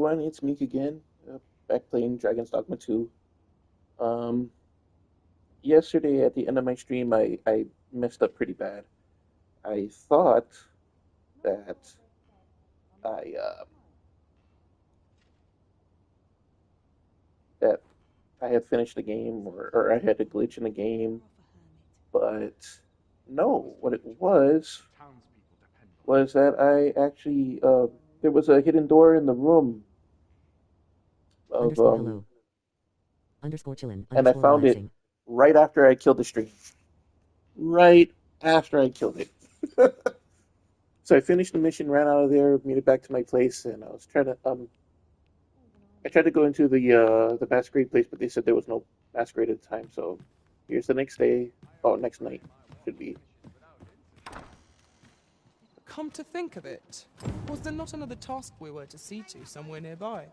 Everyone, it's Meek again, back playing Dragon's Dogma 2. Um, Yesterday at the end of my stream, I messed up pretty bad. I thought that I that I had finished the game, or I had a glitch in the game, but no. What it was that I actually there was a hidden door in the room of Underscore hello. Underscore chillin. and I Underscore found it relaxing. right after I killed the stream. Right after I killed it. So I finished the mission, ran out of there, made it back to my place, and I tried to go into the masquerade place, but they said there was no masquerade at the time. So here's the next day. Oh, next night should be. Come to think of it, was there not another task we were to see to somewhere nearby?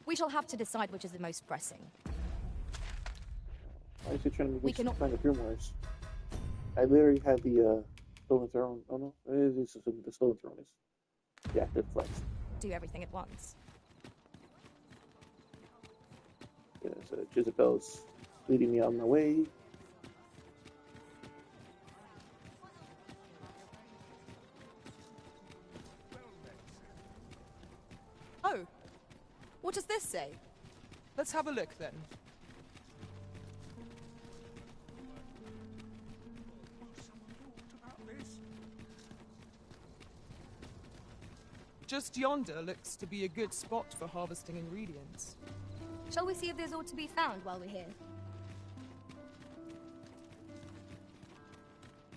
We shall have to decide which is the most pressing. Why is he trying to make We me cannot- find the grimoires? I literally had the stolen throne. Oh no, this is the stolen throne is the active flex. Do everything at once. Yeah, so Jezebel's leading me on my way. Oh, what does this say? Let's have a look then. Just yonder looks to be a good spot for harvesting ingredients. Shall we see if there's aught to be found while we're here?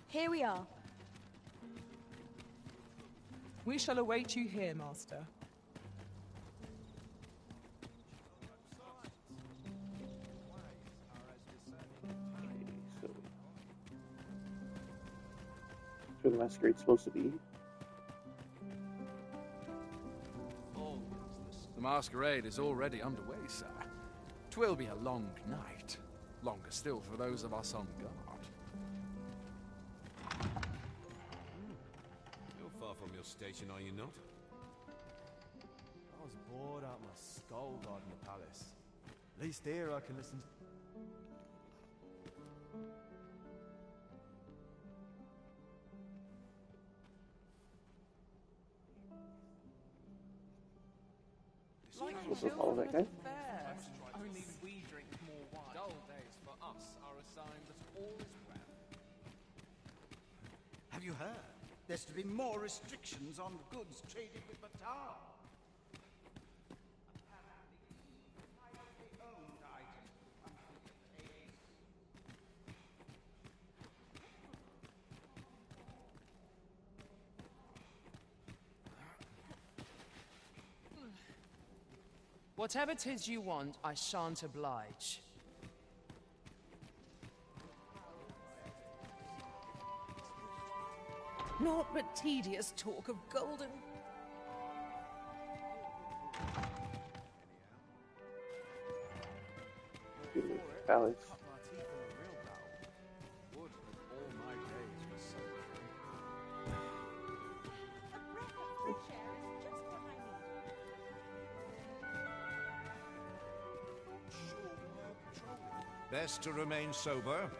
Here we are. We shall await you here, Master. So, where the masquerade's supposed to be. The masquerade is already underway, sir. 'Twill be a long night. Longer still for those of us on guard. You're far from your station, are you not? I was bored out my skull guarding the palace. At least here I can listen. Supposed to follow that guy. Only we drink more wine. Dull days for us are a sign that all is well. Have you heard? There's to be more restrictions on goods traded with Batar. Whatever 'tis you want, I shan't oblige. Naught but tedious talk of golden. Alex. Cut my teeth in a real battle. Would that all my days were so Best to remain sober.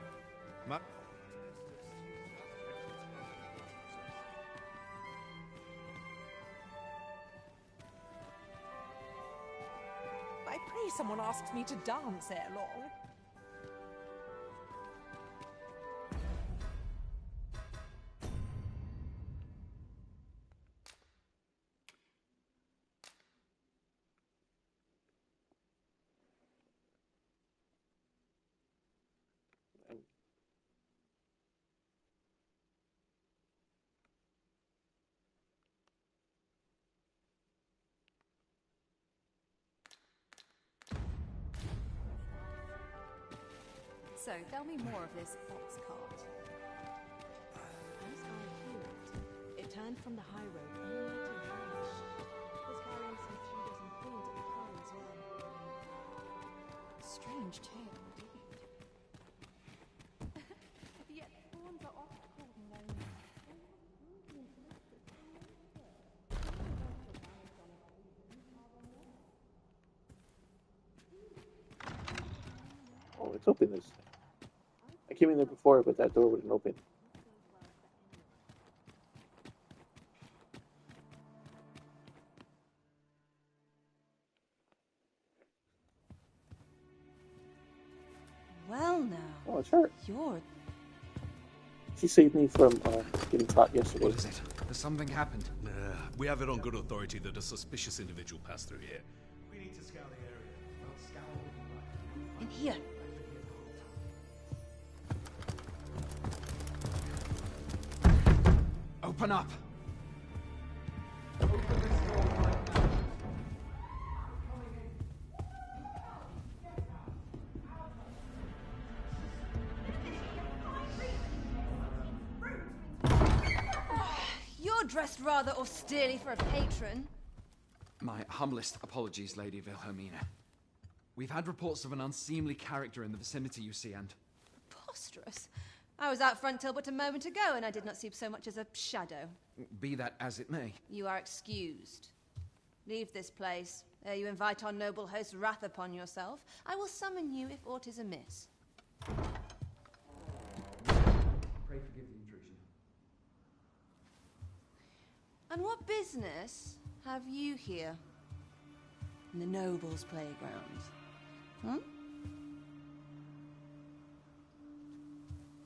I pray someone asks me to dance ere long. So, tell me more of this ox cart. As I hear it turned from the high road only to vanish. It was carrying some 3 dozen things at the time as well. Strange tale, indeed. Yet thorns are oft called known. open this thing. I came in there before, but that door wouldn't open. Well now. Oh, it's her. You're... She saved me from getting caught yesterday. What is it? Has something happened? We have it on good authority that a suspicious individual passed through here. We need to scour the area. Well, scour would be right. In here. Open up! You're dressed rather austerely for a patron. My humblest apologies, Lady Wilhelmina. We've had reports of an unseemly character in the vicinity, you see, and... Preposterous. I was out front till but a moment ago, and I did not see so much as a shadow. Be that as it may. You are excused. Leave this place, ere you invite our noble host's wrath upon yourself. I will summon you if aught is amiss. Pray forgive the intrusion. And what business have you here? In the nobles' playground? Hmm?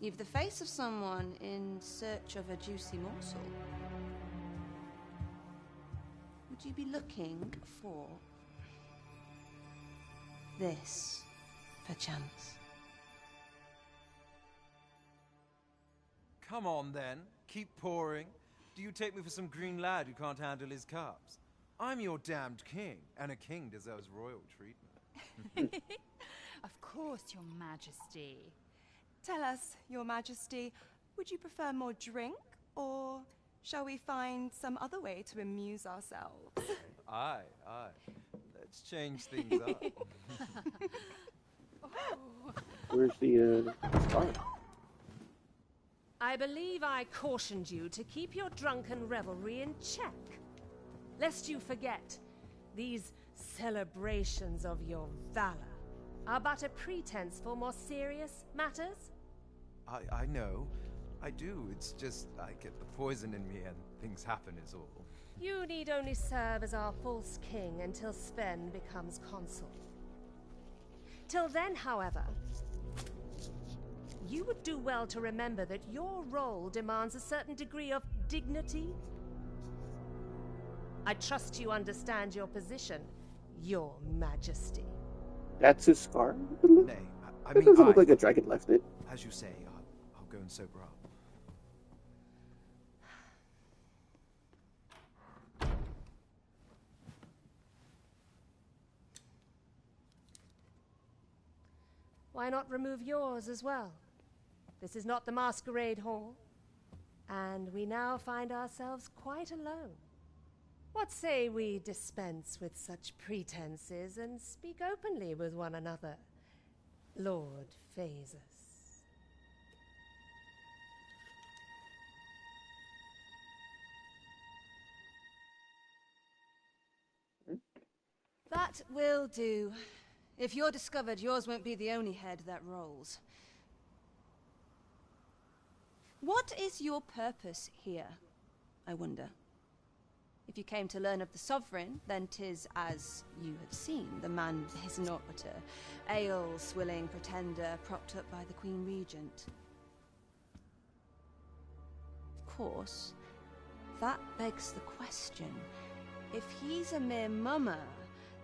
You've the face of someone in search of a juicy morsel. Would you be looking for this, perchance? Come on, then. Keep pouring. Do you take me for some green lad who can't handle his cups? I'm your damned king, and a king deserves royal treatment. Of course, Your Majesty. Tell us, Your Majesty, would you prefer more drink, or shall we find some other way to amuse ourselves? Aye. Let's change things up. Where's the star? I believe I cautioned you to keep your drunken revelry in check, lest you forget these celebrations of your valor are but a pretense for more serious matters. I know. I do. It's just I get the poison in me and things happen is all. You need only serve as our false king until Sven becomes consul. Till then, however, you would do well to remember that your role demands a certain degree of dignity. I trust you understand your position, Your Majesty. That's his scar? Nay, I That mean, doesn't look like a dragon left it. As you say, I'll go and sober up. Why not remove yours as well? This is not the masquerade hall, and we now find ourselves quite alone. What say we dispense with such pretenses and speak openly with one another, Lord Phasus? That will do. If you're discovered, yours won't be the only head that rolls. What is your purpose here, I wonder? If you came to learn of the Sovereign, then 'tis as you have seen. The man is naught but a ale-swilling pretender propped up by the Queen Regent. Of course, that begs the question. If he's a mere mummer,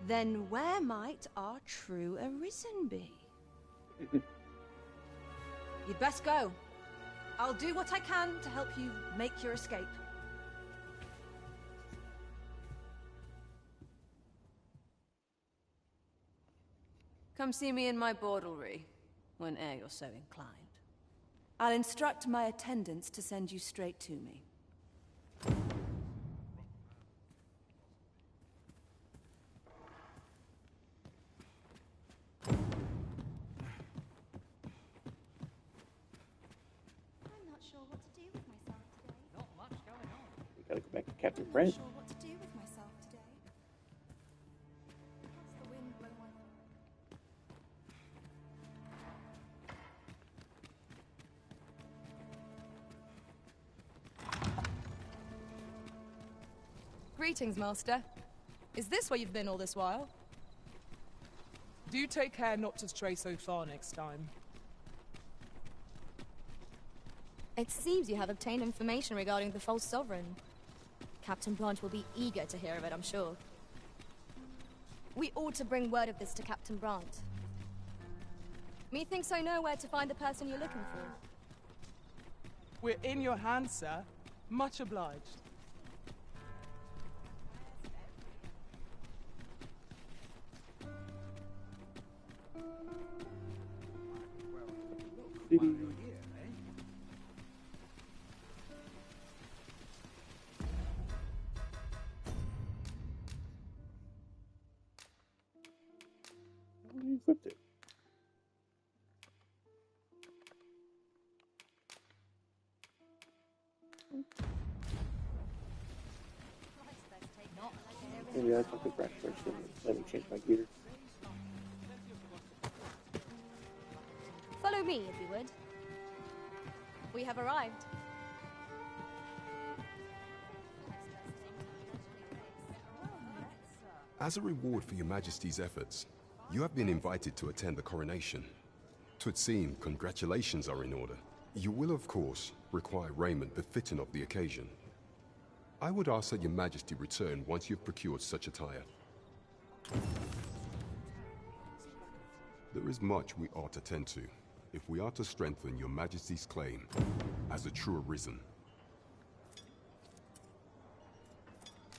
then where might our true Arisen be? You'd best go. I'll do what I can to help you make your escape. Come see me in my bordlery, whene'er you're so inclined. I'll instruct my attendants to send you straight to me. We gotta go back to Captain Brent. Sure what to do with myself today. What's the wind blow my... Greetings, Master. Is this where you've been all this while? Do take care not to stray so far next time. It seems you have obtained information regarding the false sovereign. Captain Branch will be eager to hear of it, I'm sure. We ought to bring word of this to Captain Branch. Methinks I know where to find the person you're looking for. We're in your hands, sir. Much obliged. You equipped it. Maybe I can pick back first and let me change my gear. Follow me, if you would. We have arrived. As a reward for your Majesty's efforts, you have been invited to attend the coronation. 'Twould seem congratulations are in order. You will, of course, require raiment befitting of the occasion. I would ask that your Majesty return once you've procured such attire. There is much we ought to tend to, if we are to strengthen your Majesty's claim as a true arisen.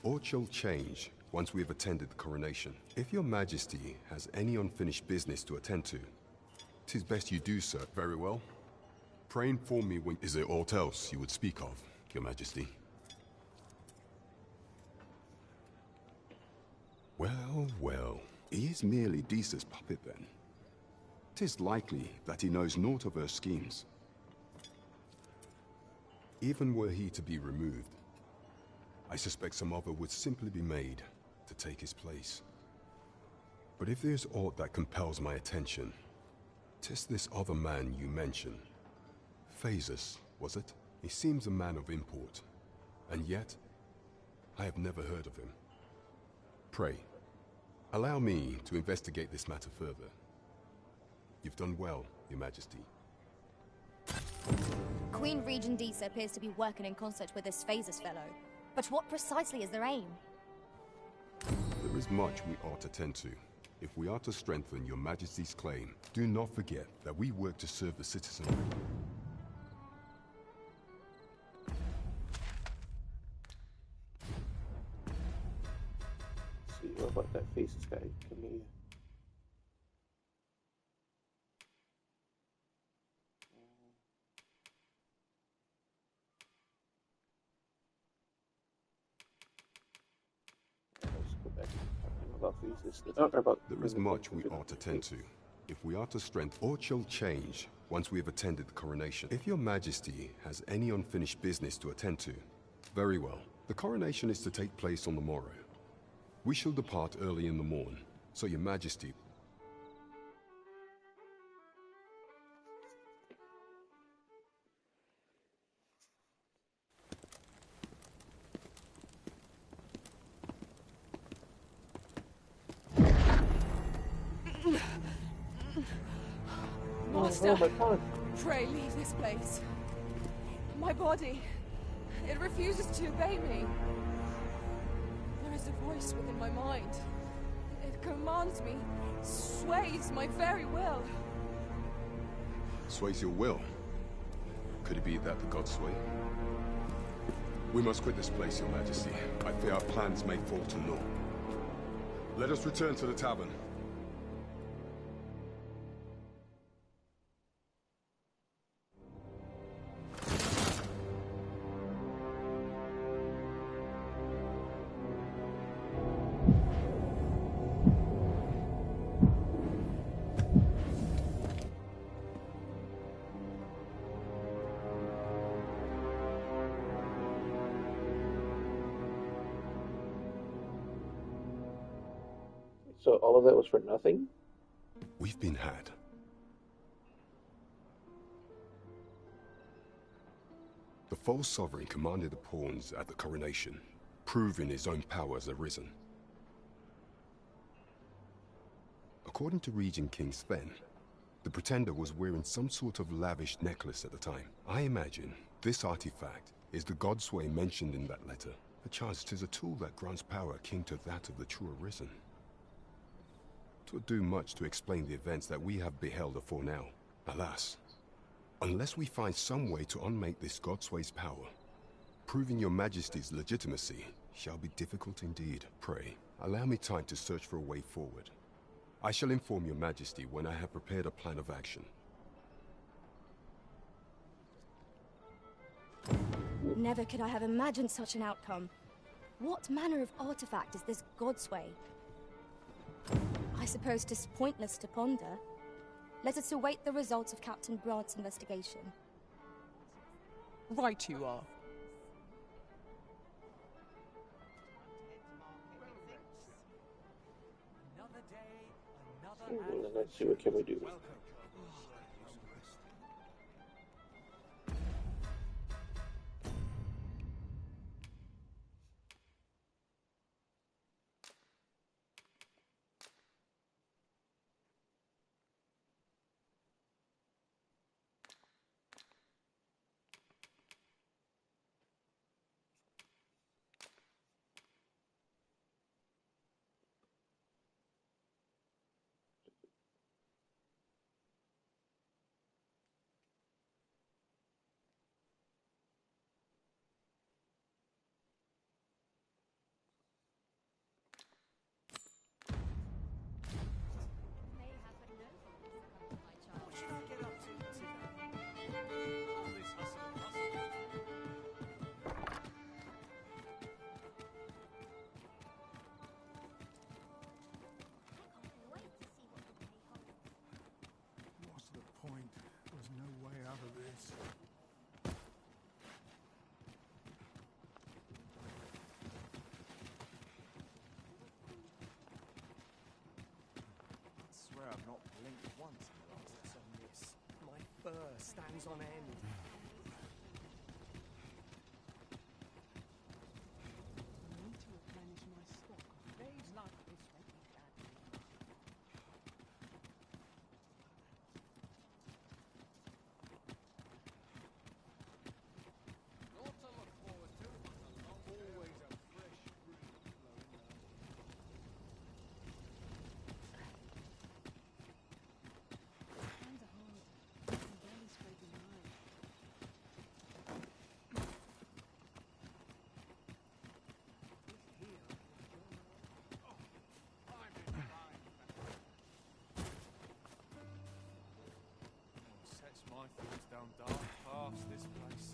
Aught shall change once we have attended the coronation. If your Majesty has any unfinished business to attend to, 'tis best you do so. Very well. Pray inform me when... Is there aught else you would speak of, your Majesty? Well, well, he is merely Deesa's puppet then. 'Tis likely that he knows naught of her schemes. Even were he to be removed, I suspect some other would simply be made to take his place. But if there's aught that compels my attention, 'tis this other man you mention. Phasus, was it? He seems a man of import, and yet I have never heard of him. Pray, allow me to investigate this matter further. You've done well, Your Majesty. Queen Regent Disa appears to be working in concert with this Phasus fellow. But what precisely is their aim? There is much we ought to tend to. If we are to strengthen Your Majesty's claim, do not forget that we work to serve the citizenry. Let's see what about that Faces guy. Can we... Let's go back and talk about Faces. There is much we ought to tend to. If we are to strengthen, aught shall change once we have attended the coronation. If Your Majesty has any unfinished business to attend to, very well. The coronation is to take place on the morrow. We shall depart early in the morn, so Your Majesty... Master, God. pray leave this place. My body, it refuses to obey me. There is a voice within my mind. It commands me, sways my very will. Sways your will? Could it be that the gods sway? We must quit this place, Your Majesty. I fear our plans may fall to naught. Let us return to the tavern. So all of that was for nothing? We've been had. The false sovereign commanded the pawns at the coronation. proving his own power has arisen. According to Regent King Sven, the Pretender was wearing some sort of lavish necklace at the time. I imagine this artifact is the Godsway mentioned in that letter. Perchance 'tis a tool that grants power akin to that of the true Arisen. 'Twould do much to explain the events that we have beheld afore now. Alas, unless we find some way to unmake this Godsway's power, proving your Majesty's legitimacy shall be difficult indeed. Pray, allow me time to search for a way forward. I shall inform your Majesty when I have prepared a plan of action. Never could I have imagined such an outcome. What manner of artifact is this Godsway? I suppose 'tis pointless to ponder. Let us await the results of Captain Brant's investigation. Right you are. Well, let's see what can we do. What's the point? There's no way out of this. I swear I've not blinked once in the last 7 years. My fur stands on end. I need to replenish my stock. Days like this make me glad. Not to look forward to, but always a fresh breeze blowing down. Hands are hard. I can barely scrape them out. Sets my thoughts down dark paths, this place.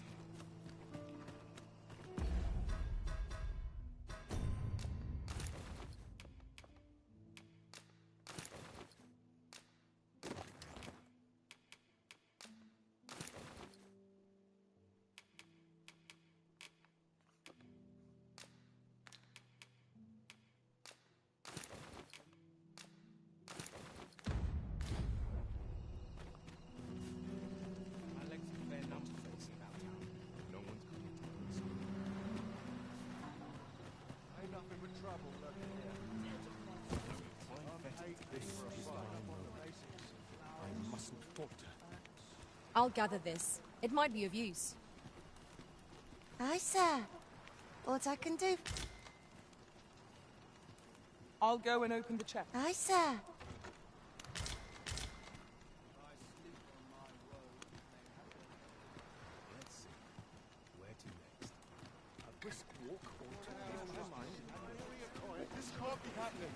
My legs are fair numb facing about town. No one's coming to us. Ain't nothing but trouble lurking here. This is my moment. I mustn't falter. I'll gather this. It might be of use. Aye, sir. What I can do? I'll go and open the chest. Aye, sir. Let's see. Where to next? A brisk walk or to ease my mind? This can't be happening.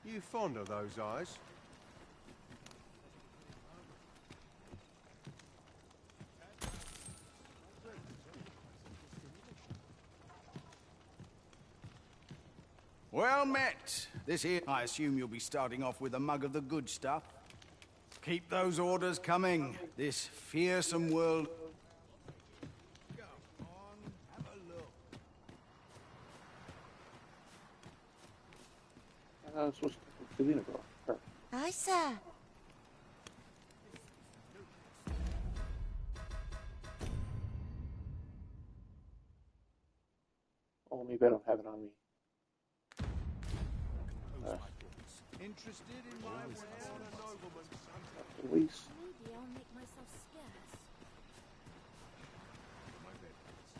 You fond of those eyes? Well met. This here, I assume you'll be starting off with a mug of the good stuff. Keep those orders coming. This fearsome world. Go on, have a look. I was supposed to do the Aye, sir. Maybe I don't have it on me. Interested in my Release. Maybe I'll make myself scarce. My red boots.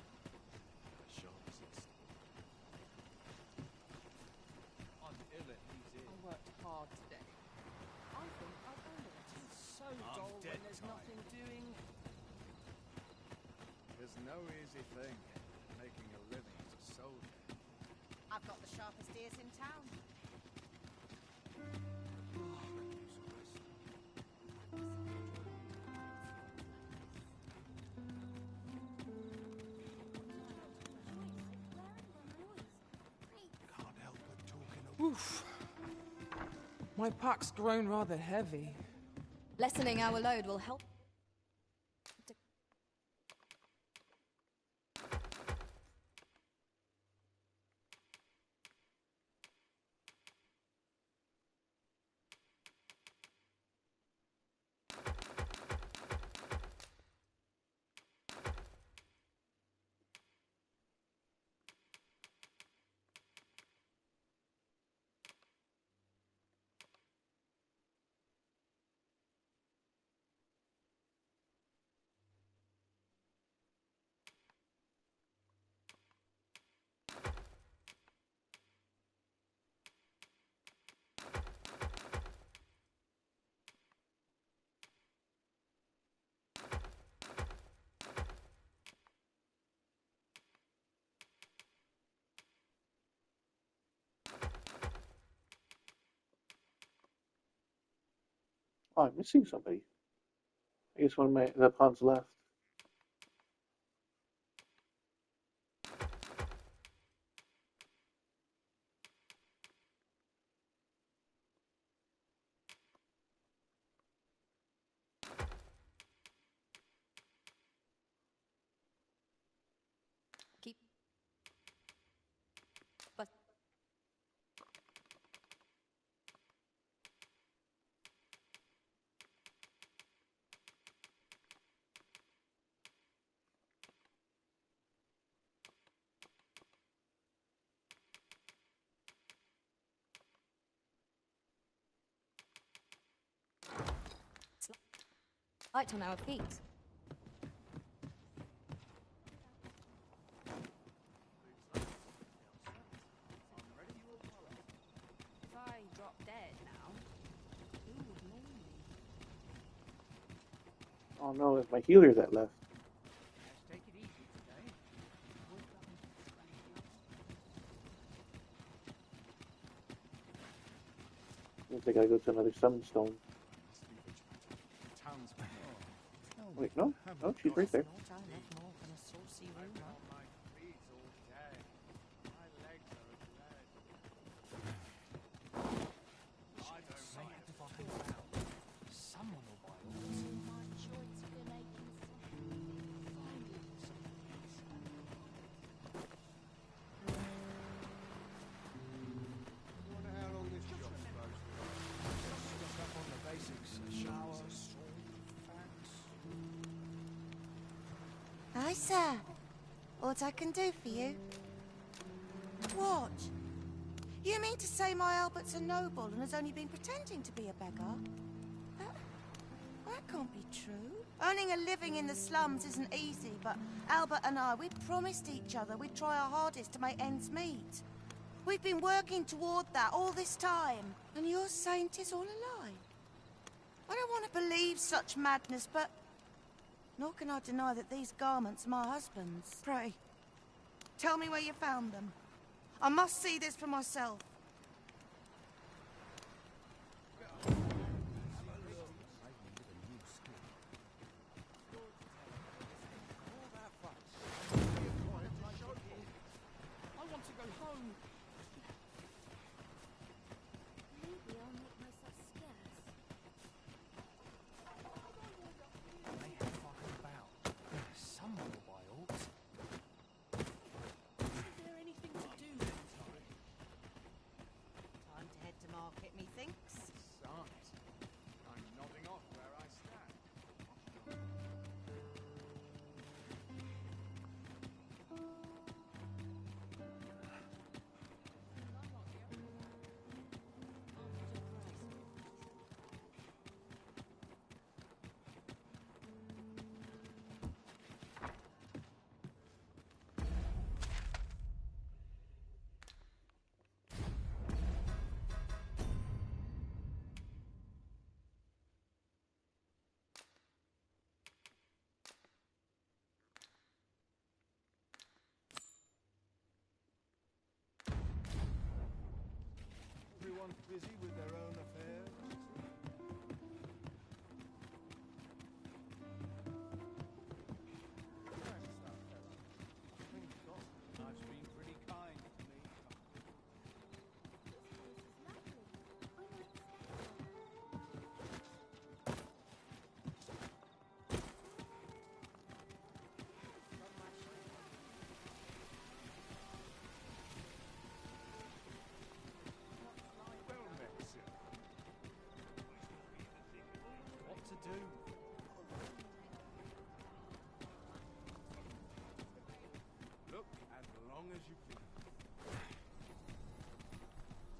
As sharp as it's. I'm ill at ease. I worked hard today. I think I'll earn it. It's so dull when there's nothing doing. There's no easy thing, making a living as a soldier. I've got the sharpest ears in town. Can't help but talking of. Oof. My pack's grown rather heavy. Lessening our load will help. Oh, I'm missing somebody. I guess one of the pawns left. Keep. But. Light on our feet. If I drop dead now, who would mourn me? Oh no, it's my healer that left. Let's take it easy today. Means I gotta go to another summon stone. Townsman. Wait, no? No, she's right there. Not I left more than a saucy rumour. My feet all day. My legs are as red. I don't mind if I hang about. Someone will buy all. My joints feel aching. Wonder how long this job's supposed to last. Stuck up on the basics. A shower, storm, fans. Hi, sir. What I can do for you? What? You mean to say my Albert's a noble and has only been pretending to be a beggar? That can't be true. Earning a living in the slums isn't easy, but Albert and I, we promised each other we'd try our hardest to make ends meet. We've been working toward that all this time, and you're saying 'tis all a lie? I don't want to believe such madness, but nor can I deny that these garments are my husband's. Pray, tell me where you found them. I must see this for myself. I want to go home. Maybe I'll make myself scarce. They have fucking about. Someone will buy all. Is there anything to do next time? Time to head to market, methinks. Besides, I'm nodding off where I stand. Everyone's busy with their own affairs. Life's been pretty kind to me. Well met, sir. What to do? Look, as long as you please.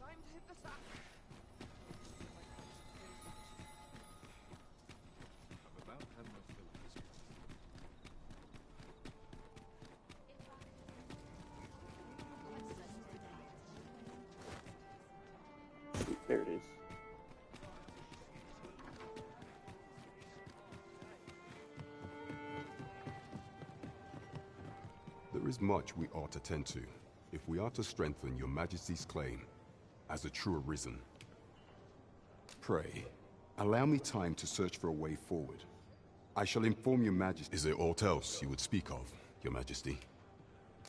Time to hit the sack. I've about had my fill of this place. There it is. There is much we ought to tend to, if we are to strengthen your Majesty's claim as a true arisen. Pray, allow me time to search for a way forward. I shall inform your Majesty. Is there aught else you would speak of, your Majesty?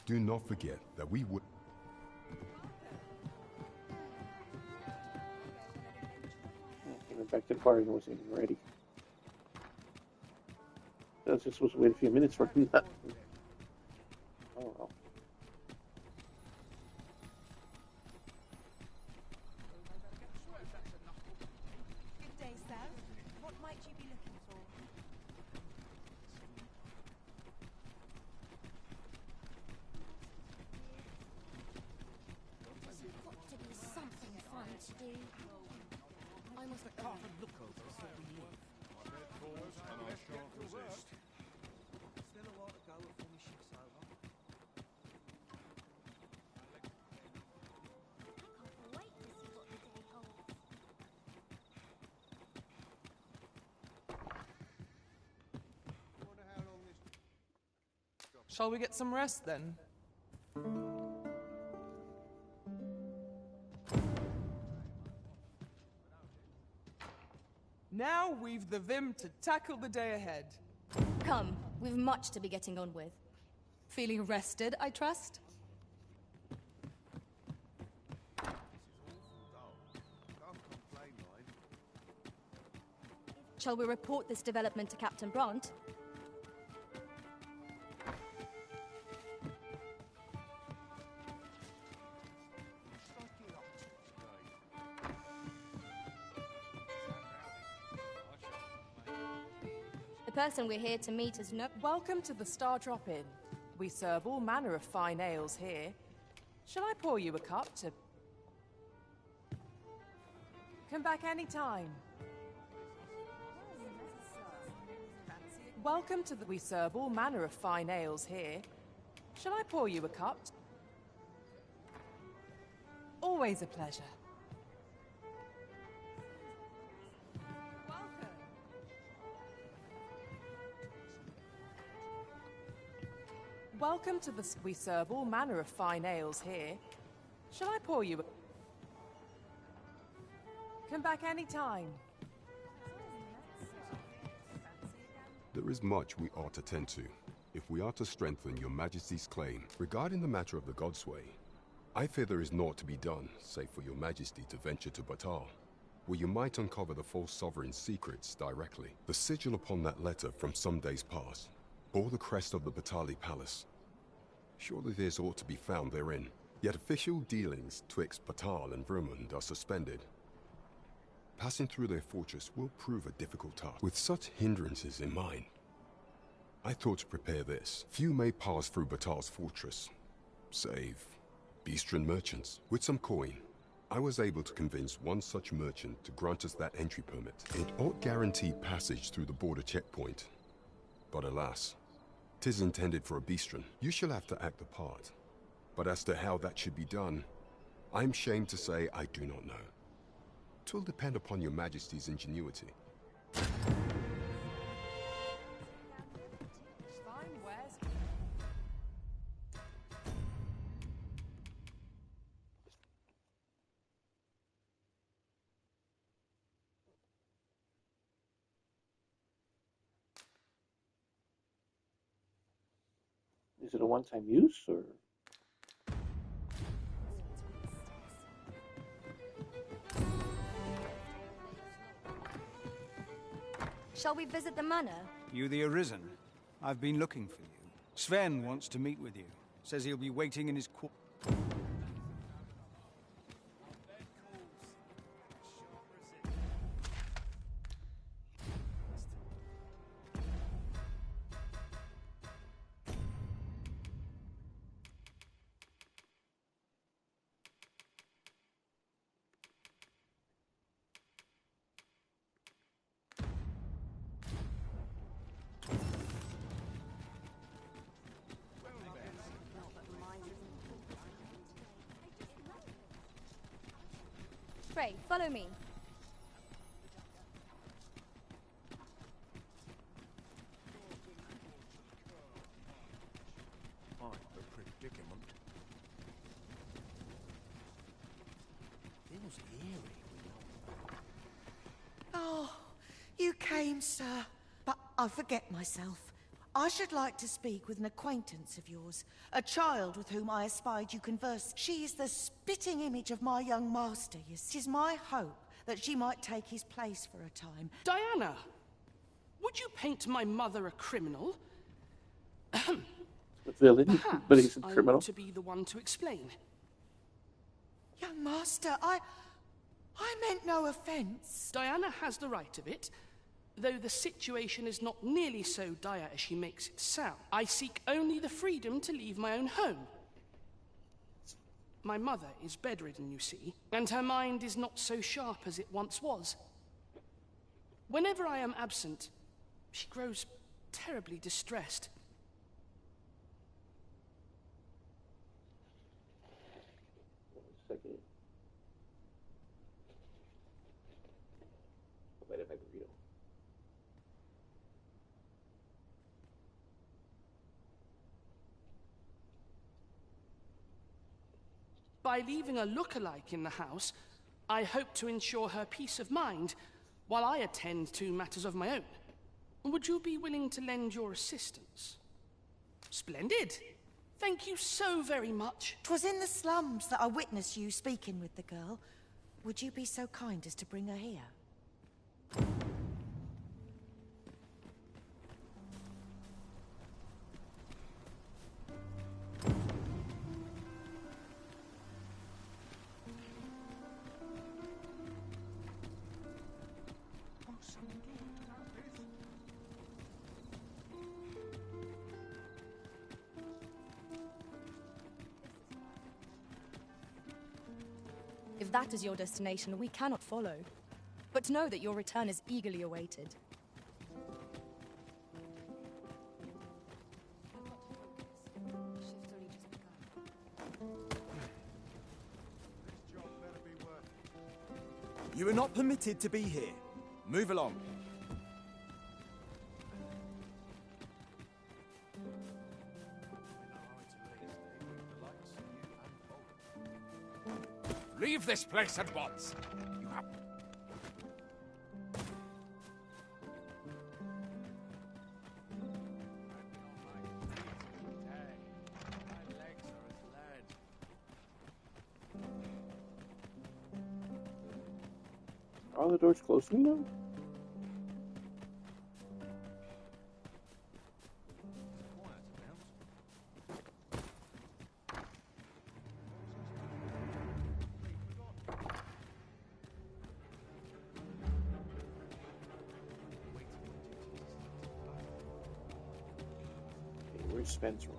Do not forget that we would... I went back to the bar and wasn't even ready. I was just supposed to wait a few minutes for him. Oh well. Good day, sir. What might you be looking for? There's got to be something fun to do. I must have carved a look over before we leave. And I shan't resist. Still a while to go before my shift's over. Can't wait to see what the day holds. Wonder how long this... Shall we get some rest then? Now we've the vim to tackle the day ahead. Come, we've much to be getting on with. Feeling rested, I trust? Can't complain, mind. Shall we report this development to Captain Brant? The person we're here to meet is no... Welcome to the Star Drop Inn. We serve all manner of fine ales here. Shall I pour you a cup to... Come back any time. Welcome to the... We serve all manner of fine ales here. Shall I pour you a cup? Always a pleasure. Welcome to the... We serve all manner of fine ales here. Shall I pour you a... Come back any time. There is much we ought to tend to, if we are to strengthen your Majesty's claim. Regarding the matter of the Godsway, I fear there is naught to be done, save for your Majesty to venture to Batal, where you might uncover the false sovereign's secrets directly. The sigil upon that letter from some days past bore the crest of the Batali Palace. Surely there's aught to be found therein. Yet official dealings twixt Batal and Vermund are suspended. Passing through their fortress will prove a difficult task. With such hindrances in mind, I thought to prepare this. Few may pass through Batal's fortress, save Beastren merchants. With some coin, I was able to convince one such merchant to grant us that entry permit. It ought guarantee passage through the border checkpoint. But alas, 'tis intended for a Beastren. You shall have to act the part. But as to how that should be done, I'm shamed to say I do not know. 'Twill depend upon your Majesty's ingenuity. Is it a one-time use, or? Shall we visit the manor? You the Arisen? I've been looking for you. Sven wants to meet with you. Says he'll be waiting in his quarters. Pray, follow me. I'm a predicament. Feels eerie. Oh, you came, sir. But I forget myself. I should like to speak with an acquaintance of yours, a child with whom I espied you converse. She is the spitting image of my young master, you see. 'Tis my hope that she might take his place for a time. Diana, would you paint my mother a criminal? A villain, Perhaps but he's a I criminal. ought to be the one to explain. Young master, I meant no offence. Diana has the right of it, though the situation is not nearly so dire as she makes it sound. I seek only the freedom to leave my own home. My mother is bedridden, you see, and her mind is not so sharp as it once was. Whenever I am absent, she grows terribly distressed. Second. Wait, if I can read them. By leaving a look-alike in the house, I hope to ensure her peace of mind while I attend to matters of my own. Would you be willing to lend your assistance? Splendid. Thank you so very much. 'Twas in the slums that I witnessed you speaking with the girl. Would you be so kind as to bring her here? If that is your destination, we cannot follow. But know that your return is eagerly awaited. You are not permitted to be here. Move along. Leave this place at once. You have... Are all the doors closed to me now? Okay, where's Spencer?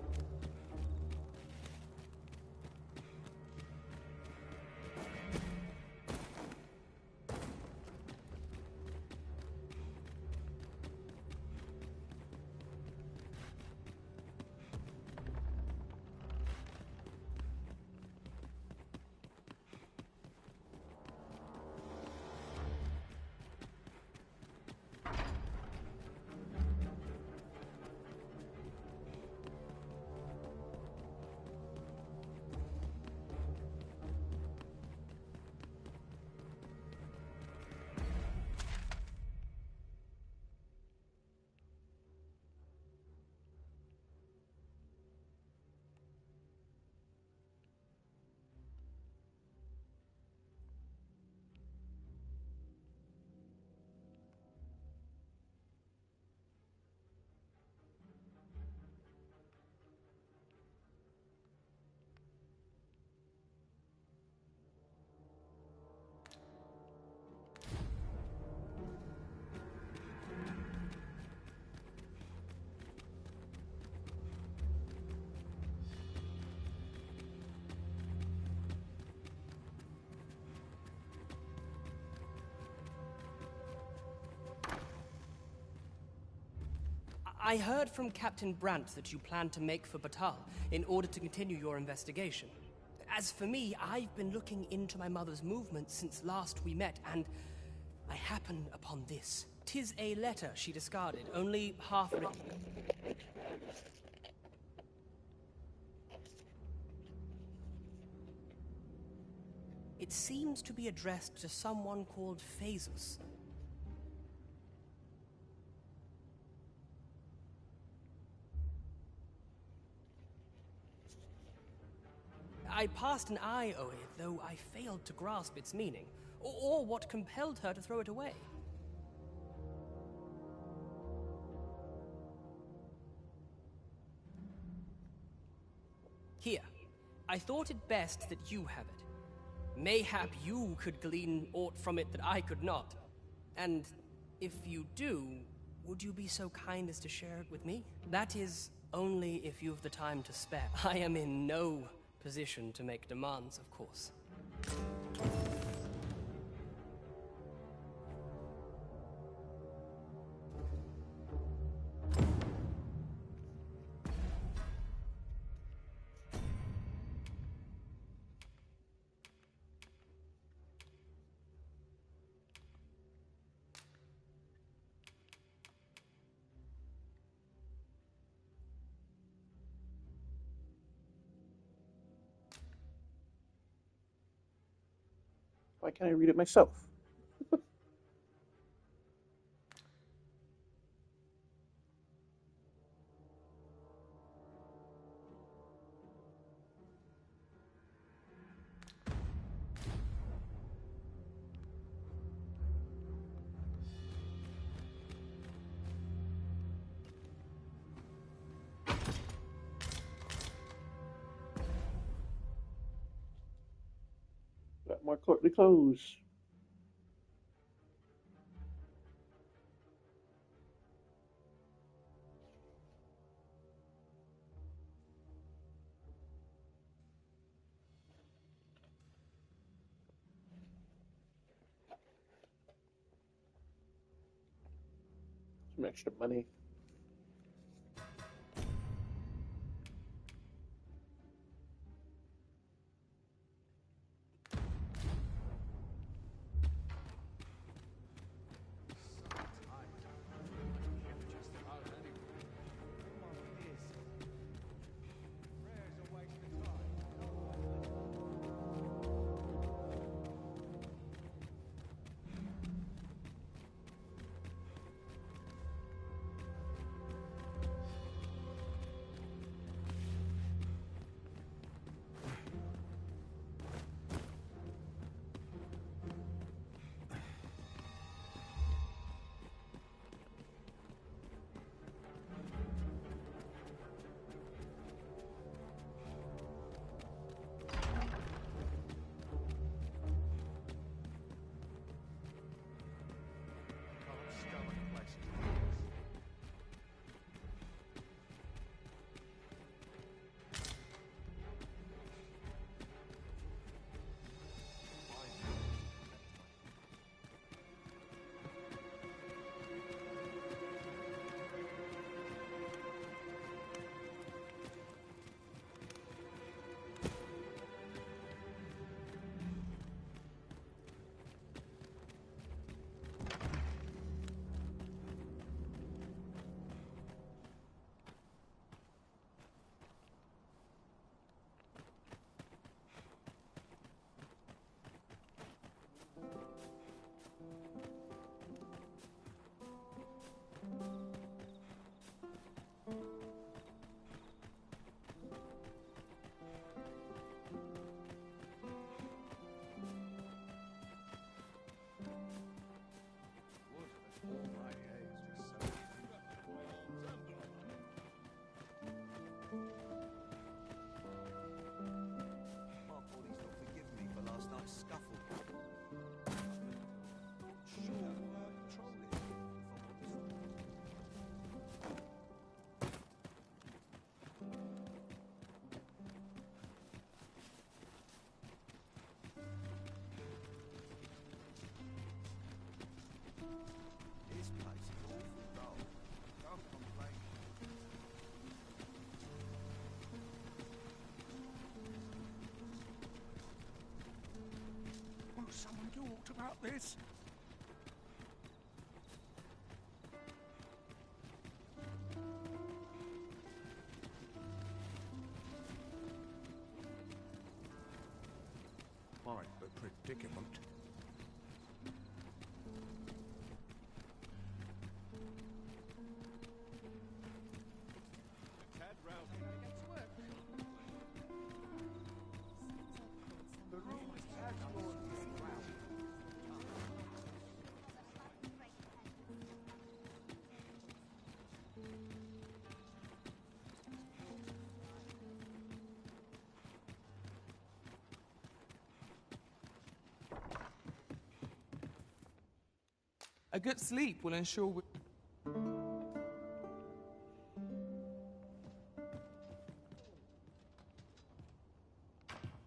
I heard from Captain Brandt that you plan to make for Batal in order to continue your investigation. As for me, I've been looking into my mother's movements since last we met, and I happen upon this. 'Tis a letter she discarded, only half written. It seems to be addressed to someone called Phasus. I passed an eye over it, though I failed to grasp its meaning, or what compelled her to throw it away. Here, I thought it best that you have it. Mayhap you could glean aught from it that I could not. And if you do, would you be so kind as to share it with me? That is, only if you've the time to spare. I am in no position to make demands, of course. Why can't I read it myself? Got more courtly clothes. Some extra money. This place is awful dull. Can't complain. someone talked about this? Quite a predicament. A good sleep will ensure we...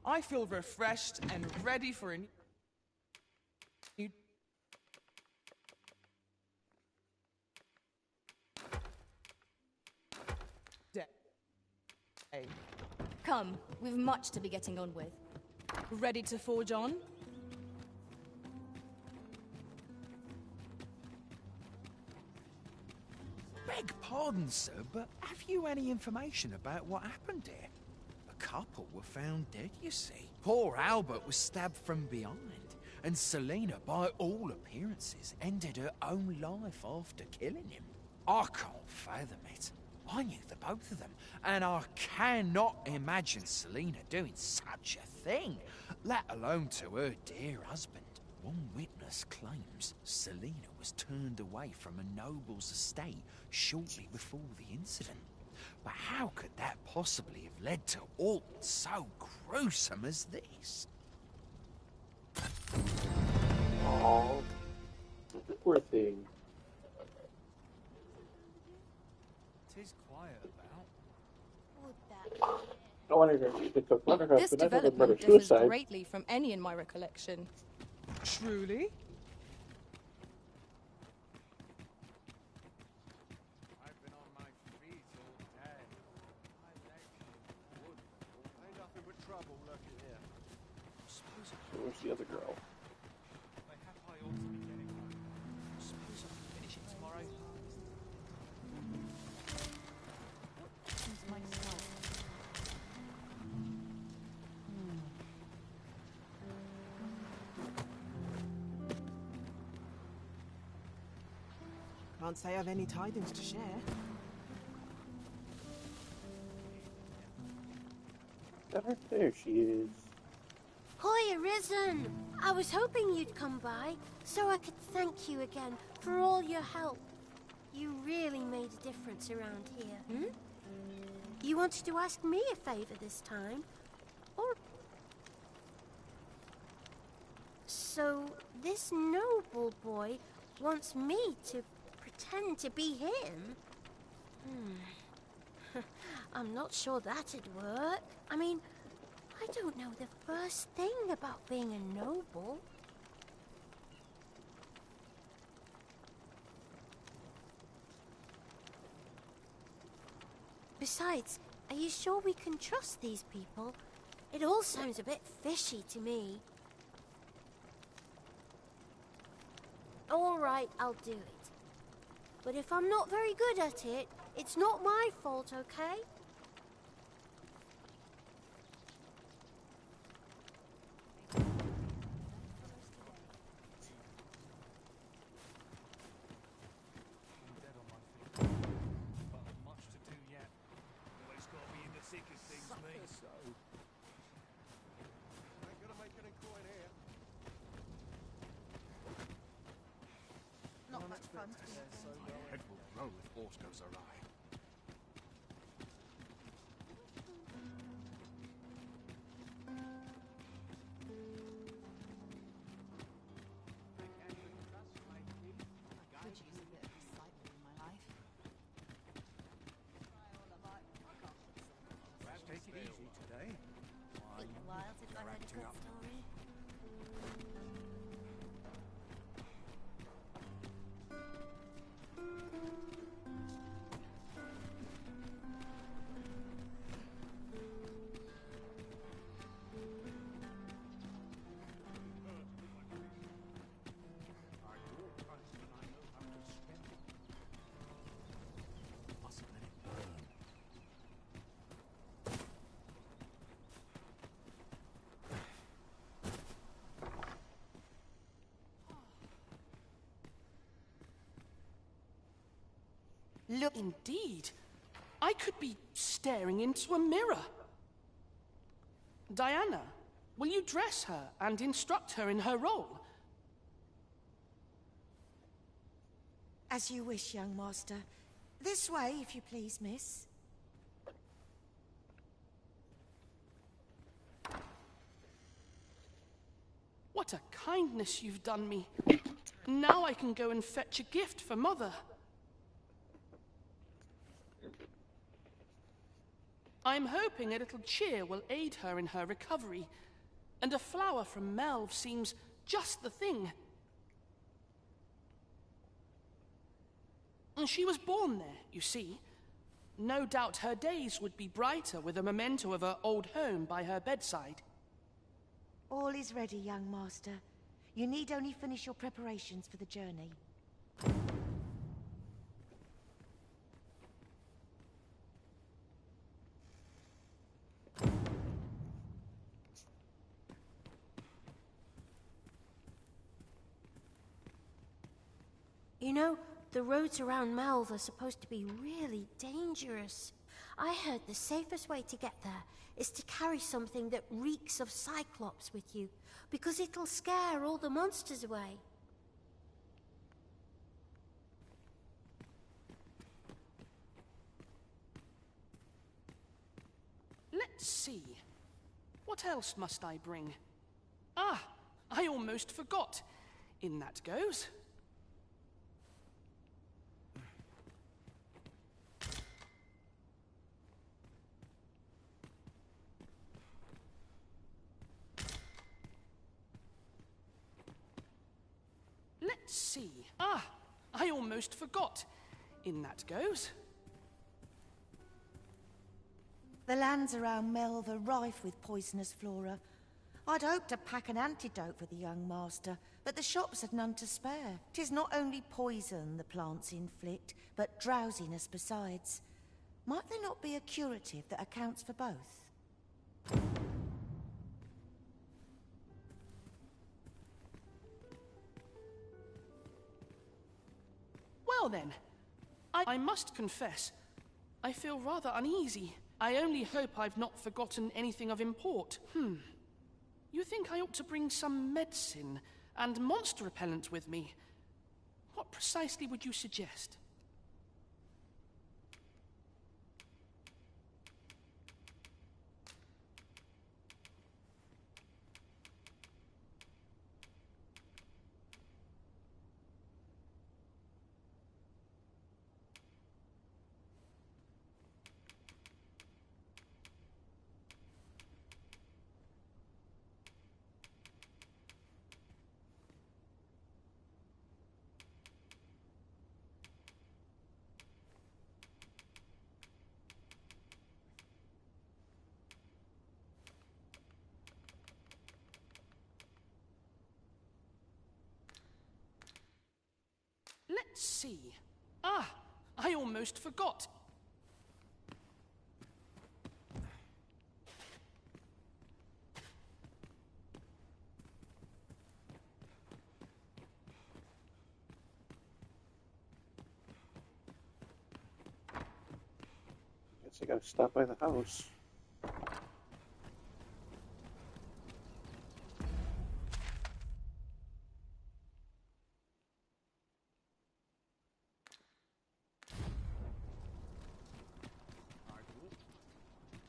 I feel refreshed and ready for a new day. Come, we've much to be getting on with. Ready to forge on? Beg pardon, sir, but have you any information about what happened here? A couple were found dead, you see. Poor Albert was stabbed from behind, and Selena, by all appearances, ended her own life after killing him. I can't fathom it. I knew the both of them, and I cannot imagine Selena doing such a thing, let alone to her dear husband. One witness claims Selena was turned away from a noble's estate shortly before the incident. But how could that possibly have led to aught so gruesome as this? Oh, poor thing. Tis quiet about. I wonder if the cook her This husband ever development murder differs suicide. greatly from any in my recollection. Truly? I've been on my feet all day. My legs are wood. Ain't nothing but trouble lurking here. Suppose Where's the other girl? Mayhap I ought to be getting home. Suppose I can finish it tomorrow. Can't say I've any tidings to share. There she is. Hi, Arisen! I was hoping you'd come by, so I could thank you again for all your help. You really made a difference around here. You wanted to ask me a favor this time? Or... So, this noble boy wants me to pretend to be him? I'm not sure that'd work. I mean, I don't know the first thing about being a noble. Besides, are you sure we can trust these people? It all sounds a bit fishy to me. All right, I'll do it. But if I'm not very good at it, it's not my fault, okay? I'm dead on my feet. But I've much to do yet. Always gotta be in the thick of things, me. So. Ain't gonna make any coin here. Not much fun to be Head will roll if aught goes awry. Could use a bit of excitement in my life. Perhaps take it easy today. Been a while since I heard a good story. Look. Indeed. I could be staring into a mirror. Diana, will you dress her and instruct her in her role? As you wish, young master. This way, if you please, miss. What a kindness you've done me. Now I can go and fetch a gift for Mother. I'm hoping a little cheer will aid her in her recovery, and a flower from Melve seems just the thing. And she was born there, you see. No doubt her days would be brighter with a memento of her old home by her bedside. All is ready, young master. You need only finish your preparations for the journey. You know, the roads around Melve are supposed to be really dangerous. I heard the safest way to get there is to carry something that reeks of Cyclops with you, because it'll scare all the monsters away. Let's see. What else must I bring? Ah, I almost forgot. In that goes. Let's see. Ah, I almost forgot. In that goes. The lands around Melve are rife with poisonous flora. I'd hoped to pack an antidote for the young master, but the shops had none to spare. 'Tis not only poison the plants inflict, but drowsiness besides. Might there not be a curative that accounts for both? Well then, I must confess, I feel rather uneasy. I only hope I've not forgotten anything of import. You think I ought to bring some medicine and monster repellent with me? What precisely would you suggest? Let's see. Ah, I almost forgot. Guess I gotta stop by the house.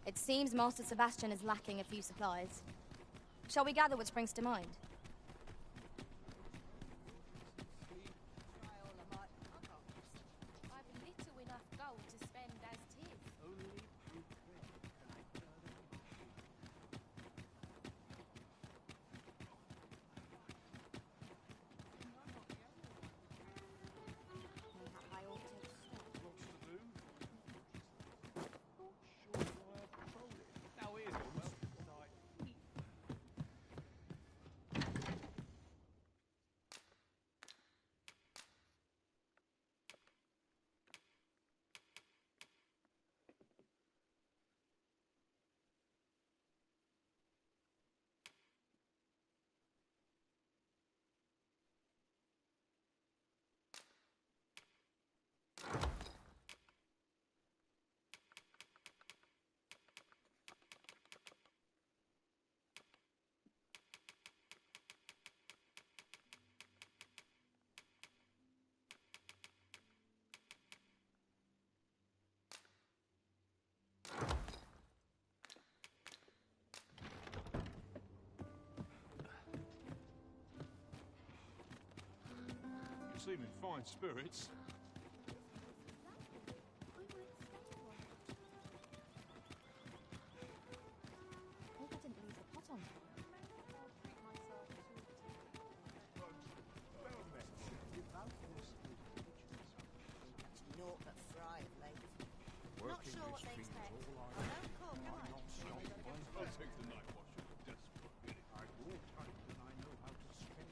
It seems Master Sebastian is lacking a few supplies. Shall we gather what springs to mind? I've little enough gold to spend as 'tis. seem in fine spirits. Hope I didn't leave the pot on. Naught but fry of late. Not Working sure what this they field expect. all I I don't cook, am I? not stop. I'll take the night watch at a desperate minute. I walk tight and I know how to spend.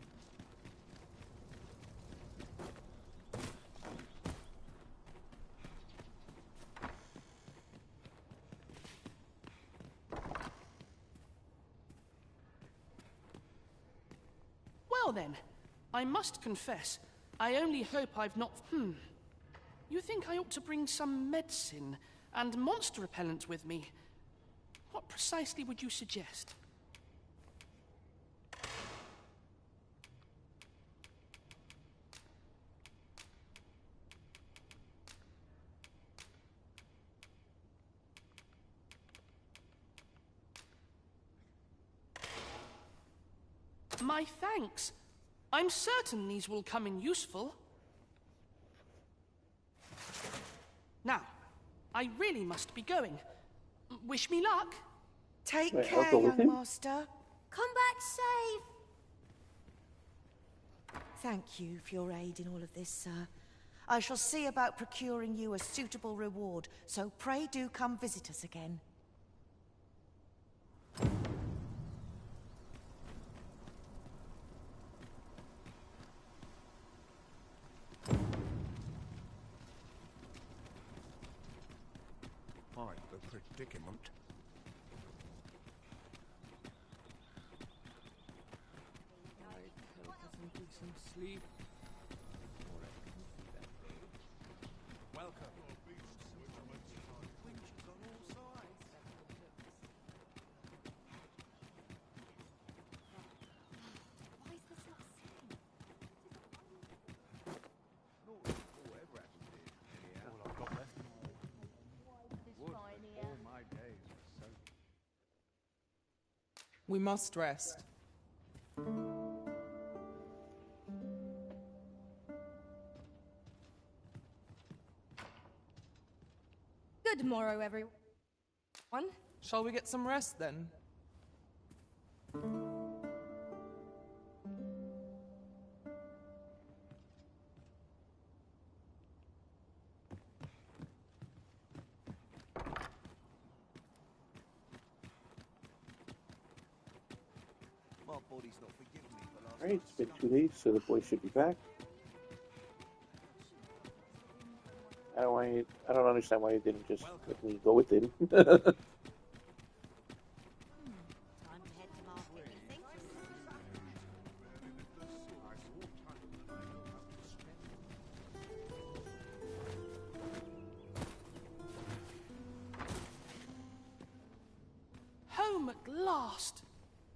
Well then, I must confess, I only hope I've not... You think I ought to bring some medicine and monster repellent with me? What precisely would you suggest? My thanks. I'm certain these will come in useful. Now, I really must be going. Wish me luck. Take Wait, care, I'll go with young him. master. Come back safe. Thank you for your aid in all of this, sir. I shall see about procuring you a suitable reward, so pray do come visit us again. Quite the predicament. I hope I can get some sleep. Or a comfy bed. Welcome. Winches on all sides. Why is this not singing? Whatever happened here, anyhow. All I've got left. Would, but all my days were so... We must rest. Good morrow, everyone. Shall we get some rest then? My body's not forgiving me for last Alright, it's been 2 days, so the boy should be back. I don't understand why he didn't just let me go with him. Time to head to market, you think? Home at last.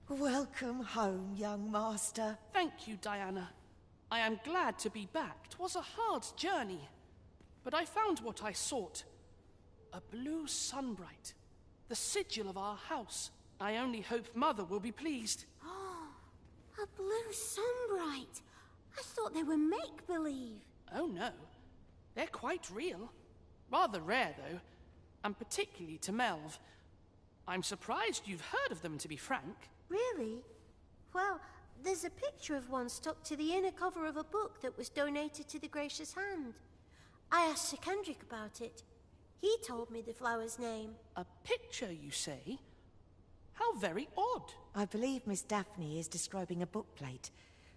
Welcome home, young master. Thank you, Diana. I am glad to be back. 'Twas a hard journey, but I found what I sought. A blue sunbright, the sigil of our house. I only hope Mother will be pleased. A blue sunbright. I thought they were make-believe. Oh no, they're quite real. Rather rare, though, and particularly to Melv. I'm surprised you've heard of them, to be frank. Really? Well, there's a picture of one stuck to the inner cover of a book that was donated to the Gracious Hand. I asked Sir Kendrick about it. He told me the flower's name. A picture, you say? How very odd. I believe Miss Daphne is describing a bookplate.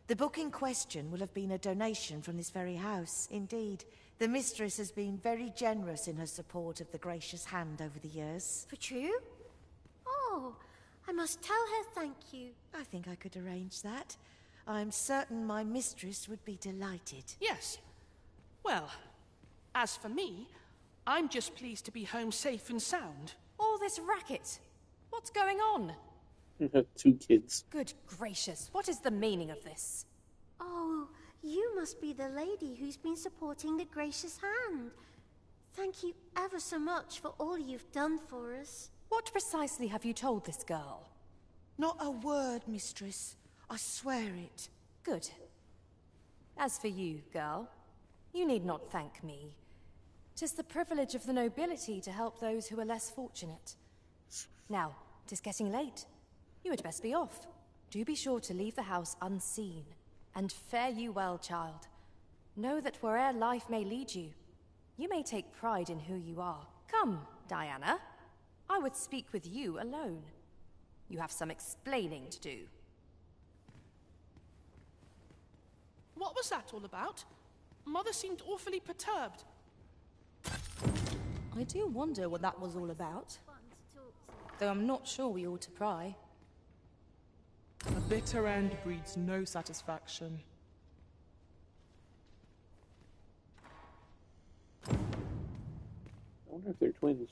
The book in question will have been a donation from this very house. Indeed, the mistress has been very generous in her support of the Gracious Hand over the years. For true? Oh, I must tell her thank you. I think I could arrange that. I'm certain my mistress would be delighted. Yes. Well, as for me, I'm just pleased to be home safe and sound. All this racket. What's going on? 2 kids. Good gracious, what is the meaning of this? Oh, you must be the lady who's been supporting the Gracious Hand. Thank you ever so much for all you've done for us. What precisely have you told this girl? Not a word, mistress. I swear it. Good. As for you, girl, you need not thank me. 'Tis the privilege of the nobility to help those who are less fortunate. Now, 'tis getting late. You had best be off. Do be sure to leave the house unseen. And fare you well, child. Know that where'er life may lead you, you may take pride in who you are. Come, Diana. I would speak with you alone. You have some explaining to do. What was that all about? Mother seemed awfully perturbed. I do wonder what that was all about. Though I'm not sure we ought to pry. A bitter end breeds no satisfaction. I wonder if they're twins.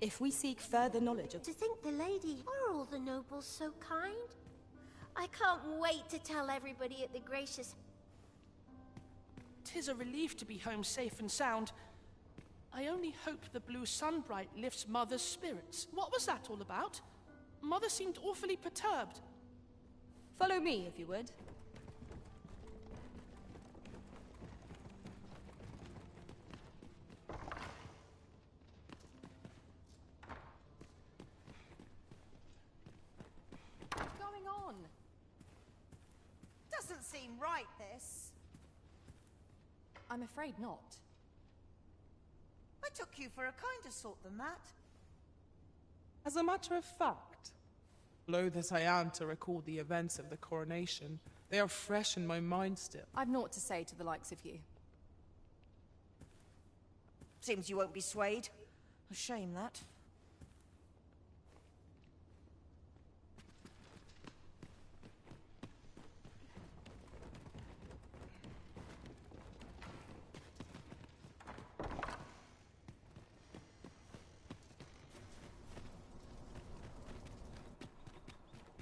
If we seek further knowledge of... To think the lady are all the nobles so kind. I can't wait to tell everybody at the gracious... 'Tis a relief to be home safe and sound. I only hope the blue sunbright lifts Mother's spirits. What was that all about? Mother seemed awfully perturbed. Follow me, if you would. What's going on? Doesn't seem right, this. I'm afraid not. I took you for a kinder sort than that. As a matter of fact, loath as I am to recall the events of the coronation, they are fresh in my mind still. I've naught to say to the likes of you. Seems you won't be swayed. A shame, that.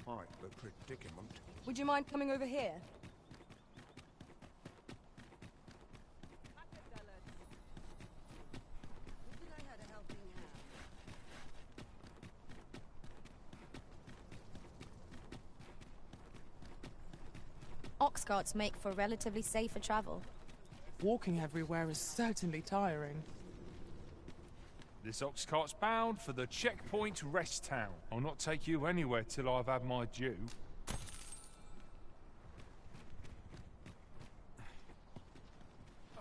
Quite the predicament. Would you mind coming over here? Ox carts make for relatively safer travel. Walking everywhere is certainly tiring. This ox cart's bound for the checkpoint rest town. I'll not take you anywhere till I've had my due. I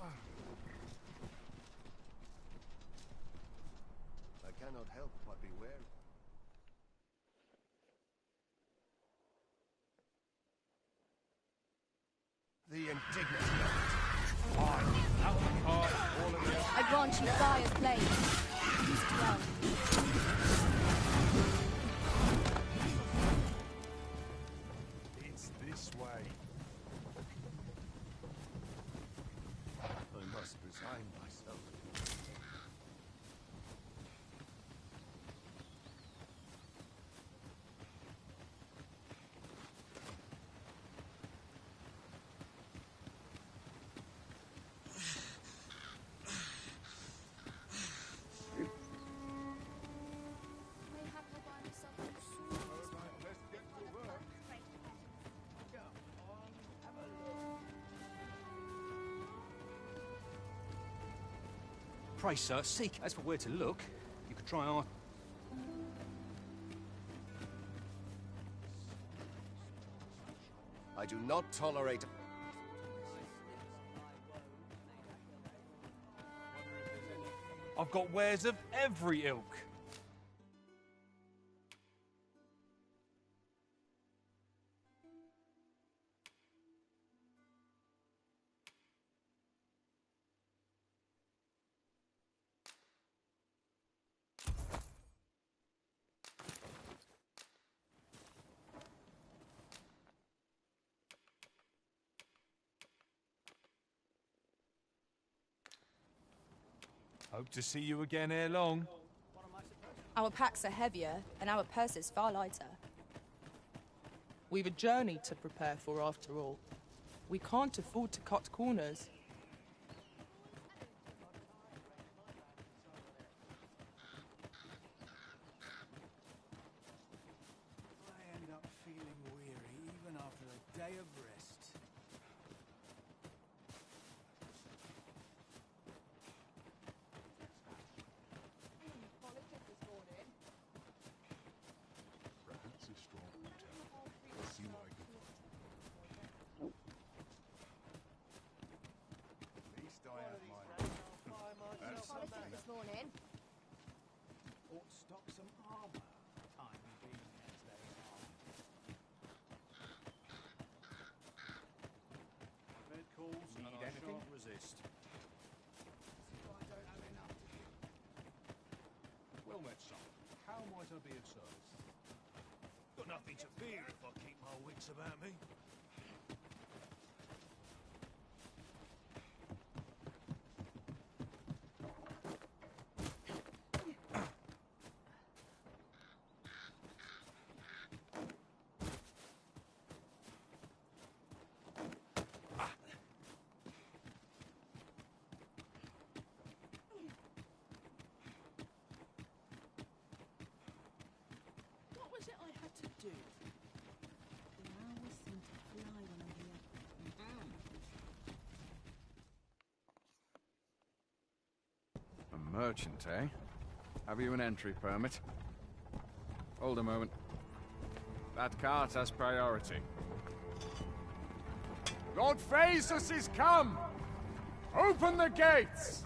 cannot help but be wary. The indignity of it. Aye, out the cart, all of you. I grant you fire's blade. Use it well. It's this way. I must resign myself. Pray, sir, seek. As for where to look, you could try our... I do not tolerate... I've got wares of every ilk. Hope to see you again ere long. Our packs are heavier, and our purses far lighter. We've a journey to prepare for after all. We can't afford to cut corners. I end up feeling weary even after a day of rest. Perhaps a strong hotel. Let's see what I can find. At least I have my... That's Politic this morning. Ought to stock some armor. Time being as they are. I've heard calls and I shan't resist. I don't have enough to give. Well met, son. How might I be of service? Got nothing to fear if I keep my wits about me. What was it I had to do? The hours seem to fly when I'm here. A merchant, eh? Have you an entry permit? Hold a moment. That cart has priority. Lord Phaesus is come! Open the gates!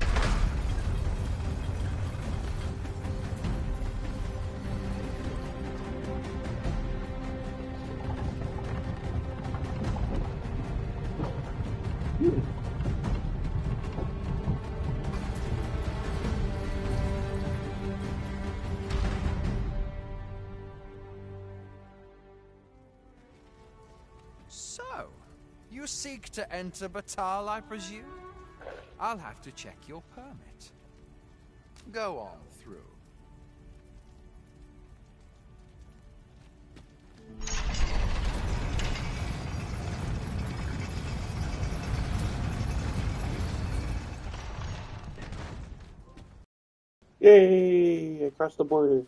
So, you seek to enter Batal, I presume? I'll have to check your permit. Go on through. Yay! Across the border.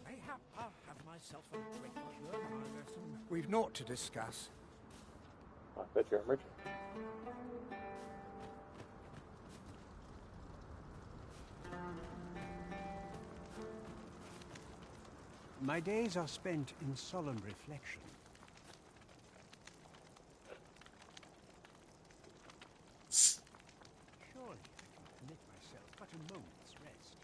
Mayhap I'll have myself a drink, sure, Margaret. We've naught to discuss. I bet you're a merchant. My days are spent in solemn reflection. Surely I can permit myself but a moment's rest.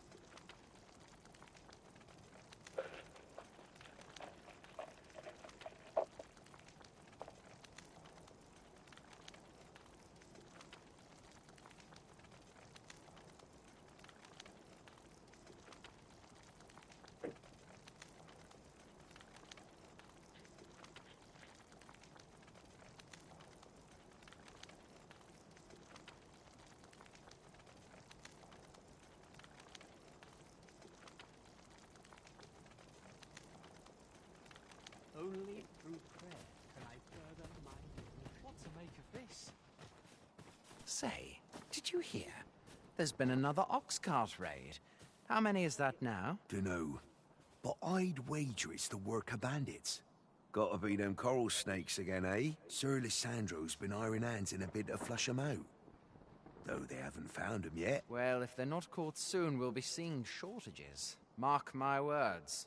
Only through prayer can I further my mission. What to make of this? Say, did you hear? There's been another ox cart raid. How many is that now? Dunno, but I'd wager it's the work of bandits. Gotta be them coral snakes again, eh? Sir Lissandro's been iron hands in a bid to flush 'em out. Though they haven't found 'em yet. Well, if they're not caught soon, we'll be seeing shortages. Mark my words.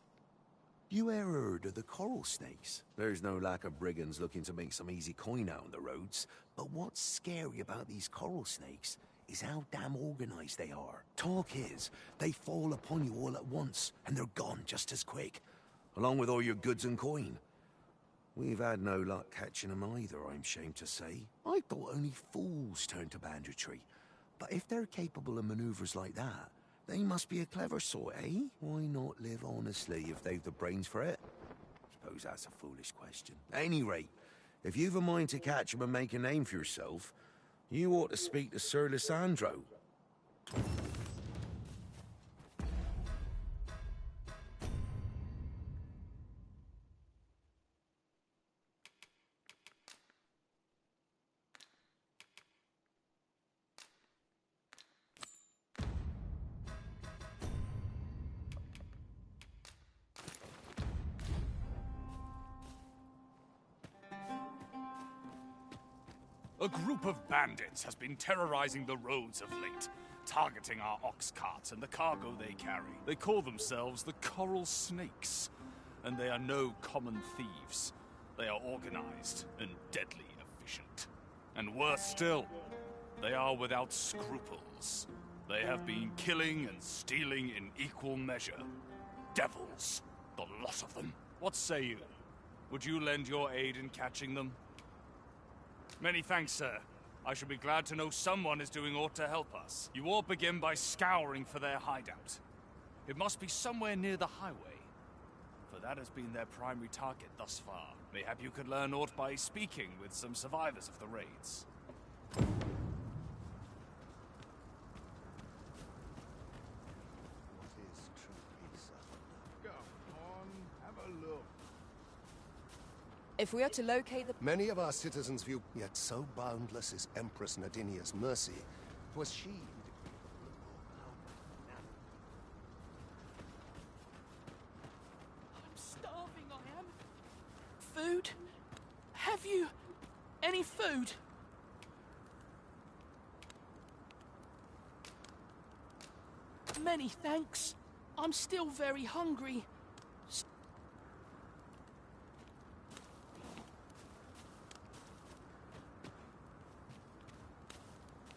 You ever heard of the coral snakes? There's no lack of brigands looking to make some easy coin out on the roads. But what's scary about these coral snakes is how damn organized they are. Talk is, they fall upon you all at once, and they're gone just as quick. Along with all your goods and coin. We've had no luck catching them either, I'm ashamed to say. I thought only fools turned to banditry. But if they're capable of maneuvers like that, they must be a clever sort, eh? Why not live honestly if they've the brains for it? Suppose that's a foolish question. At any rate, If you've a mind to catch 'em and make a name for yourself, you ought to speak to Sir Lysandro. A group of bandits has been terrorizing the roads of late, targeting our ox carts and the cargo they carry. They call themselves the Coral Snakes, and they are no common thieves. They are organized and deadly efficient. And worse still, they are without scruples. They have been killing and stealing in equal measure. Devils, the lot of them. What say you? Would you lend your aid in catching them? Many thanks, sir. I shall be glad to know someone is doing aught to help us. You all begin by scouring for their hideout. It must be somewhere near the highway, for that has been their primary target thus far. Mayhap you could learn aught by speaking with some survivors of the raids. Go on, have a look. If we are to locate the... Many of our citizens view, yet so boundless is Empress Nadinia's mercy. 'Twas she... I'm starving, I am. Food? Have you any food? Many thanks. I'm still very hungry.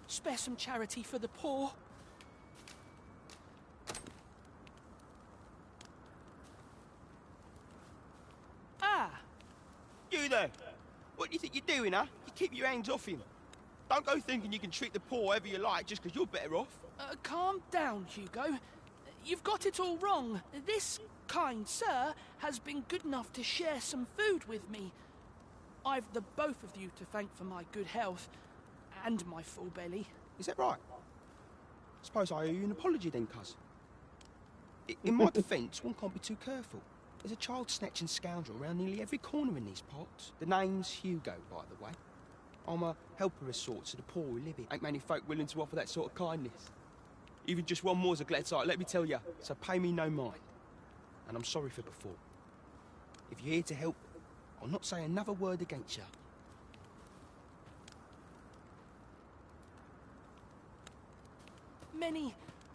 Spare some charity for the poor. Ah! You there! What do you think you're doing, huh? You keep your hands off him. Don't go thinking you can treat the poor however you like just because you're better off. Calm down, Hugo. You've got it all wrong. This kind sir has been good enough to share some food with me. I've the both of you to thank for my good health and my full belly. Is that right? Suppose I owe you an apology then, cuz. In my defence, one can't be too careful. There's a child-snatching scoundrel around nearly every corner in these parts. The name's Hugo, by the way. I'm a helper of sorts to the poor who live here. Ain't many folk willing to offer that sort of kindness. Even just one more's a glad sight, let me tell you. So pay me no mind. And I'm sorry for before. If you're here to help, I'll not say another word against you.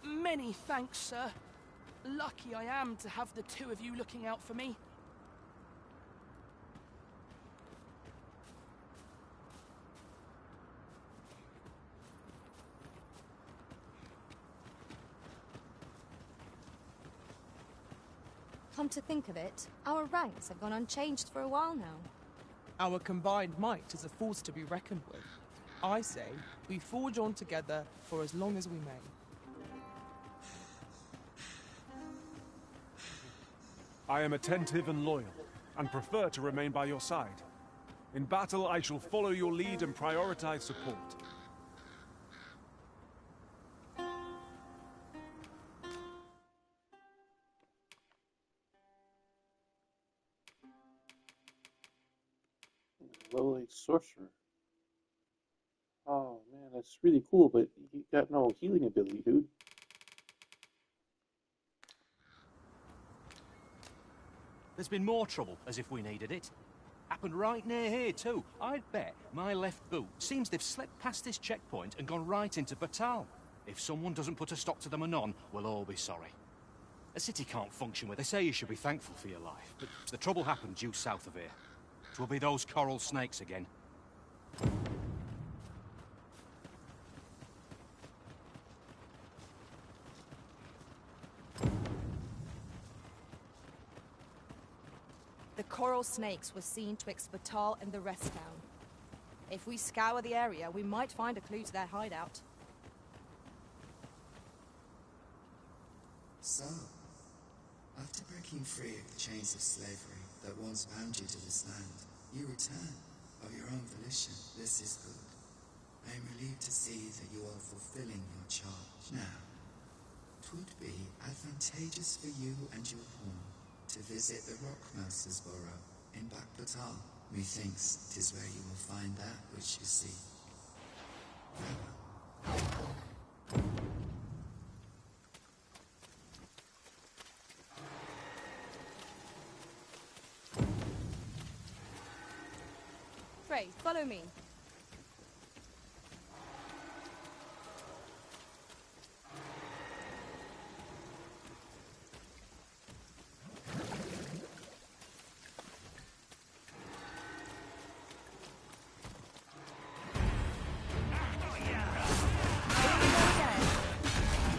Many thanks, sir. Lucky I am to have the two of you looking out for me. Come to think of it, our ranks have gone unchanged for a while now. Our combined might is a force to be reckoned with. I say we forge on together for as long as we may. I am attentive and loyal, and prefer to remain by your side. In battle, I shall follow your lead and prioritize support. Lowly sorcerer. Oh man, that's really cool, but you got no healing ability, dude. There's been more trouble, as if we needed it. Happened right near here, too. I'd bet my left boot seems they've slipped past this checkpoint and gone right into Batal. If someone doesn't put a stop to them anon, we'll all be sorry. A city can't function with... They say you should be thankful for your life, but the trouble happened due south of here. 'Twill be those coral snakes again. The coral snakes were seen twixt Batal and the rest town. If we scour the area, we might find a clue to their hideout. So, after breaking free of the chains of slavery that once bound you to this land, you return. of your own volition. This is good. I am relieved to see that you are fulfilling your charge. Now, 'twould be advantageous for you and your pawn to visit the Rockmouser's burrow in Backbatal. Methinks 'tis where you will find that which you seek. Frey, follow me.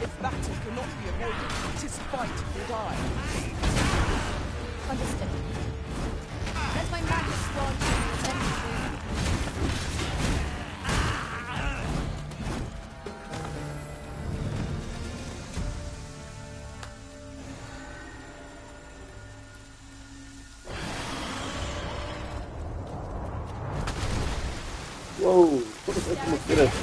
If battle cannot be avoided, 'tis fight or die. Understood. Let my magic squad attend to you. Whoa! Almost hit us.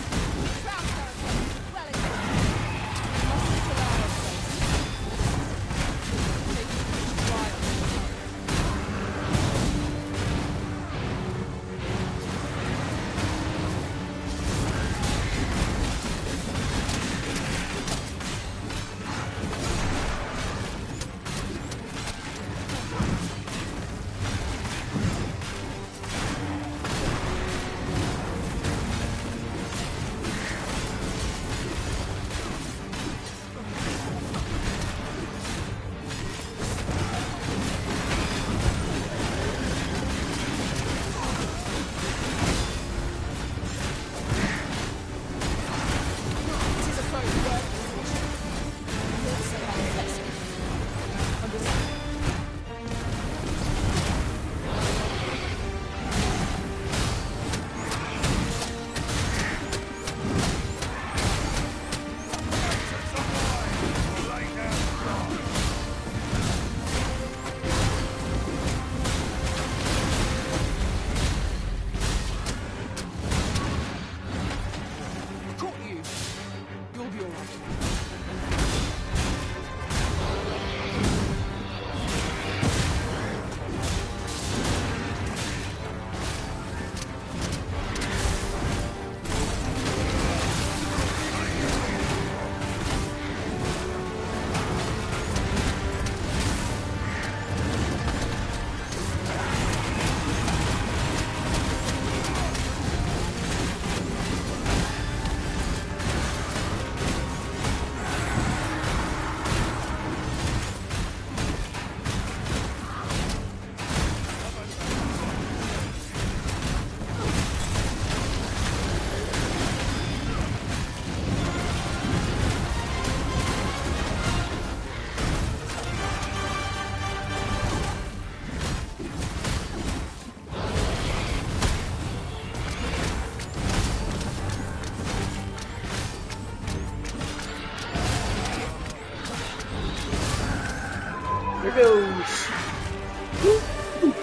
Here goes. Woo.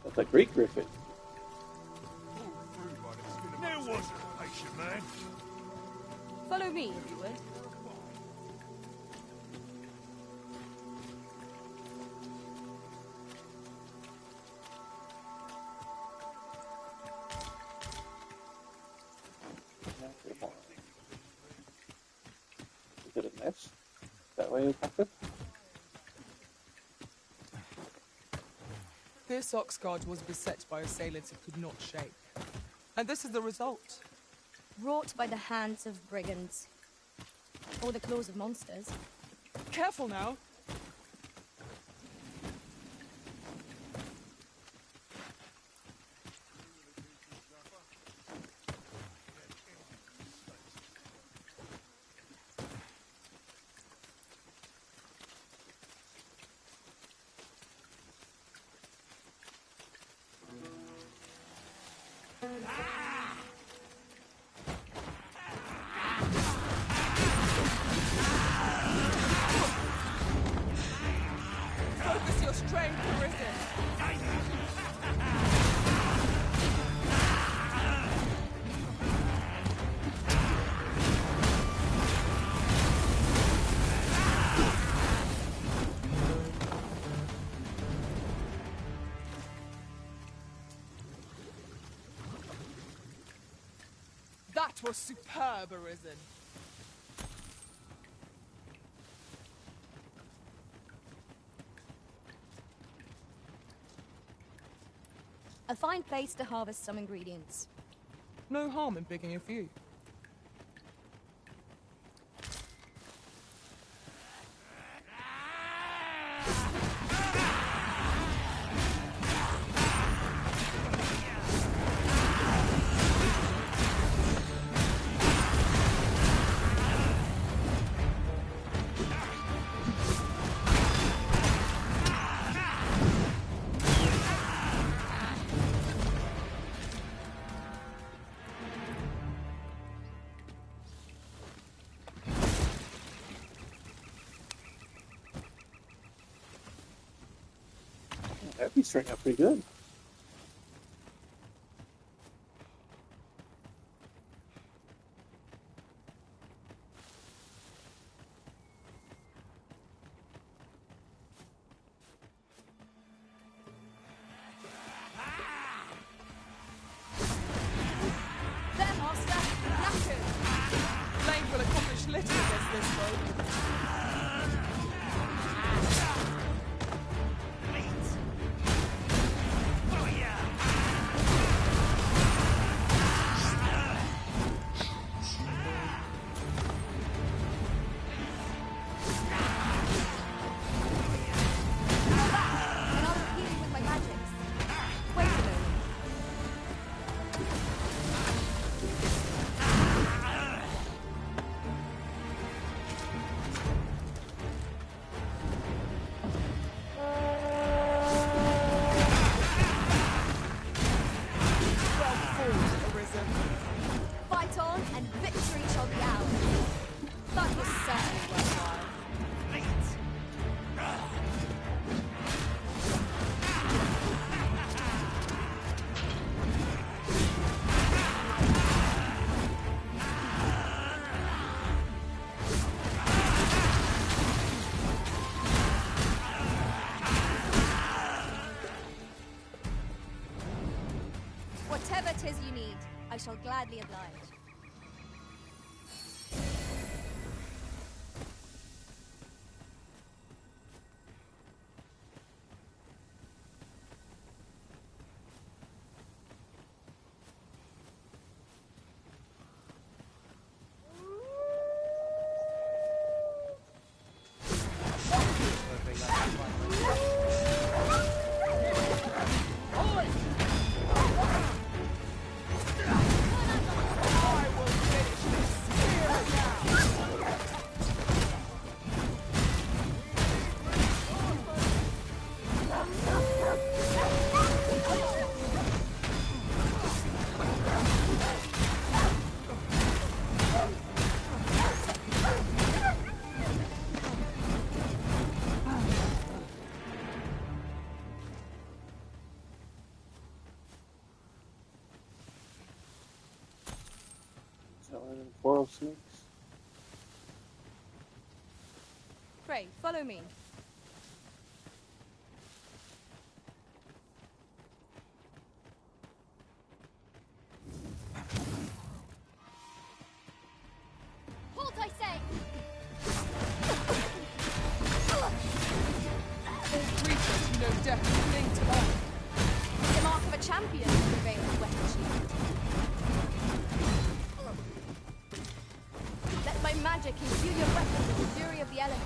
That's a great griffin. There wasn't, patient man. Follow me, if you would. Is it a mess? That way it's it? This ox cart was beset by assailants it could not shake. And this is the result. Wrought by the hands of brigands. Or the claws of monsters. Careful now. That was superb, Arisen. A fine place to harvest some ingredients. No harm in picking a few. That'd be turning out pretty good. There, Master! Knackered! Lane will accomplish little against this foe. Fight on, and victory shall be ours. That was certainly worthwhile. Whatever 'tis you need, I shall gladly oblige. Coral snakes. Pray, follow me. Halt, I say! All creatures who know death cling to life. The mark of a champion, the veil of weapon shield. Let my magic imbue your weapon with the fury of the elements.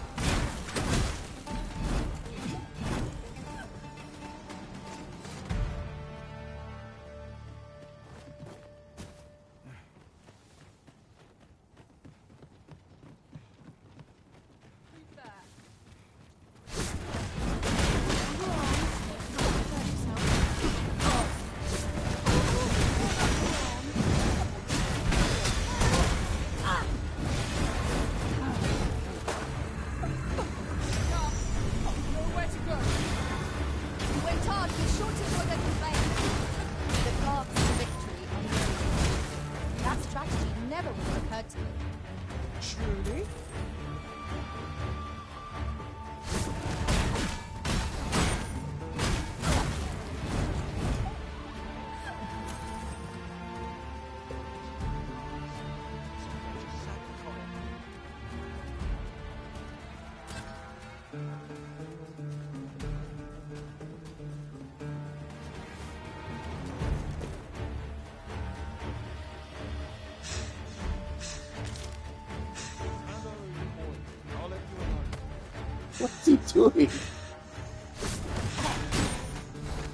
What's he doing?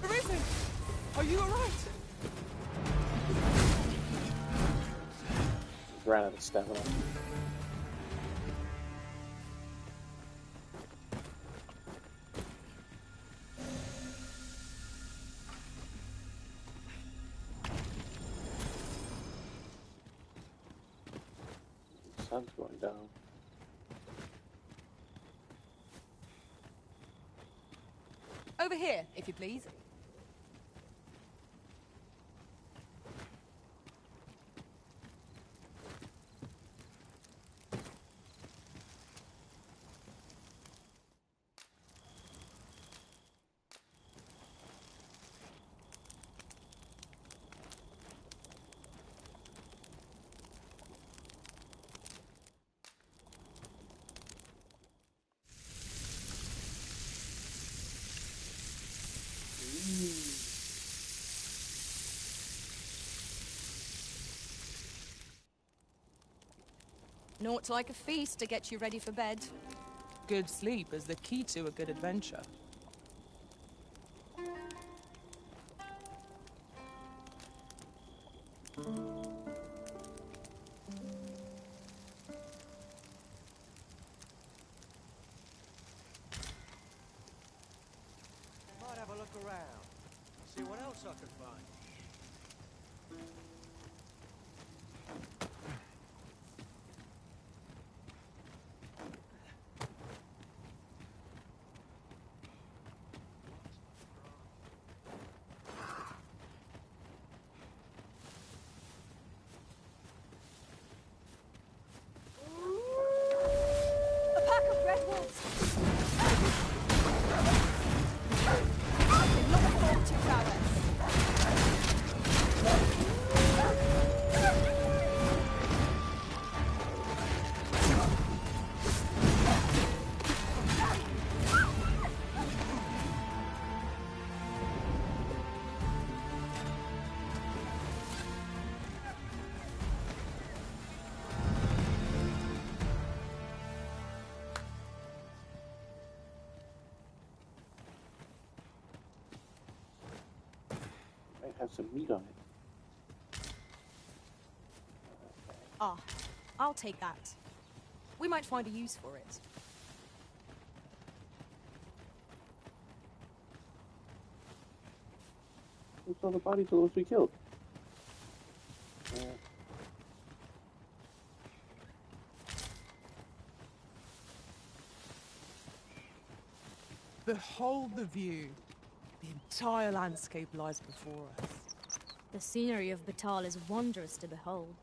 Arisen! Are you alright? Ran out of stamina. The sun's going down. Over here, if you please. Naught like a feast to get you ready for bed. Good sleep is the key to a good adventure. Might have a look around, see what else I can find. A pack of red wolves! Not before 2 hours. Might have some meat on it. Ah, I'll take that. We might find a use for it. Who saw the bodies of those we killed? Behold the view. The entire landscape lies before us. The scenery of Batal is wondrous to behold.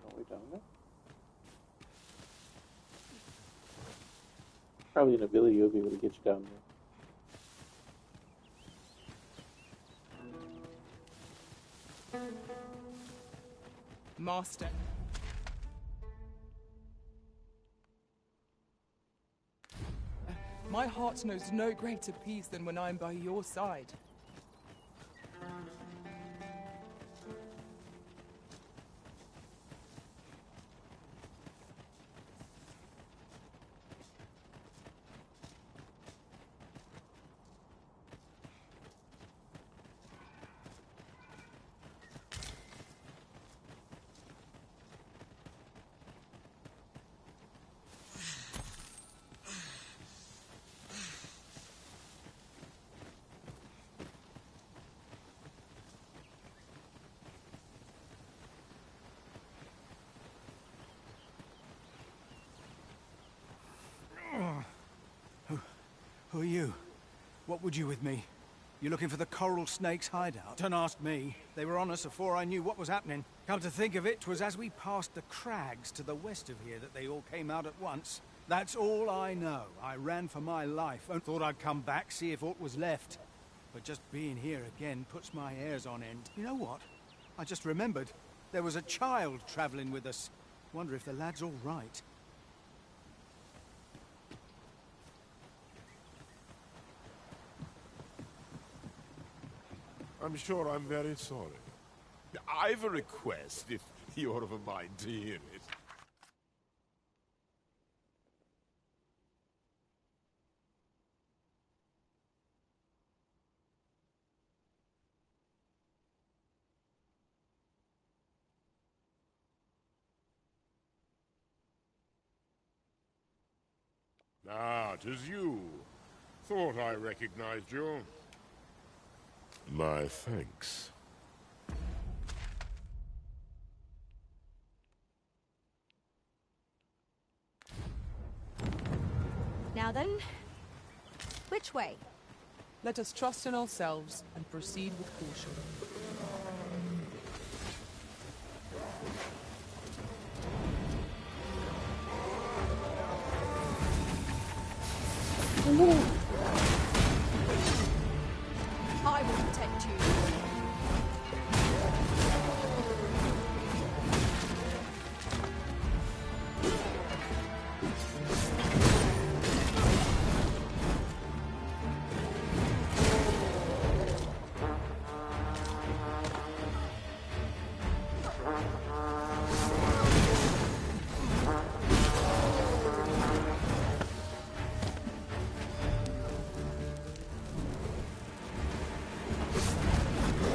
Are we down there? Probably an ability will be able to get you down there. Master. My heart knows no greater peace than when I am by your side. Who are you? What would you with me? You looking for the coral snake's hideout? Don't ask me. They were on us before I knew what was happening. Come to think of it, 'twas as we passed the crags to the west of here that they all came out at once. That's all I know. I ran for my life and thought I'd come back, see if aught was left. But just being here again puts my hairs on end. You know what? I just remembered. There was a child travelling with us. Wonder if the lad's all right. I'm sure I'm very sorry. I've a request, if you're of a mind to hear it. Ah, 'tis you. Thought I recognized you. My thanks. Now then, which way? Let us trust in ourselves and proceed with caution. I will protect you.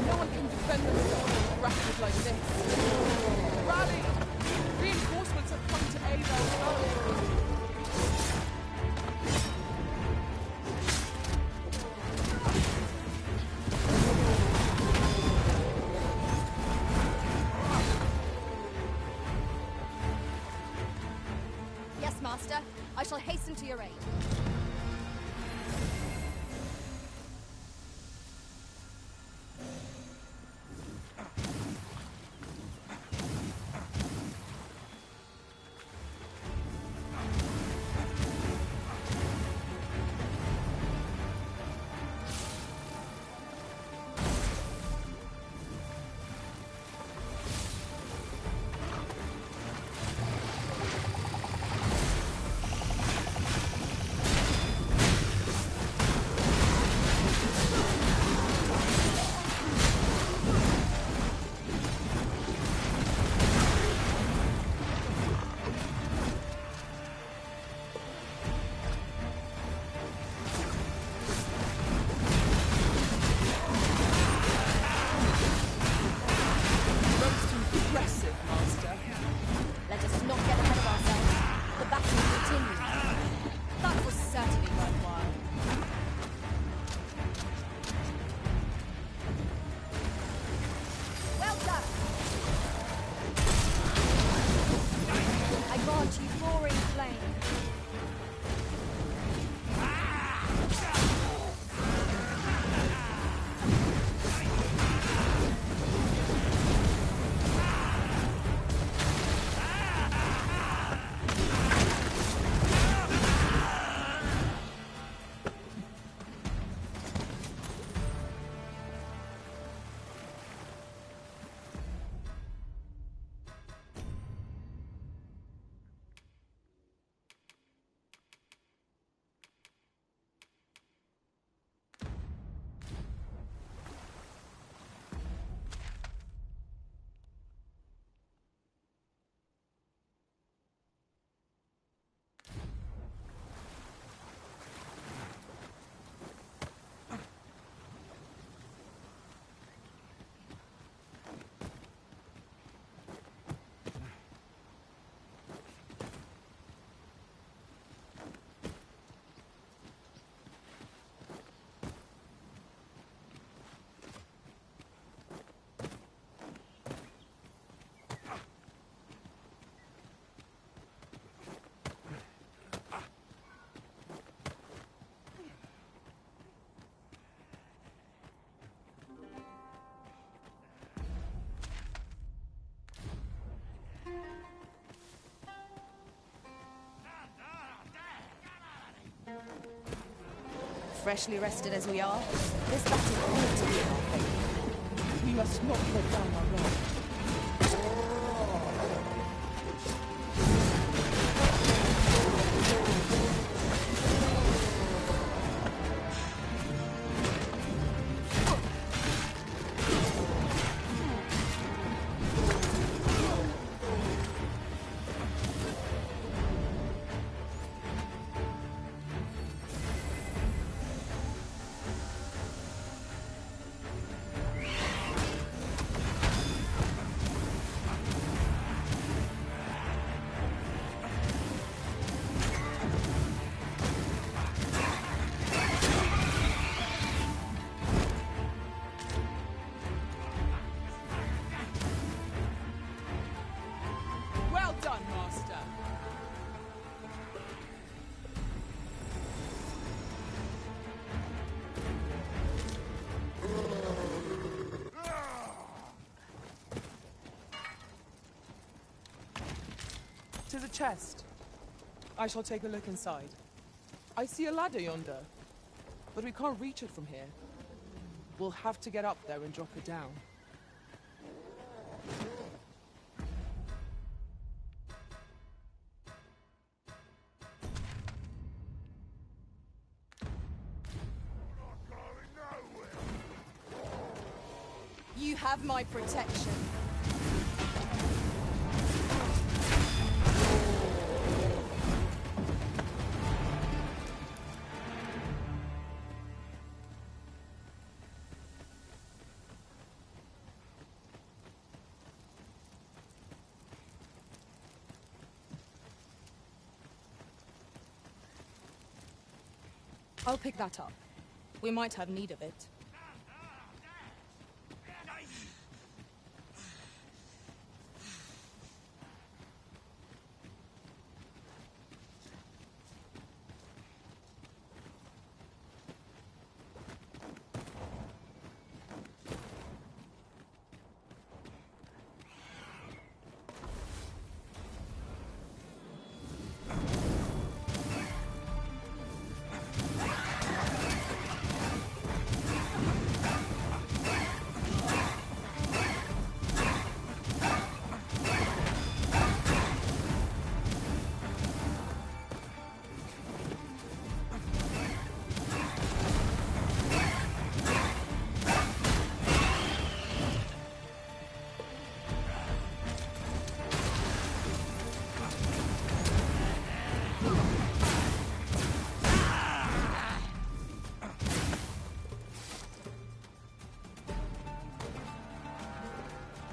No one can defend themselves rapid like this. Rally! Reinforcements have come to aid our foe. Yes, Master. I shall hasten to your aid. Most impressive, Master. Let us not get ahead of ourselves. The battle continues. That was certainly worthwhile. Well done. I grant you roaring flame. Freshly rested as we are, this battle ought to be our favourite. We must not let down our road. Well done, Master. To the chest. I shall take a look inside. I see a ladder yonder, but we can't reach it from here. We'll have to get up there and drop it down. You have my protection. I'll pick that up. We might have need of it.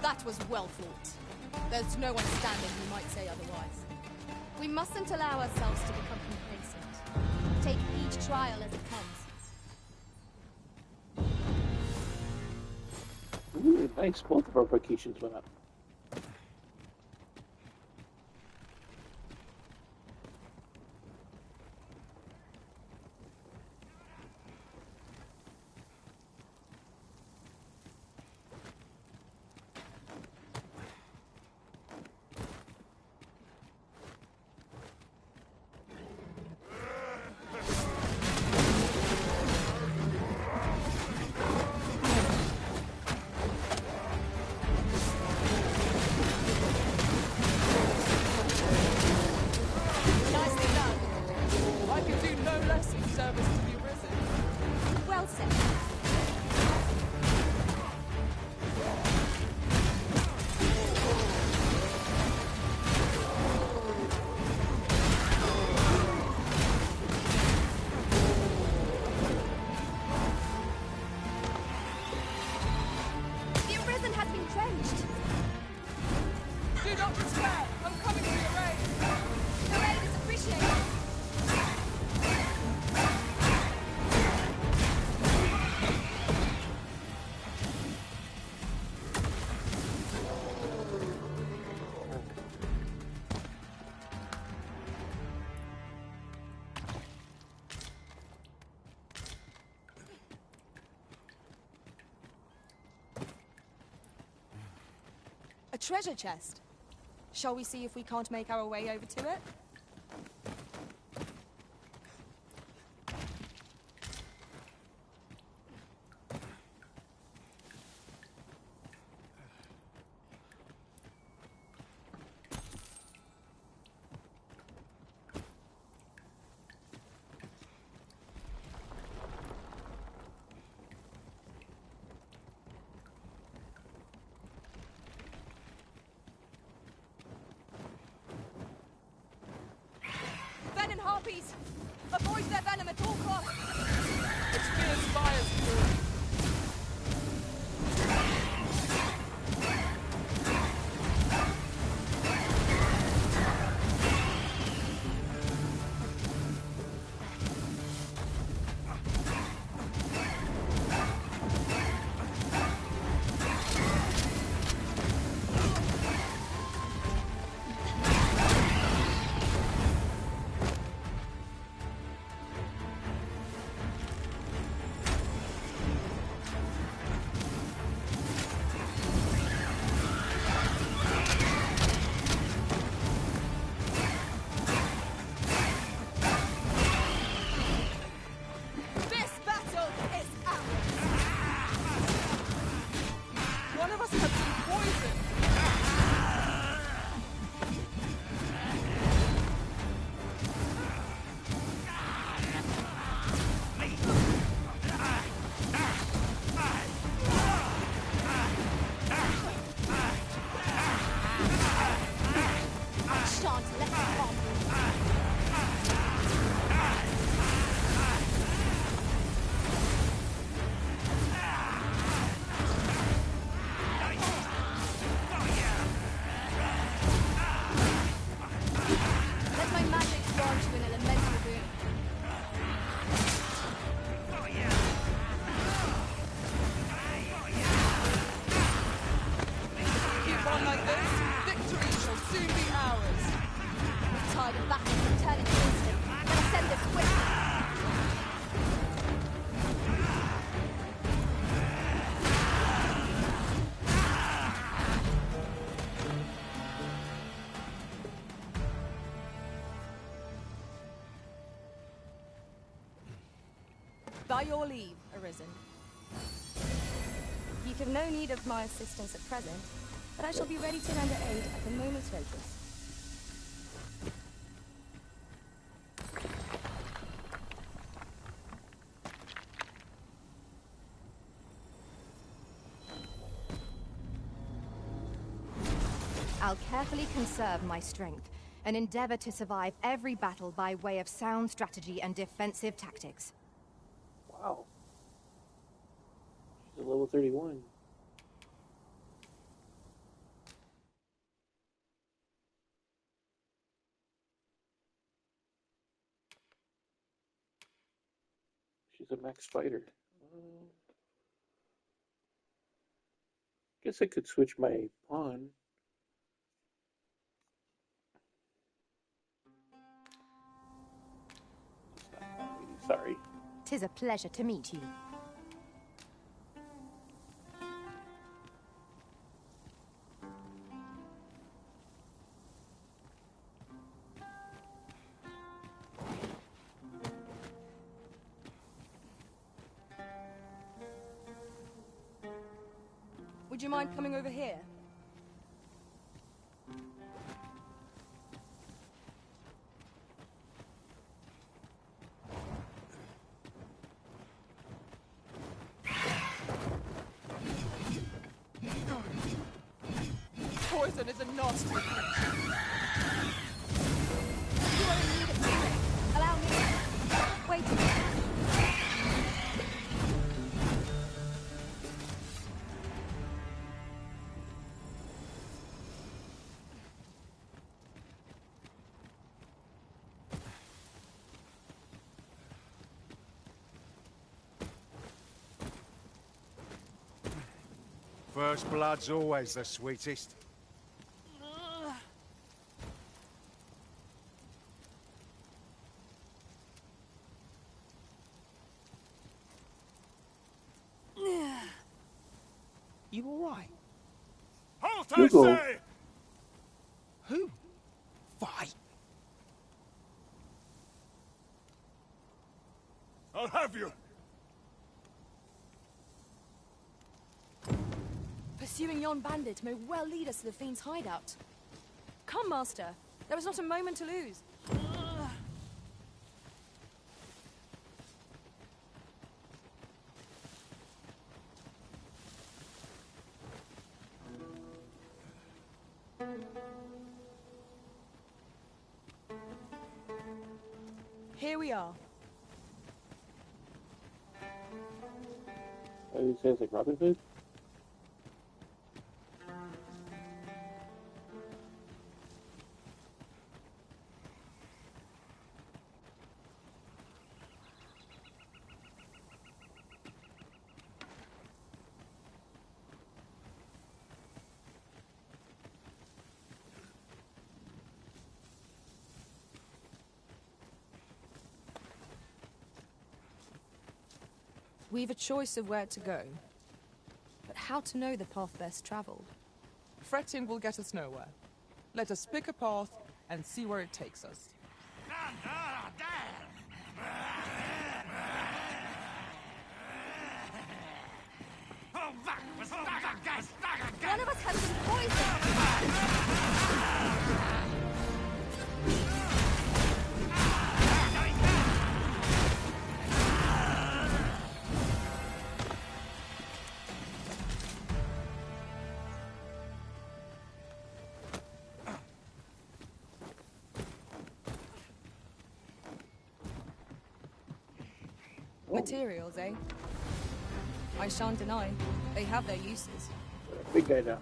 That was well fought. There's no one standing who might say otherwise. We mustn't allow ourselves to become complacent. Take each trial as it comes. Ooh, nice. Both of our vocations went up. Nicely done. I could do no less in service to the Arisen. Well said. The Arisen has been drenched. Do not despair. I'm coming to your aid. Your aid is appreciated. A treasure chest. Shall we see if we can't make our way over to it? harpies! Avoid their venom at all costs! Its fierce fires through. By your leave, Arisen. You have no need of my assistance at present, but I shall be ready to render aid at a moment's notice. I'll carefully conserve my strength and endeavor to survive every battle by way of sound strategy and defensive tactics. Wow. She's a level 31. She's a max fighter. Guess I could switch my pawn. Sorry. 'Tis a pleasure to meet you. Would you mind coming over here? Poison is a nasty creature. You are in need of healing. Allow me. Wait a minute. First blood's always the sweetest. You all right? Halt, I Google. say! Who? Fight. I'll have you. Pursuing yon bandit may well lead us to the Fiend's hideout. Come, Master. There is not a moment to lose. Here we are. Oh, it says like Robin Hood? We've a choice of where to go, but how to know the path best traveled? Fretting will get us nowhere. Let us pick a path and see where it takes us. One of us has been poisoned! Materials, eh? I shan't deny, they have their uses. Big guy now.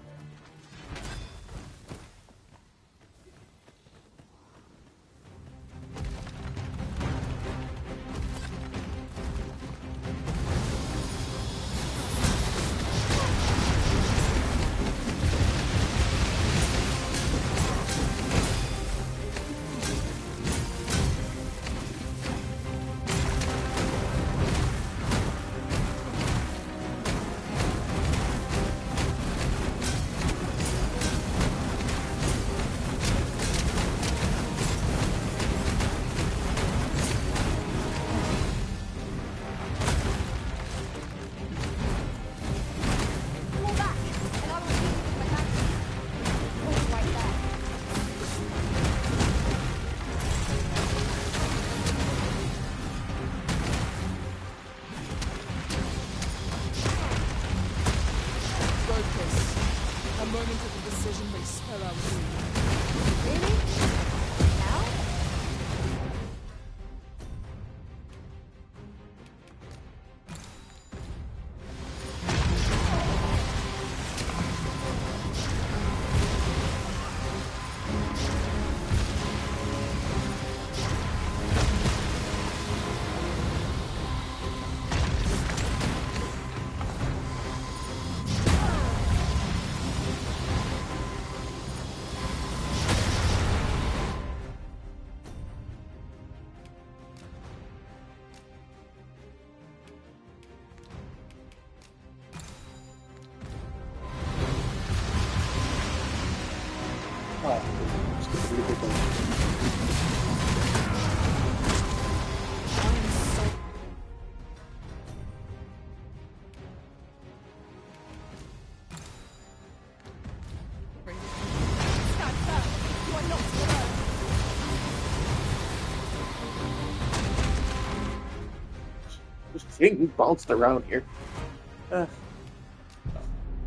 This thing bounced around here.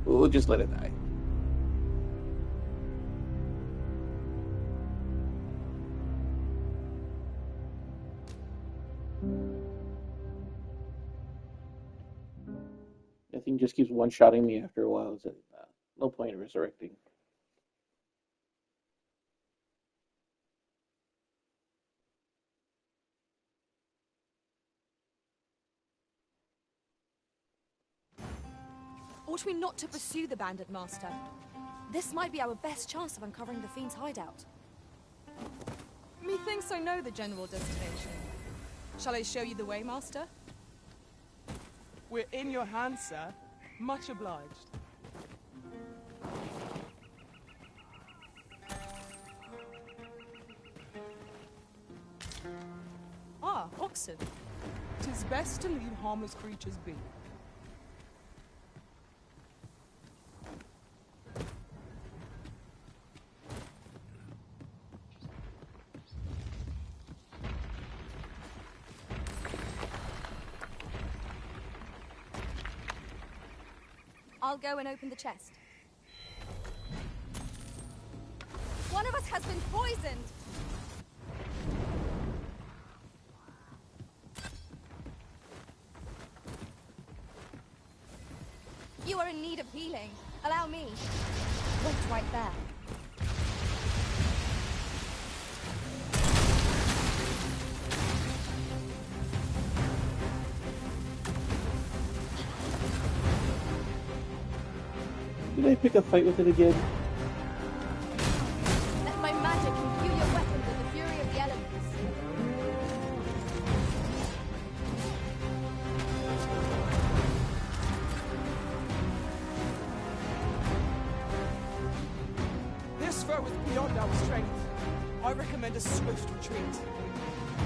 We'll just let it die. That thing just keeps one-shotting me after a while. So, no point in resurrecting. Ought we not to pursue the bandit master? This might be our best chance of uncovering the fiend's hideout. Methinks I know the general destination. Shall I show you the way, master? We're in your hands, sir. Much obliged. Ah, oxen. 'Tis best to leave harmless creatures be. I'll go and open the chest. One of us has been poisoned! You are in need of healing. Allow me. Wait right there. Did I pick a fight with it again? Let my magic imbue your weapons with the fury of the elements. This foe is beyond our strength. I recommend a swift retreat.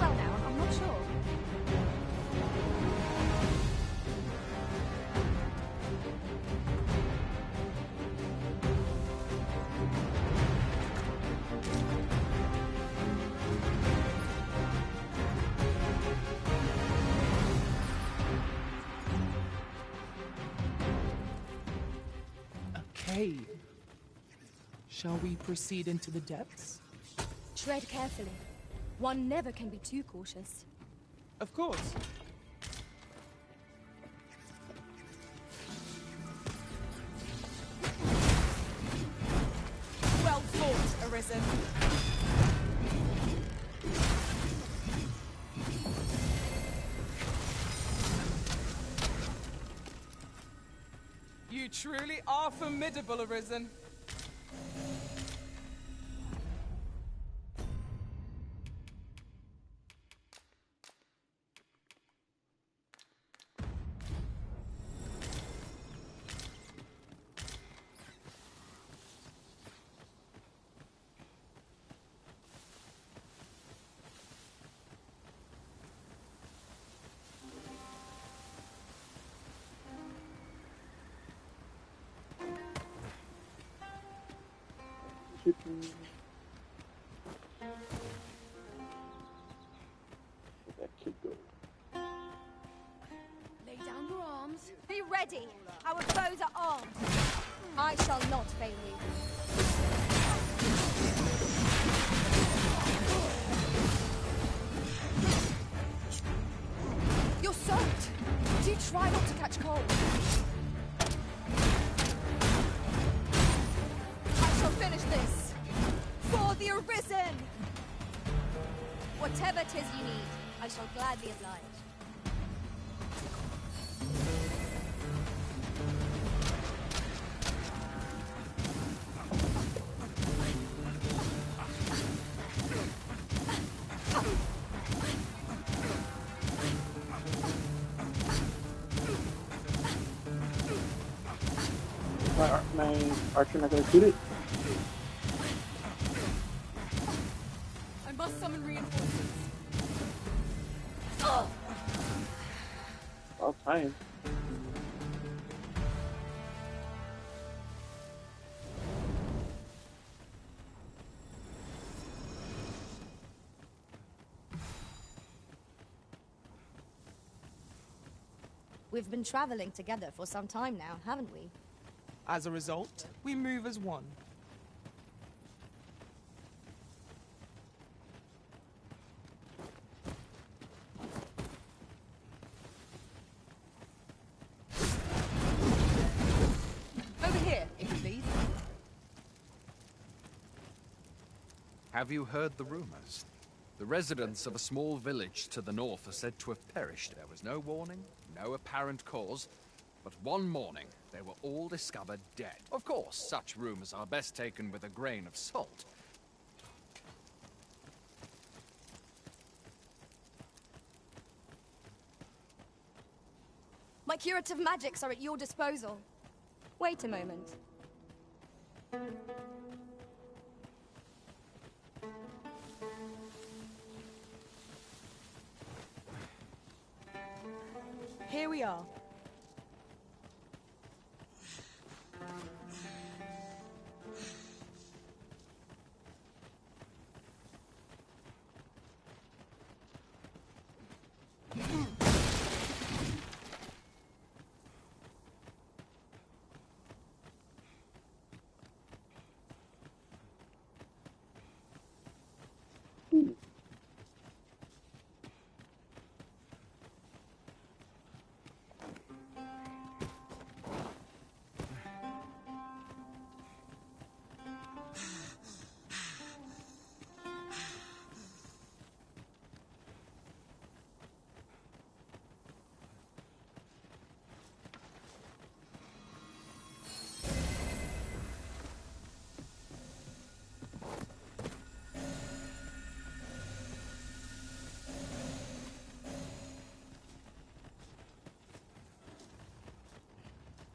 Well now, I'm not sure. Okay. Shall we proceed into the depths? Tread carefully. One never can be too cautious. Of course. Well fought, Arisen. You truly are formidable, Arisen. Where'd that kid go? Lay down your arms. Be ready. Our foes are armed. I shall not fail you. You're soaked. Do try not to catch cold. I shall finish this. For the Arisen! Whatever 'tis you need, I shall gladly oblige. My archer not gonna shoot it? I must summon reinforcements. All time. We've been traveling together for some time now, haven't we? As a result, we move as one. Over here, if you please. Have you heard the rumors? The residents of a small village to the north are said to have perished. There was no warning, no apparent cause, but one morning they were all discovered dead. Of course, such rumors are best taken with a grain of salt. My curative magics are at your disposal. Wait a moment. Here we are.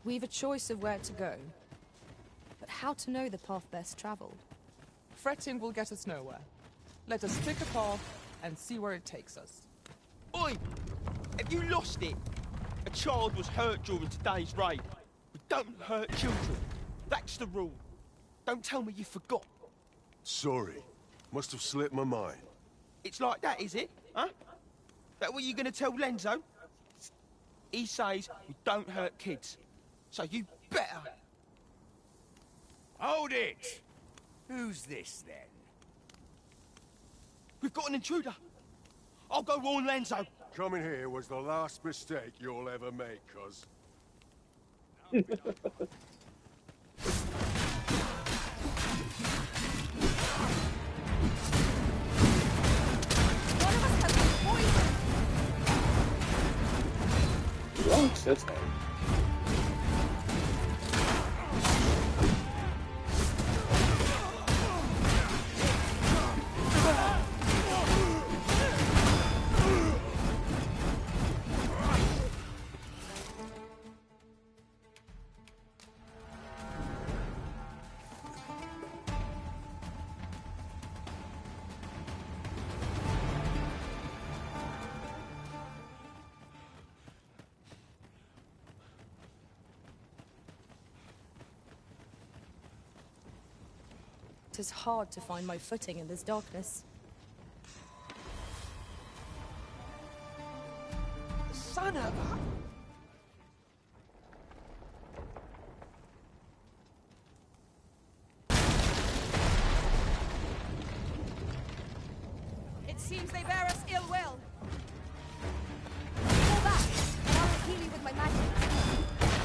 We've a choice of where to go. But how to know the path best travelled? Fretting will get us nowhere. Let us pick a path and see where it takes us. Oi! Have you lost it? A child was hurt during today's raid. We don't hurt children. That's the rule. Don't tell me you forgot. Sorry. Must have slipped my mind. It's like that, is it? Huh? That what you're gonna tell Lenzo? He says we don't hurt kids. So you better. Hold it! Who's this, then? We've got an intruder. I'll go warn Lenzo. Coming here was the last mistake you'll ever make, cuz. Long system. It is hard to find my footing in this darkness. Son of a... It seems they bear us ill will. Fall back, and I will heal you with my magic.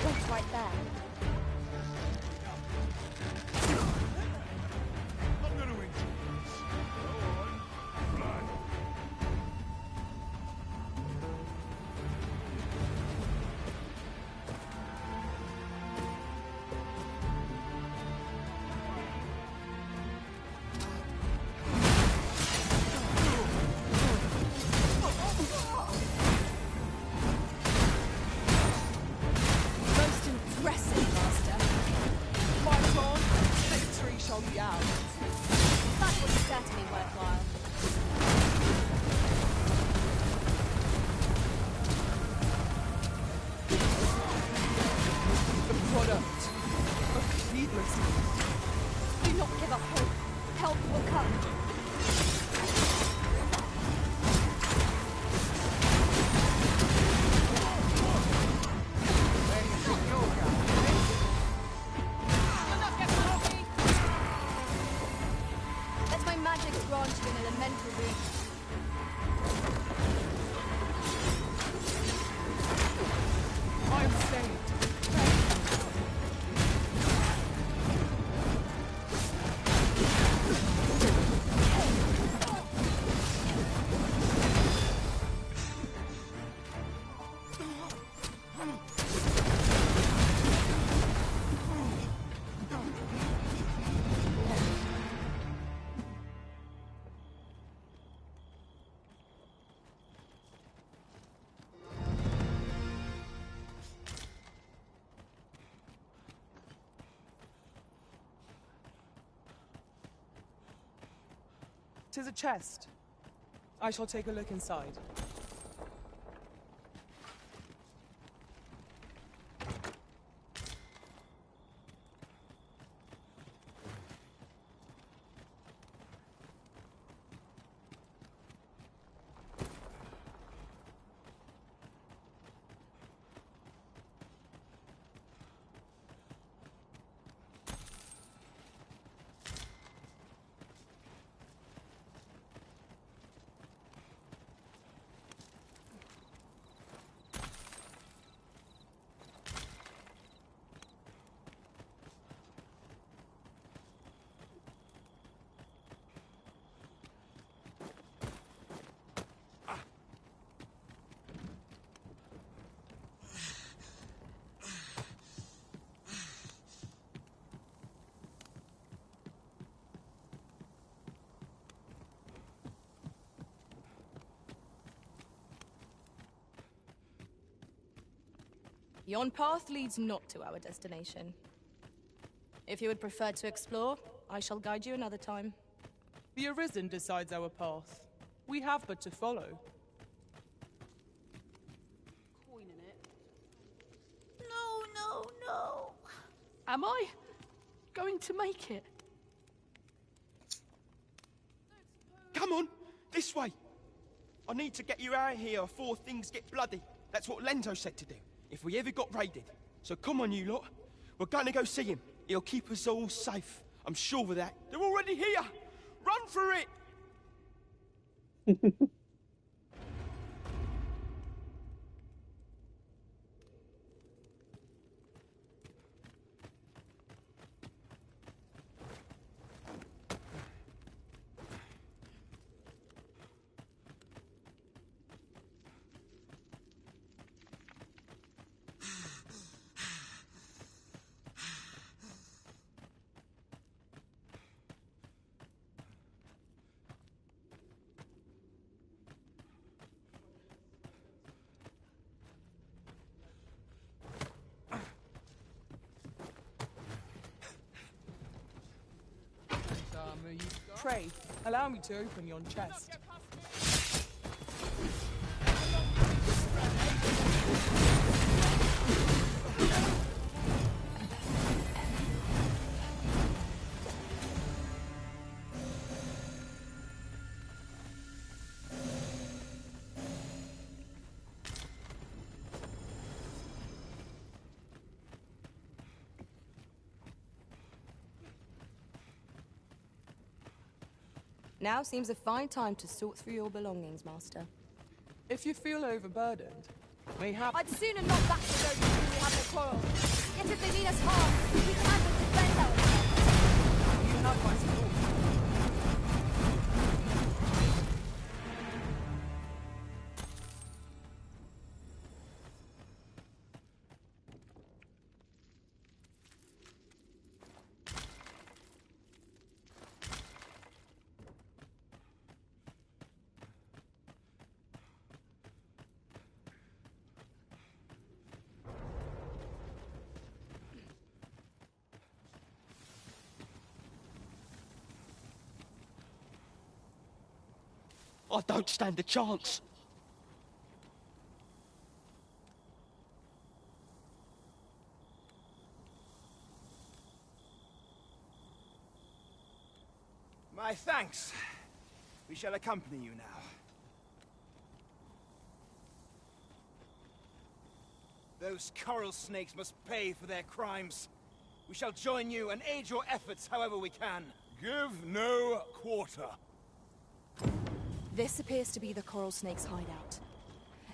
Wait right there. Tis a chest. I shall take a look inside. Yon path leads not to our destination. If you would prefer to explore, I shall guide you another time. The Arisen decides our path. We have but to follow. Coin in it. No, no, no. Am I going to make it? Come on, this way. I need to get you out of here before things get bloody. That's what Lenzo said to do, if we ever got raided. So come on, you lot. We're gonna go see him. He'll keep us all safe. I'm sure of that. They're already here. Run for it! Pray, allow me to open yon chest. Now seems a fine time to sort through your belongings, Master. If you feel overburdened, mayhap... I'd sooner not back to those with whom we have no quarrel. Yet if they mean us harm, we can but defend ourselves. You have my support. I don't stand a chance. My thanks. We shall accompany you now. Those coral snakes must pay for their crimes. We shall join you and aid your efforts however we can. Give no quarter. This appears to be the Coral Snake's hideout.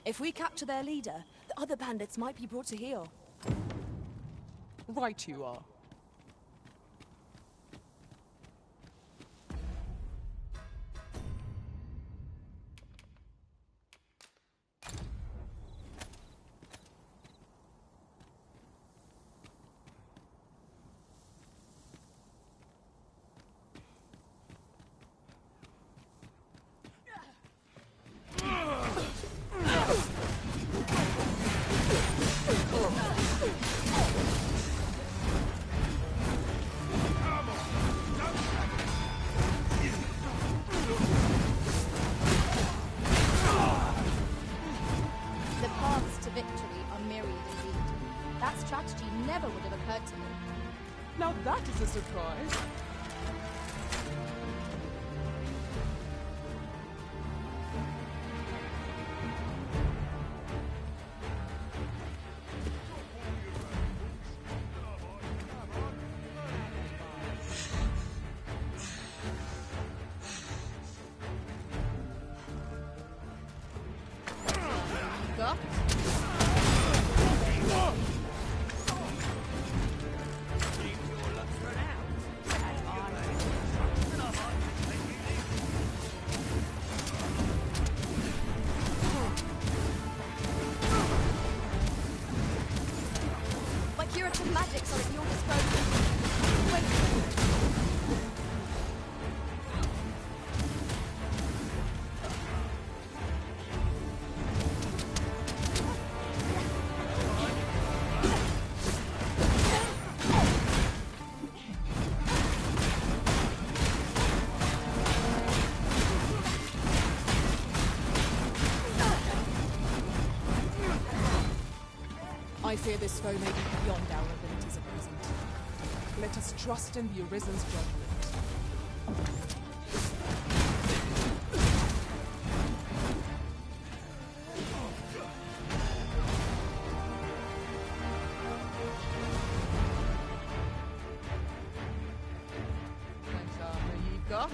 If we capture their leader, the other bandits might be brought to heel. Right you are. The paths to victory are myriad indeed. That strategy never would have occurred to me. Now that is a surprise. Got fear this foe may be beyond our abilities at present. Let us trust in the Arisen's judgment. What armor ye got?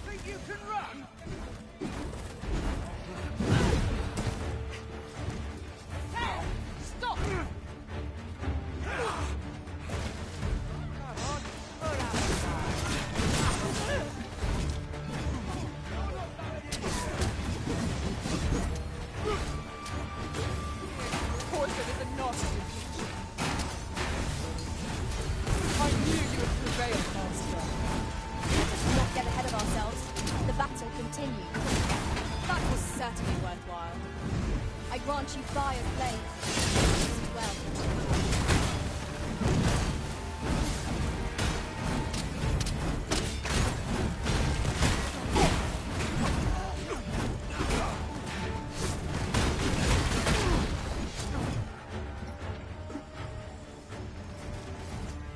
Think you can run? Hey! Stop! Poison is a nasty creature. I knew you would prevail, Master. Let us not get ahead of ourselves. The battle continues. That was certainly worthwhile. I grant you fire blades. This is well.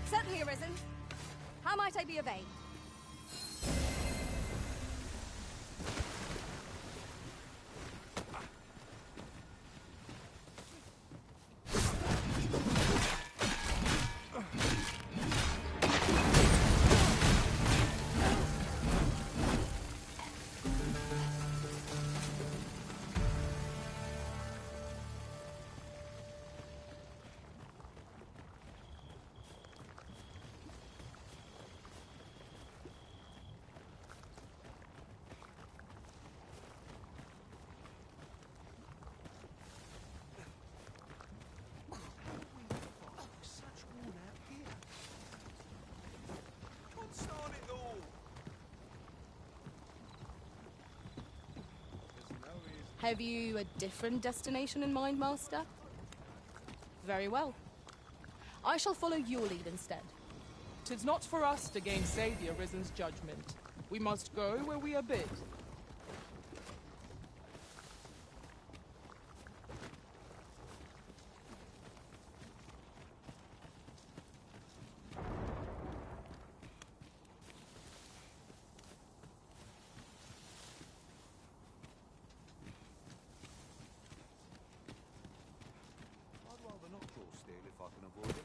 Certainly, Arisen. How might I be of aid? Such worn out gear. Can't start it all. Have you a different destination in mind, Master? Very well. I shall follow your lead instead. 'Tis not for us to gainsay the Arisen's judgment. We must go where we are bid. I'd rather not draw steel if I can avoid it.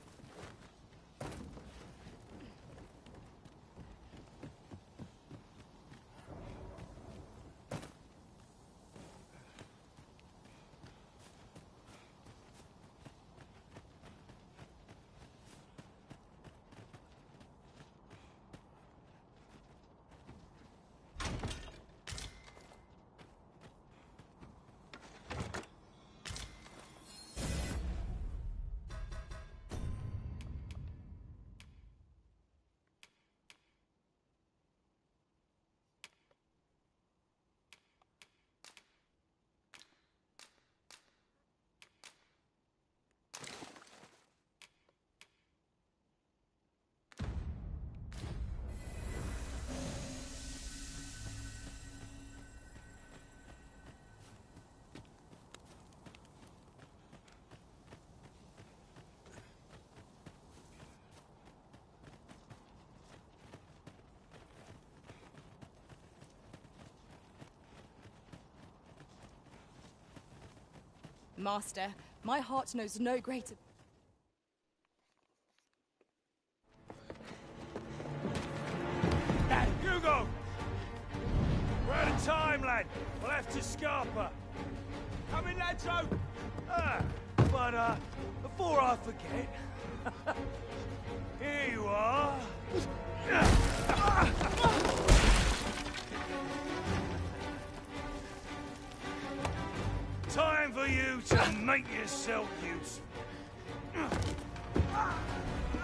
Master, my heart knows no greater... Hey, Hugo! We're out of time, lad. We'll have to scarper. Come in, lads, out. But, before I forget... here you are. Time for you to make yourself useful.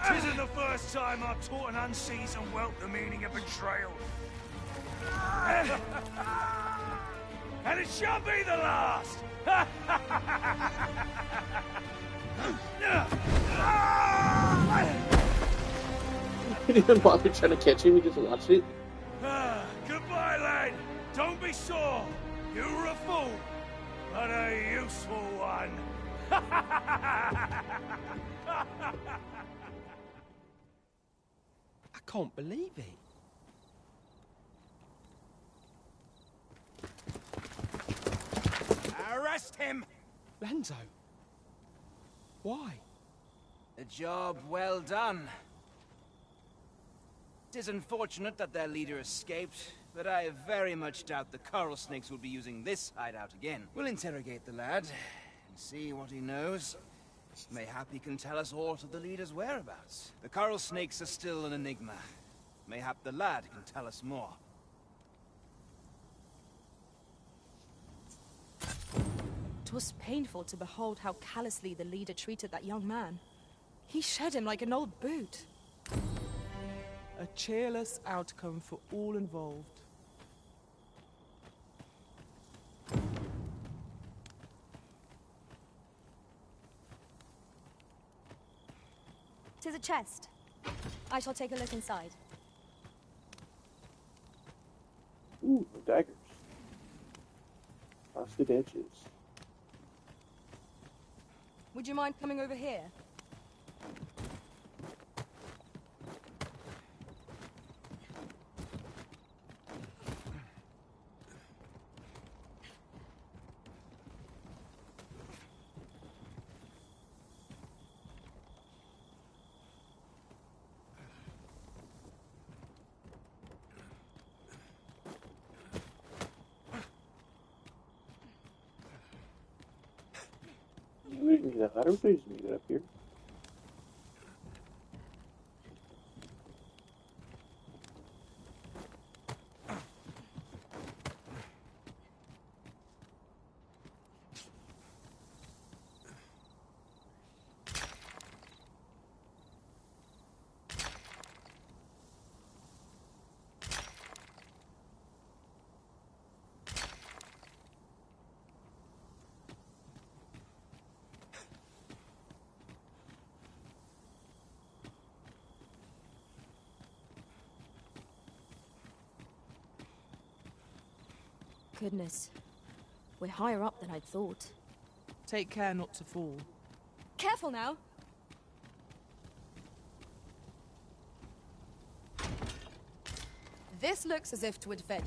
Tisn't the first time I've taught an unseasoned whelp the meaning of betrayal. And it shall be the last! He didn't even bother trying to catch him, he just watched it. Goodbye, lad. Don't be sore. You were a fool, but a useful one. I can't believe it. Arrest him! Lanzo. Why? A job well done. It is unfortunate that their leader escaped, but I very much doubt the coral snakes will be using this hideout again. We'll interrogate the lad and see what he knows. Mayhap he can tell us aught of the leader's whereabouts. The coral snakes are still an enigma. Mayhap the lad can tell us more. It was painful to behold how callously the leader treated that young man. He shed him like an old boot. A cheerless outcome for all involved. Tis a chest. I shall take a look inside. Ooh, the daggers. Frosted edges. Would you mind coming over here? We didn't need that. Everybody's needed up here. Goodness. We're higher up than I'd thought. Take care not to fall. Careful now. This looks as if 'twould fed.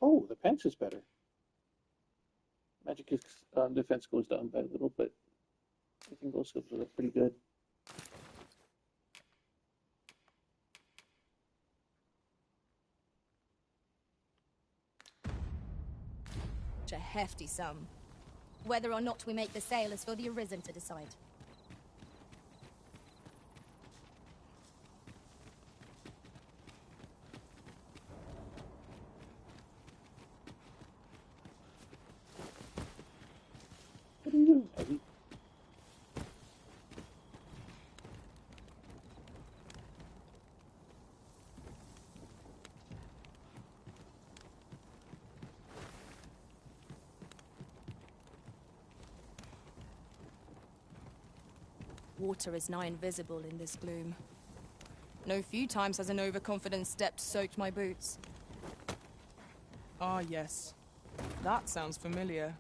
Oh, the pants is better. Magic is, defense goes down by a little, but I think those skills are pretty good. A hefty sum. Whether or not we make the sale is for the Arisen to decide. What are you doing, Maggie? Water is nigh invisible in this gloom. No few times has an overconfident step soaked my boots. Ah, yes. That sounds familiar.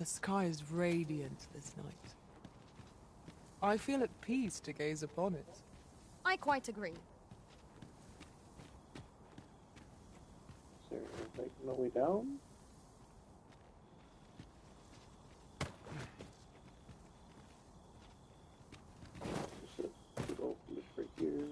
The sky is radiant this night. I feel at peace to gaze upon it. I quite agree. Is there like no way down? Just a little lift right here.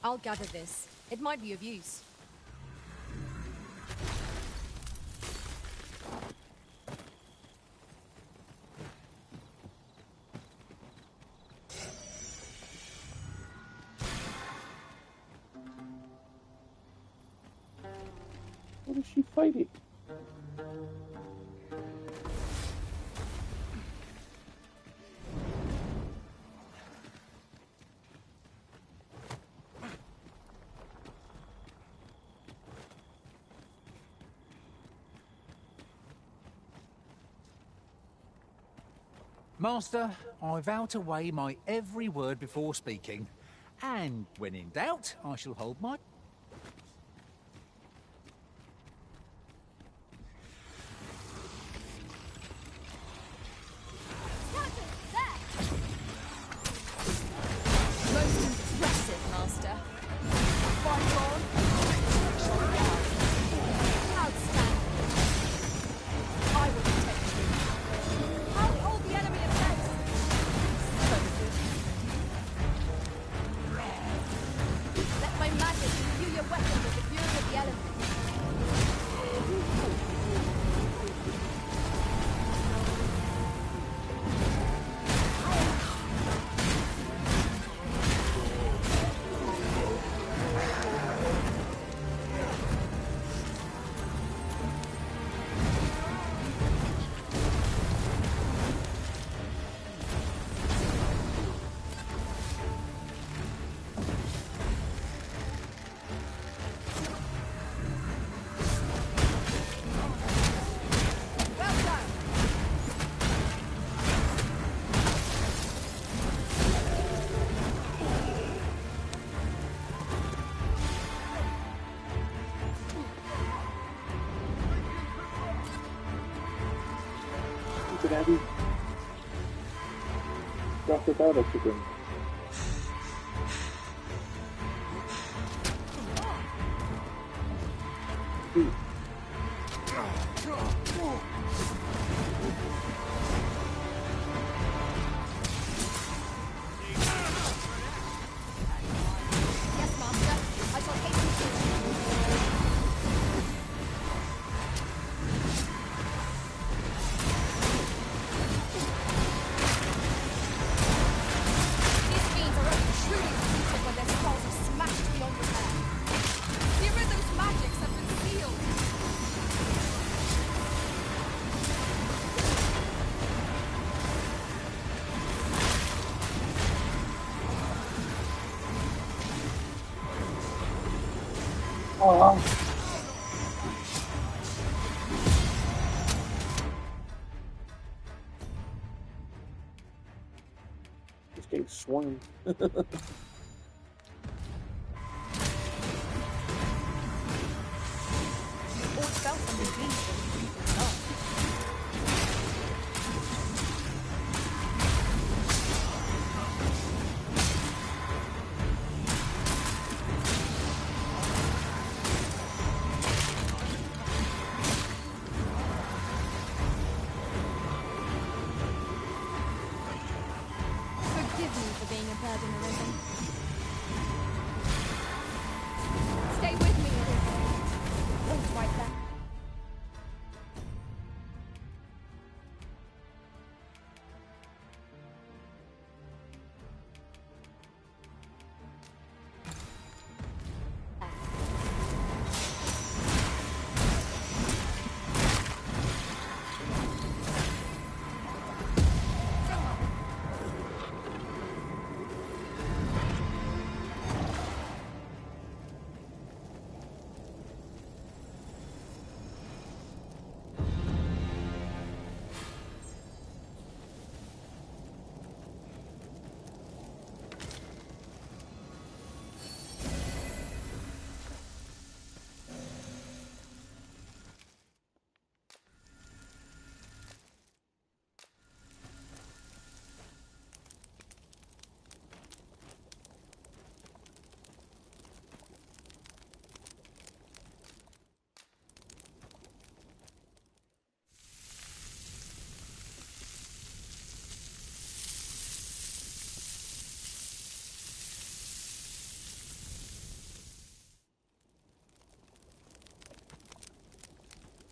I'll gather this. It might be of use. What is she fighting? Master, I vow to weigh my every word before speaking, and when in doubt, I shall hold my... Most impressive, Master. Fight on. Outstanding. I will protect you. I'll hold the enemy at bay. So good. Let my magic imbue your weapon with the fury of the elements. Abby. Drop the battle again. Yes, Master. I shall hasten These fiends are only truly defeated when their skulls are smashed beyond repair. The Arithm's magics have been sealed. Oh. Just getting swarmed. All felt from the beast. Forgive me for being a burden, Arisen. Stay with me, Elizabeth. Wait right there.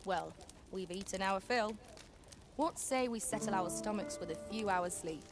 Well, we've eaten our fill. What say we settle our stomachs with a few hours' sleep?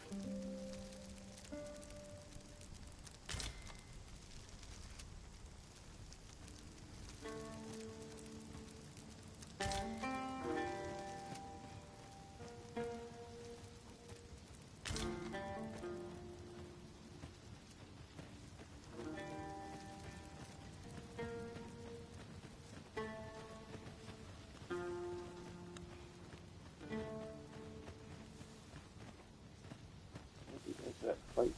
There's that fight.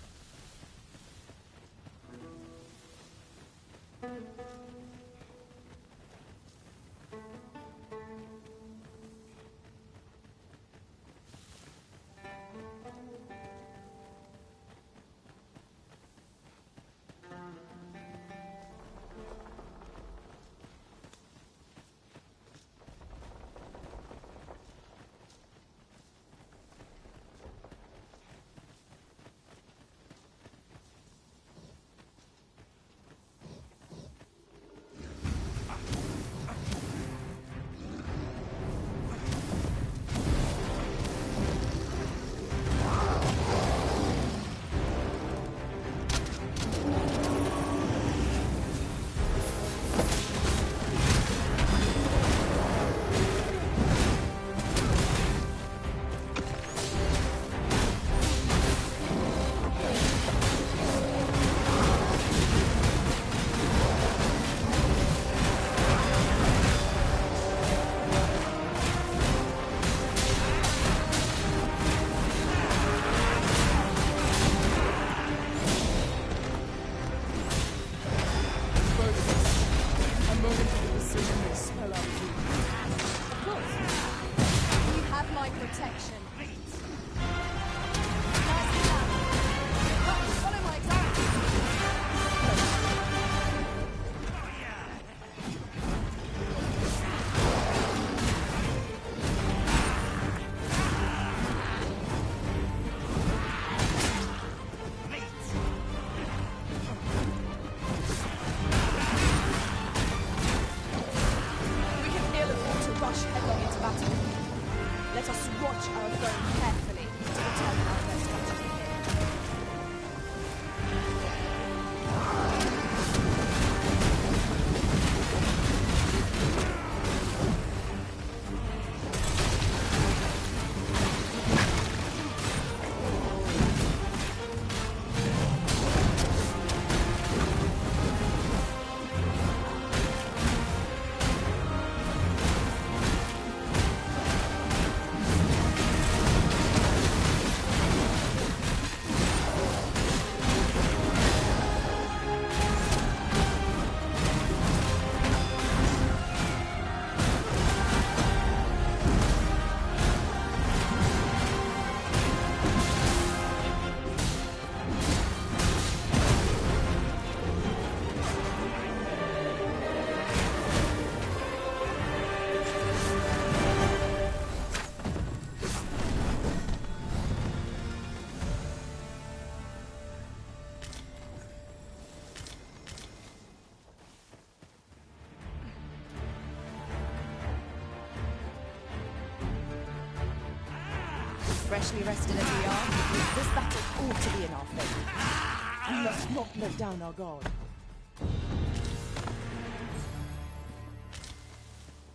Freshly rested as we are, this battle ought to be in our favour. We must not let down our guard.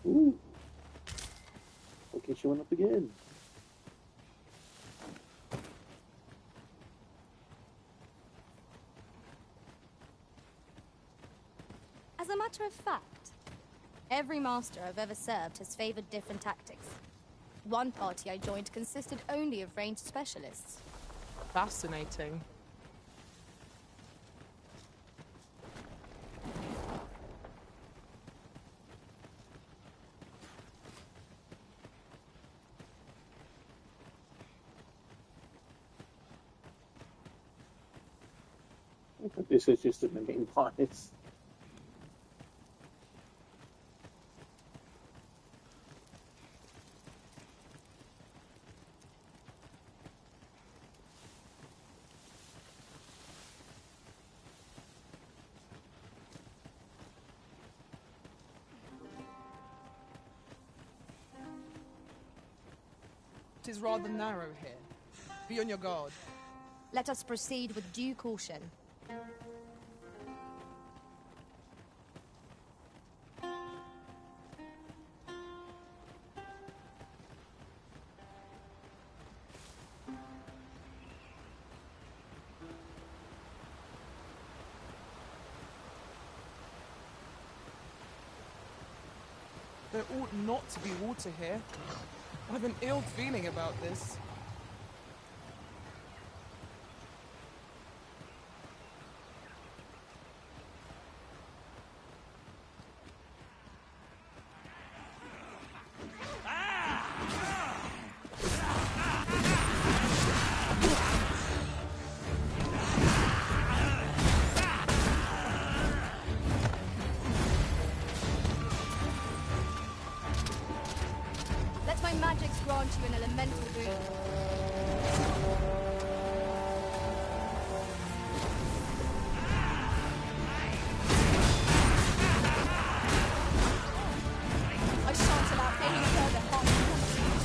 Ooh. Okay, showing up again. As a matter of fact, every master I've ever served has favored different tactics. One party I joined consisted only of ranged specialists. Fascinating. This is just in the main planets. 'Tis rather narrow here. Be on your guard. Let us proceed with due caution. There ought not to be water here. I've an ill feeling about this. Let my magics grant you an elemental boon. I shan't allow any further harm to come to you.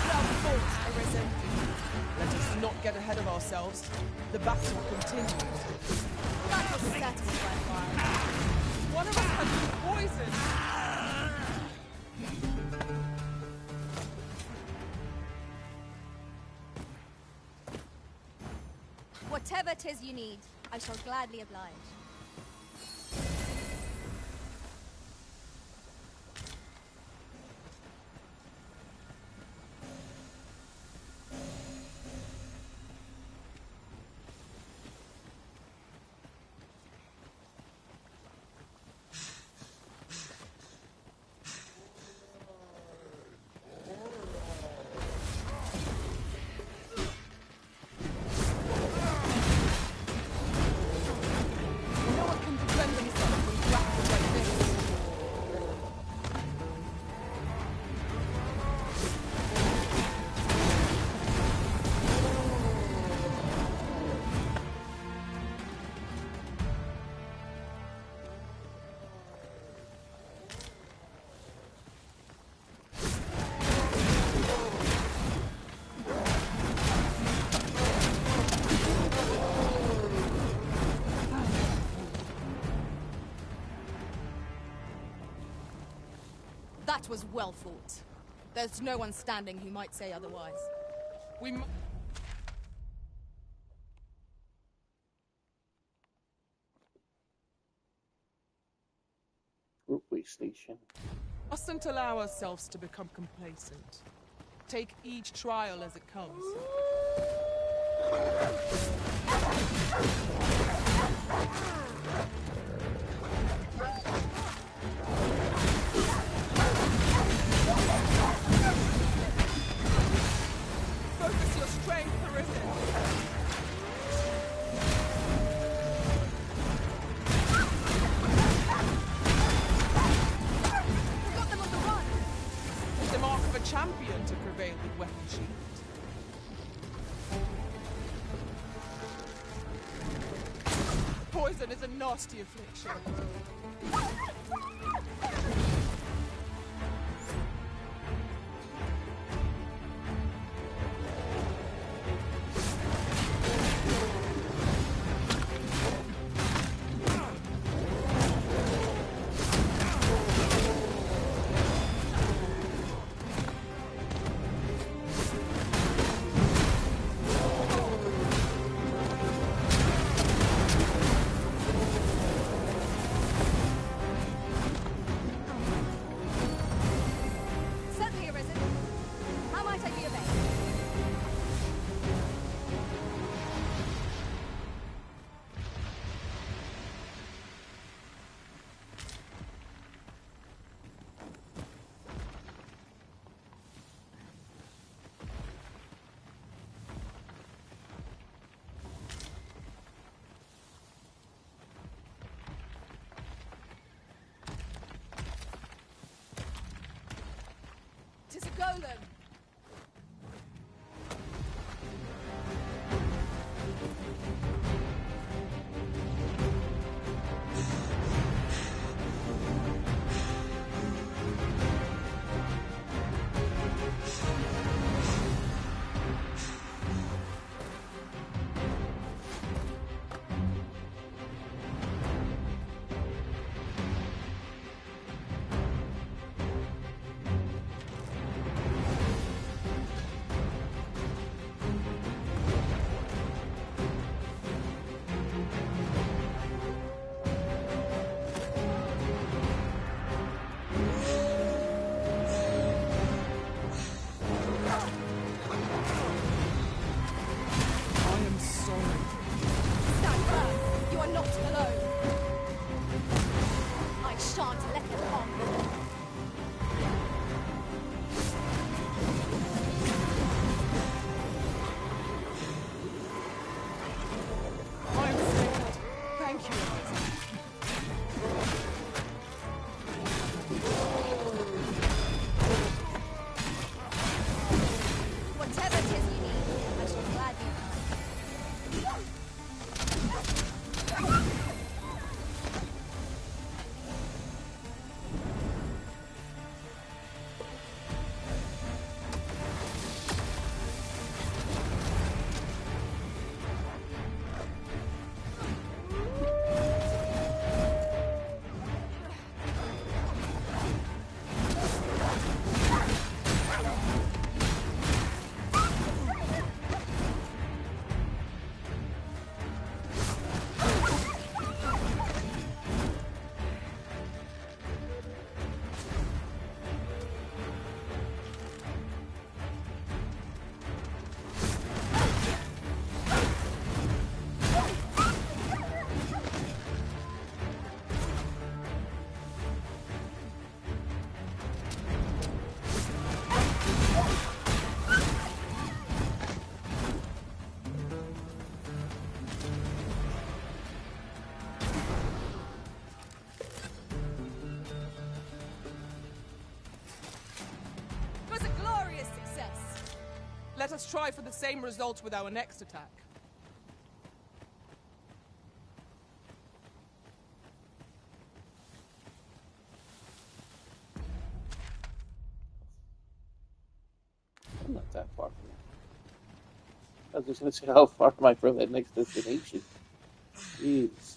Well fought, Arisen. Let us not get ahead of ourselves. The battle continues. That was certainly worthwhile. One of us has been poisoned. Whatever 'tis you need, I shall gladly oblige. No one can defend themselves from grappled like this. That was well fought. There's no one standing who might say otherwise. We Roadway station. mustn't allow ourselves to become complacent. Take each trial as it comes. Focus your strength, Arisen. We've got them on the run! It's the mark of a champion to prevail with weapon shield. Poison is a nasty affliction. Certainly, Arisen. How might I be of aid? Tis a golem! Let us try for the same result with our next attack. I'm not that far from it. I was just gonna say, how far am I from that next destination? Jeez.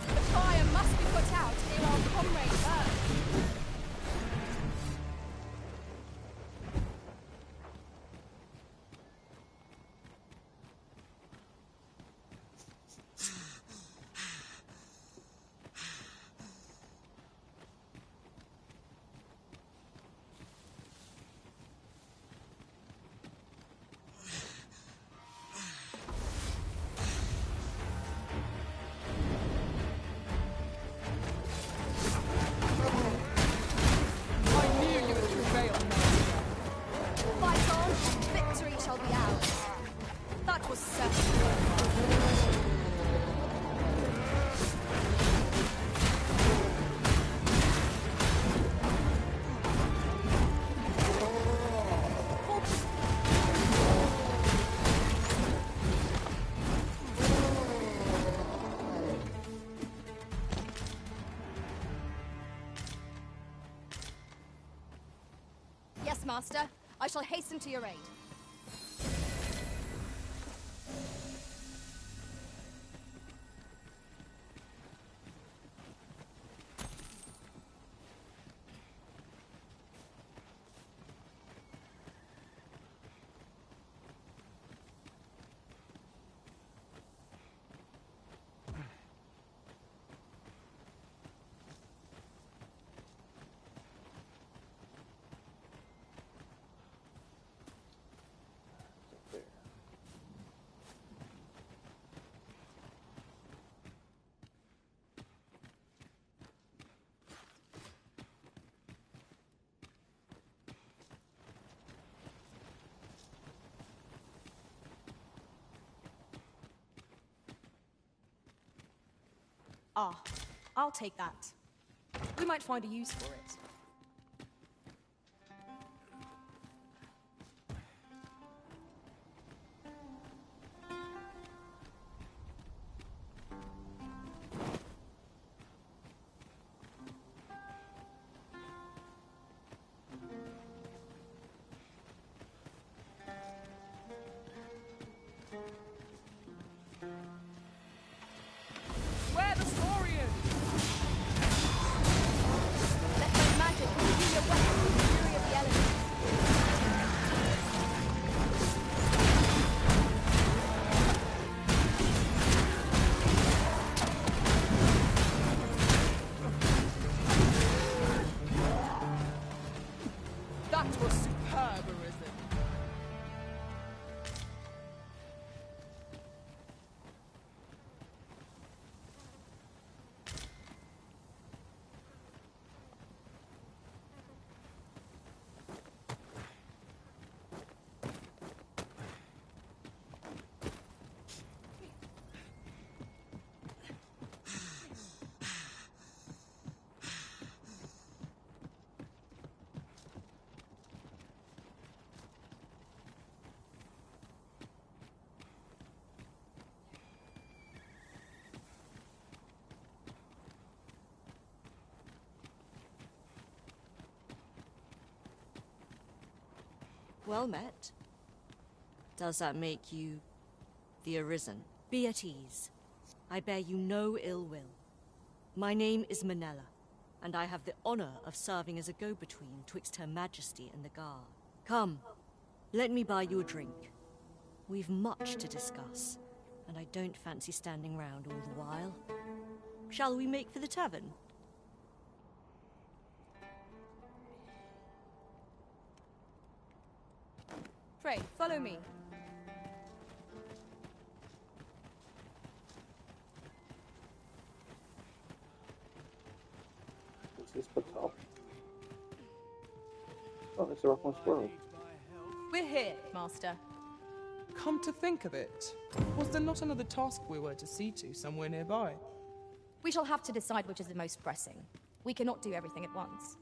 The fire must be put out ere our comrade burns. I knew you would prevail, Master. Fight on, victory shall be ours. That was certain. Yes, Master. I shall hasten to your aid. Ah, I'll take that. We might find a use for it. Where the Saurian? Let my magic imbue your weapon with the fury of the elements. That was superb, Arisen. Well met. Does that make you the Arisen? Be at ease. I bear you no ill will. My name is Manella, and I have the honor of serving as a go-between twixt Her Majesty and the Guard. Come, let me buy you a drink. We've much to discuss, and I don't fancy standing round all the while. Shall we make for the tavern? Pray, follow me. What's this Patal? Oh, it's a rock squirrel. We're here, Master. Come to think of it, was there not another task we were to see to somewhere nearby? We shall have to decide which is the most pressing. We cannot do everything at once.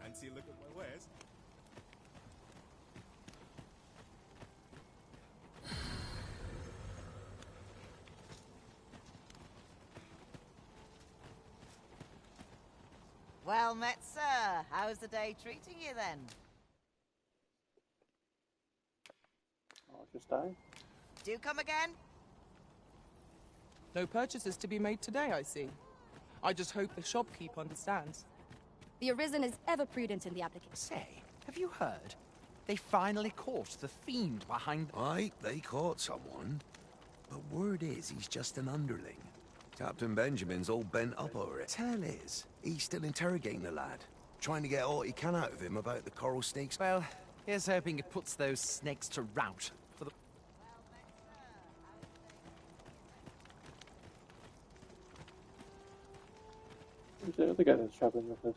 Fancy a look at my wares? Well met, sir. How's the day treating you then? I'll just die. Do come again? No purchases to be made today, I see. I just hope the shopkeep understands. The Arisen is ever prudent in the application. Say, have you heard? They finally caught the fiend behind... Aye, they caught someone. But word is he's just an underling. Captain Benjamin's all bent up over it. Tell is, he's still interrogating the lad, trying to get all he can out of him about the coral snakes. Well, here's hoping it puts those snakes to rout for the... Who's the other guy that's traveling with us?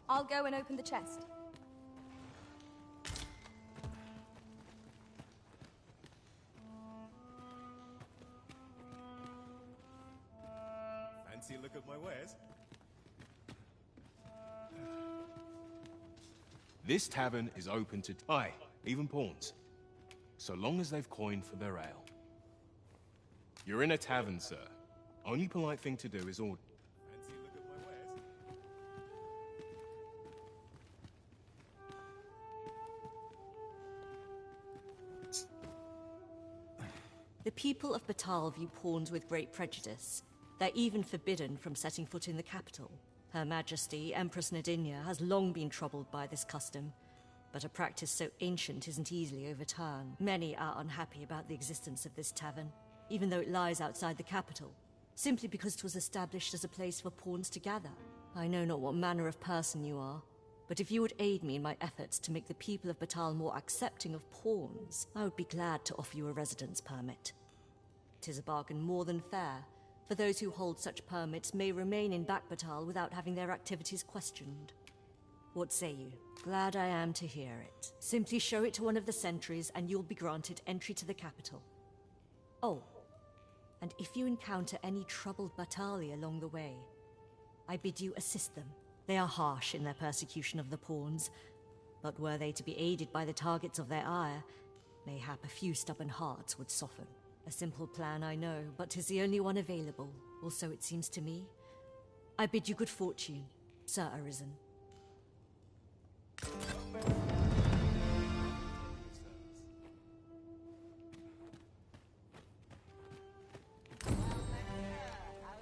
I'll go and open the chest. Fancy a look at my wares? This tavern is open to... Aye, even pawns. So long as they've coined for their ale. You're in a tavern, sir. Only polite thing to do is order. Fancy a look at my wares? The people of Batal view pawns with great prejudice. They're even forbidden from setting foot in the capital. Her Majesty, Empress Nadinia, has long been troubled by this custom, but a practice so ancient isn't easily overturned. Many are unhappy about the existence of this tavern, even though it lies outside the capital, simply because it was established as a place for pawns to gather. I know not what manner of person you are, but if you would aid me in my efforts to make the people of Batal more accepting of pawns, I would be glad to offer you a residence permit. 'Tis a bargain more than fair, for those who hold such permits may remain in Batal without having their activities questioned. What say you? Glad I am to hear it. Simply show it to one of the sentries and you'll be granted entry to the capital. Oh, and if you encounter any troubled Batali along the way, I bid you assist them. They are harsh in their persecution of the pawns, but were they to be aided by the targets of their ire, mayhap a few stubborn hearts would soften. A simple plan, I know, but 'tis the only one available, or so it seems to me. I bid you good fortune, Sir Arisen. How's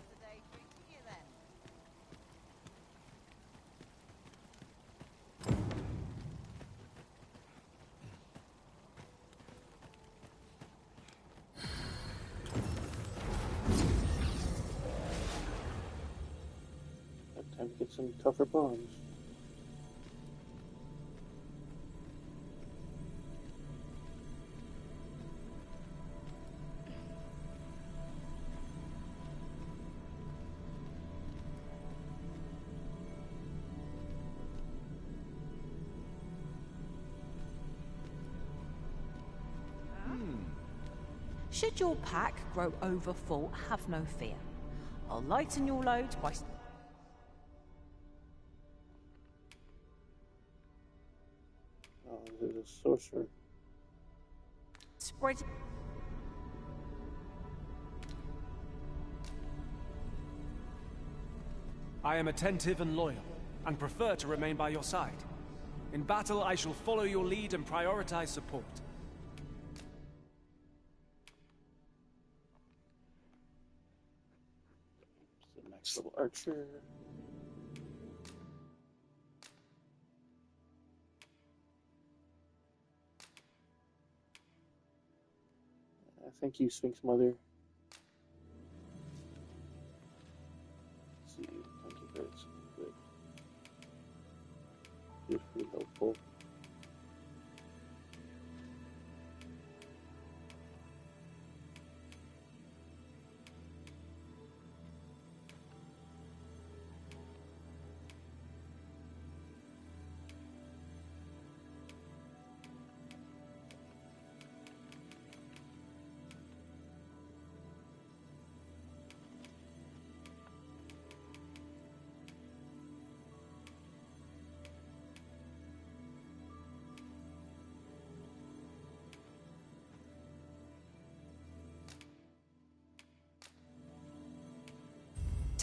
the day treating you then? Time to get some tougher bombs. Should your pack grow overfull, have no fear. I'll lighten your load by... Oh, this is a sorcerer. Spread... I am attentive and loyal, and prefer to remain by your side. In battle, I shall follow your lead and prioritize support. It's the next level archer. Thank you, Sphinx Mother. Let's see, thank you, that's good. It's pretty helpful.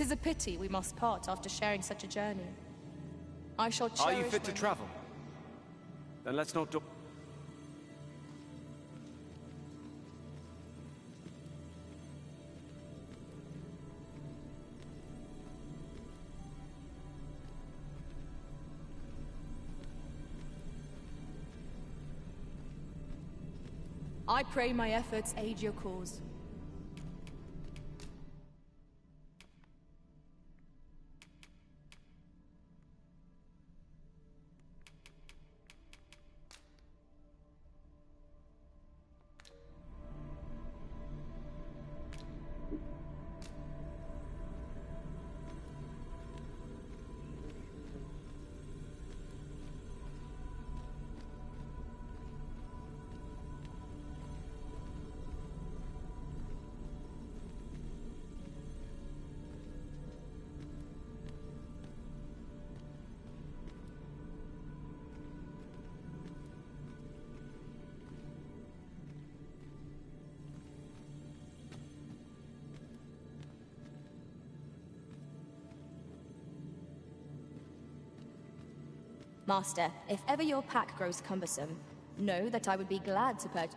'Tis a pity we must part after sharing such a journey. I shall cherish. Are you fit to travel? Then let's not do. I pray my efforts aid your cause. Master, if ever your pack grows cumbersome, know that I would be glad to purchase.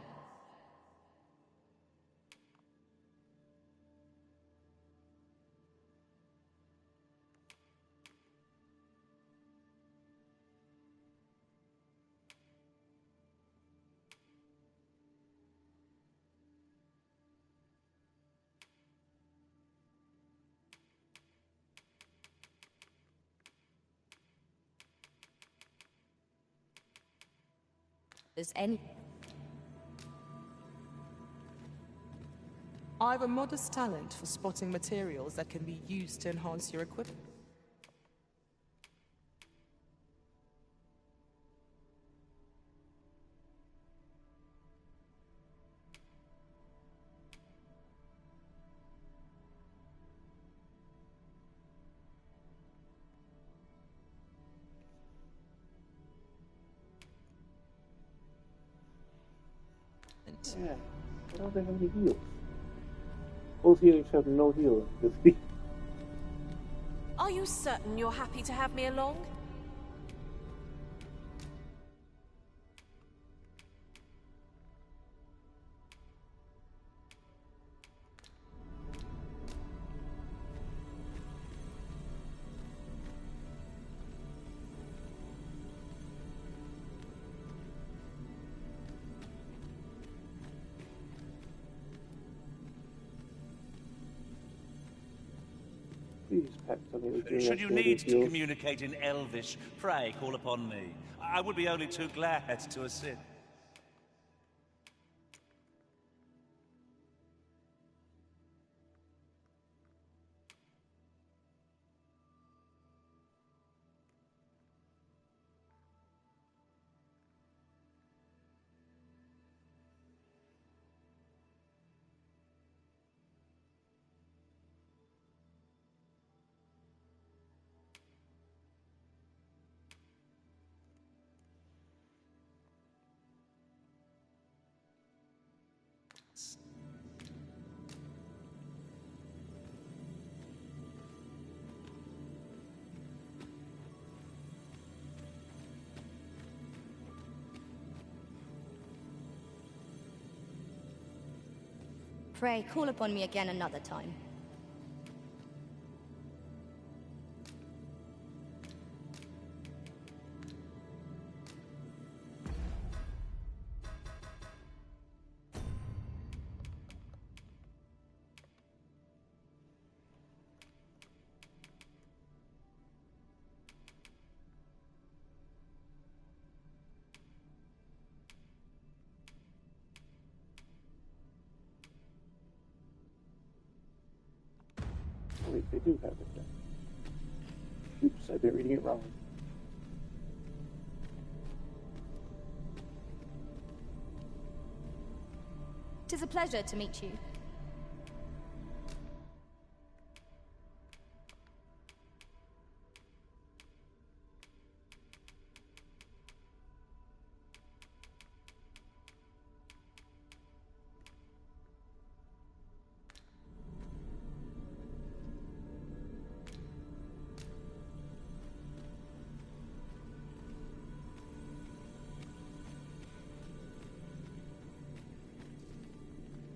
Any. I've a modest talent for spotting materials that can be used to enhance your equipment. Yeah, I don't have any heals. Both healers have no heal. Are you certain you're happy to have me along? Should you need to communicate in Elvish, pray call upon me. I would be only too glad to assist. Pray, call upon me again another time. Wait, they do have it then. Oops, I've been reading it wrong. Tis a pleasure to meet you.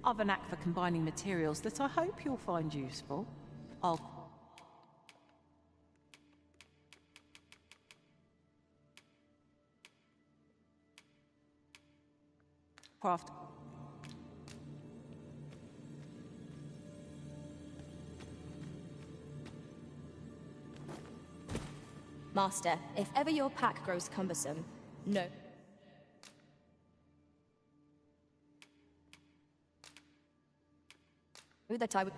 I've a knack for combining materials that I hope you'll find useful. I'll craft. Master, if ever your pack grows cumbersome, no. That I would.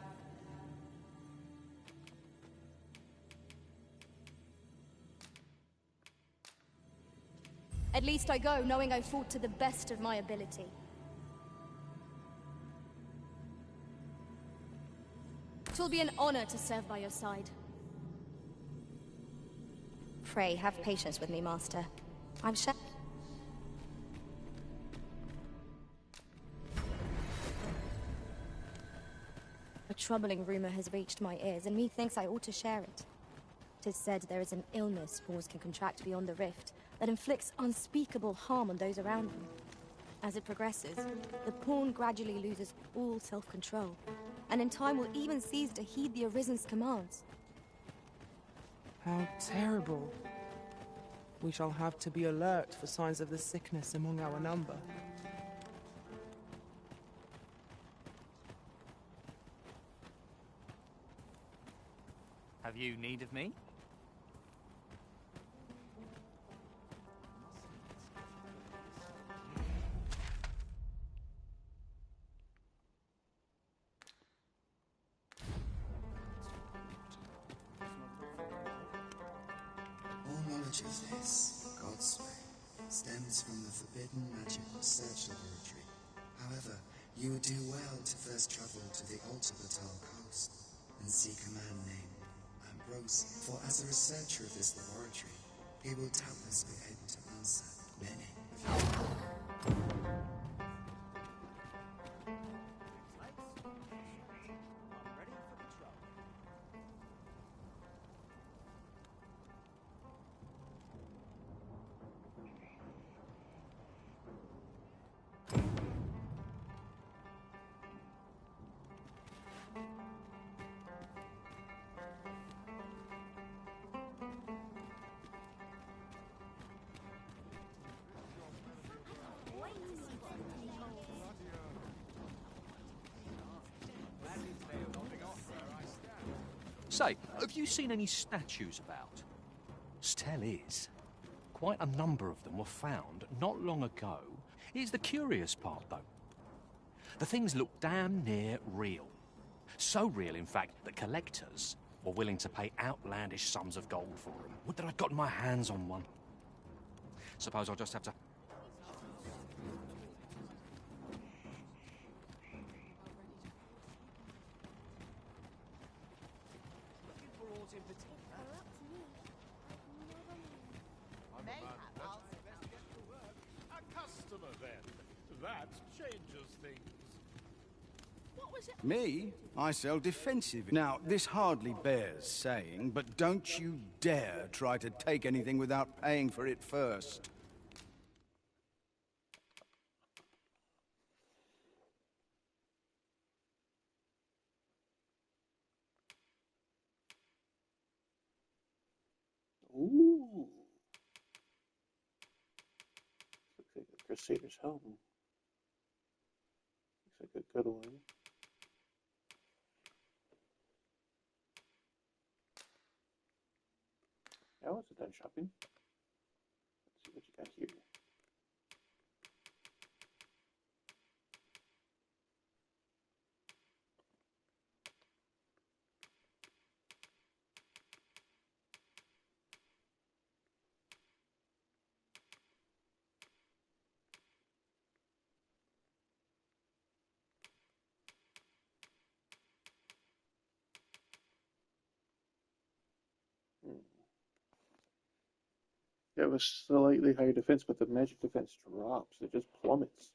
At least I go knowing I fought to the best of my ability. It will be an honor to serve by your side. Pray, have patience with me, Master. I'm sure. A troubling rumor has reached my ears, and methinks I ought to share it. 'Tis said there is an illness pawns can contract beyond the rift that inflicts unspeakable harm on those around them. As it progresses, the pawn gradually loses all self-control, and in time will even cease to heed the Arisen's commands. How terrible. We shall have to be alert for signs of the sickness among our number. Have you need of me? All knowledge of this, God's way, stems from the forbidden magic research laboratory. However, you would do well to first travel to the Batal coast and seek a man named Ambrose. For as a researcher of this laboratory, he will doubtless be able to answer many of your Say, have you seen any statues about? Still is. Quite a number of them were found not long ago. Here's the curious part, though. The things look damn near real. So real, in fact, that collectors were willing to pay outlandish sums of gold for them. Would that I'd gotten my hands on one. Suppose I'll just have to... A customer, then. That changes things. Me? I sell defensive. Now, this hardly bears saying, but don't you dare try to take anything without paying for it first. Ooh. Looks like a Crusader's home. Looks like a good one. Now it's done shopping. Let's see what you got here. It was slightly higher defense, but the magic defense drops. It just plummets.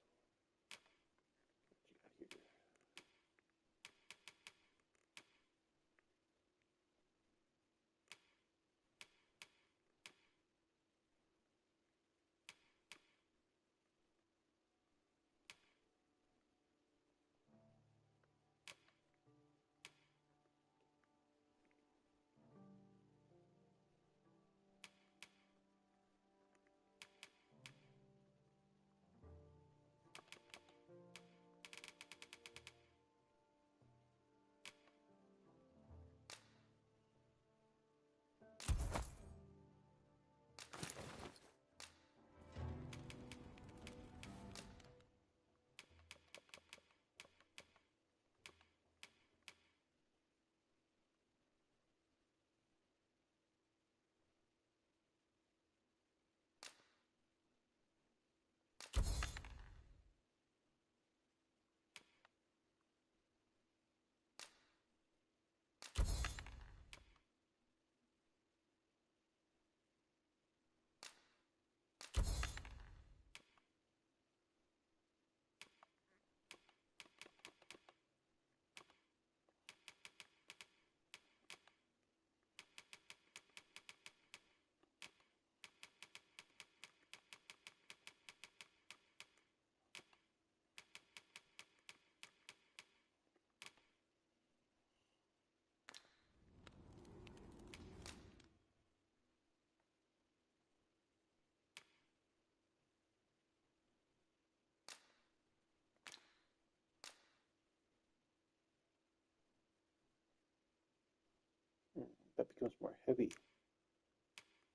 that becomes more heavy.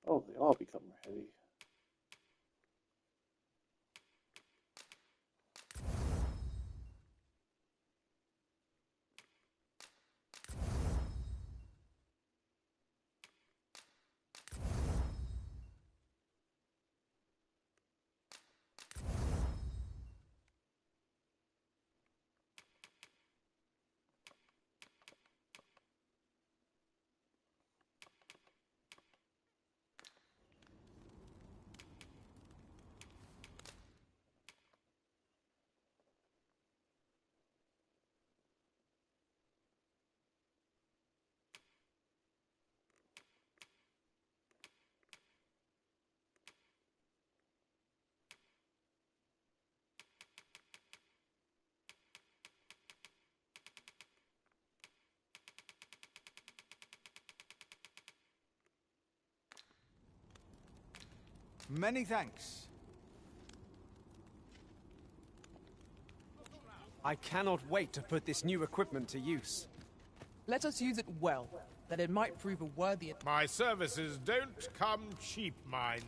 Oh, they all become more heavy. Many thanks. I cannot wait to put this new equipment to use. Let us use it well, that it might prove a worthy... My services don't come cheap, mind.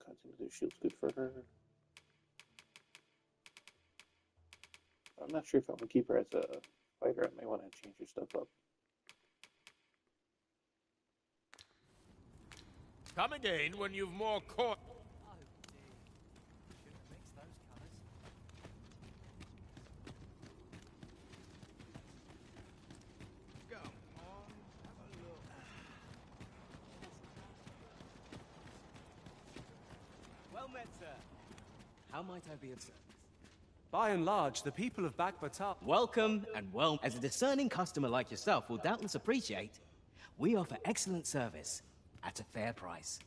Continuity shield's good for her. I'm not sure if I'm gonna keep her as a fighter. I may want to change her stuff up. Come again when you've more court. Well met, sir. How might I be of service? By and large, the people of Bakbatar... Welcome and well. As a discerning customer like yourself will doubtless appreciate, we offer excellent service at a fair price.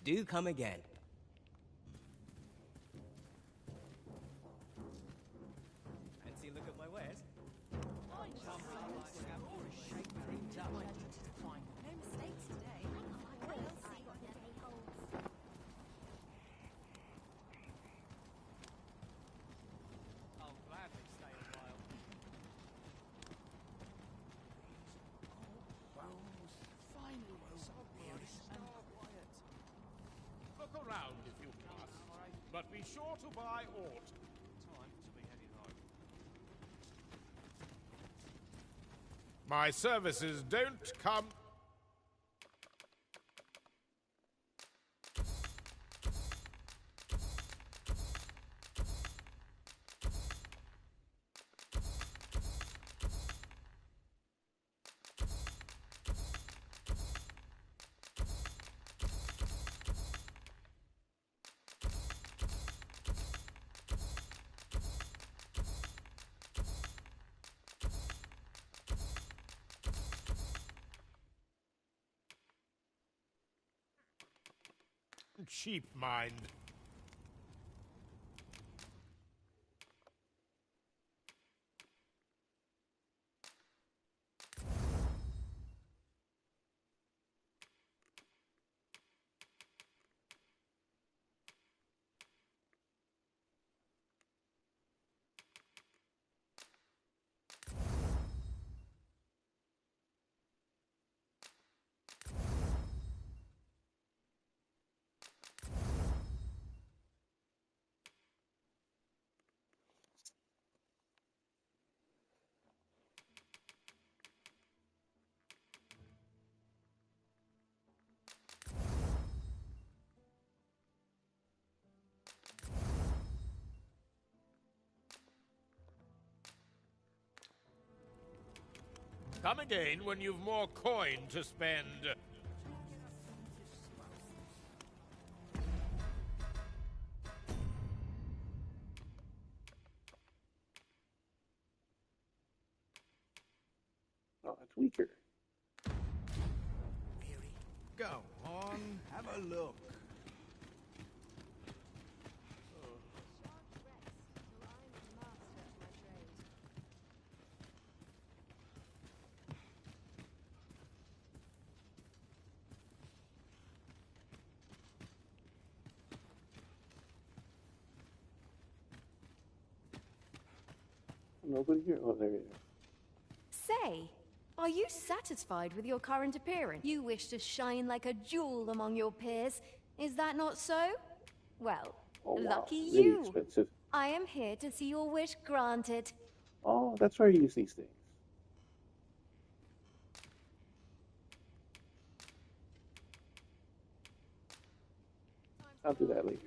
Do come again. Fancy a look at my wares? No mistakes today. We'll see what the day holds. I'll gladly stay a while. Finally, so peace and quiet. Look around if you must, but be sure to buy aught. Time to be heading home. My services don't come... cheap mind. Come again when you've more coin to spend. Oh, it's weaker. Go on, have a look. Nobody here? Oh, there it is. Say, are you satisfied with your current appearance? You wish to shine like a jewel among your peers. Is that not so? Well, Oh, wow. lucky Really you. expensive. I am here to see your wish granted. Oh, that's where I use these things. I'll do that later.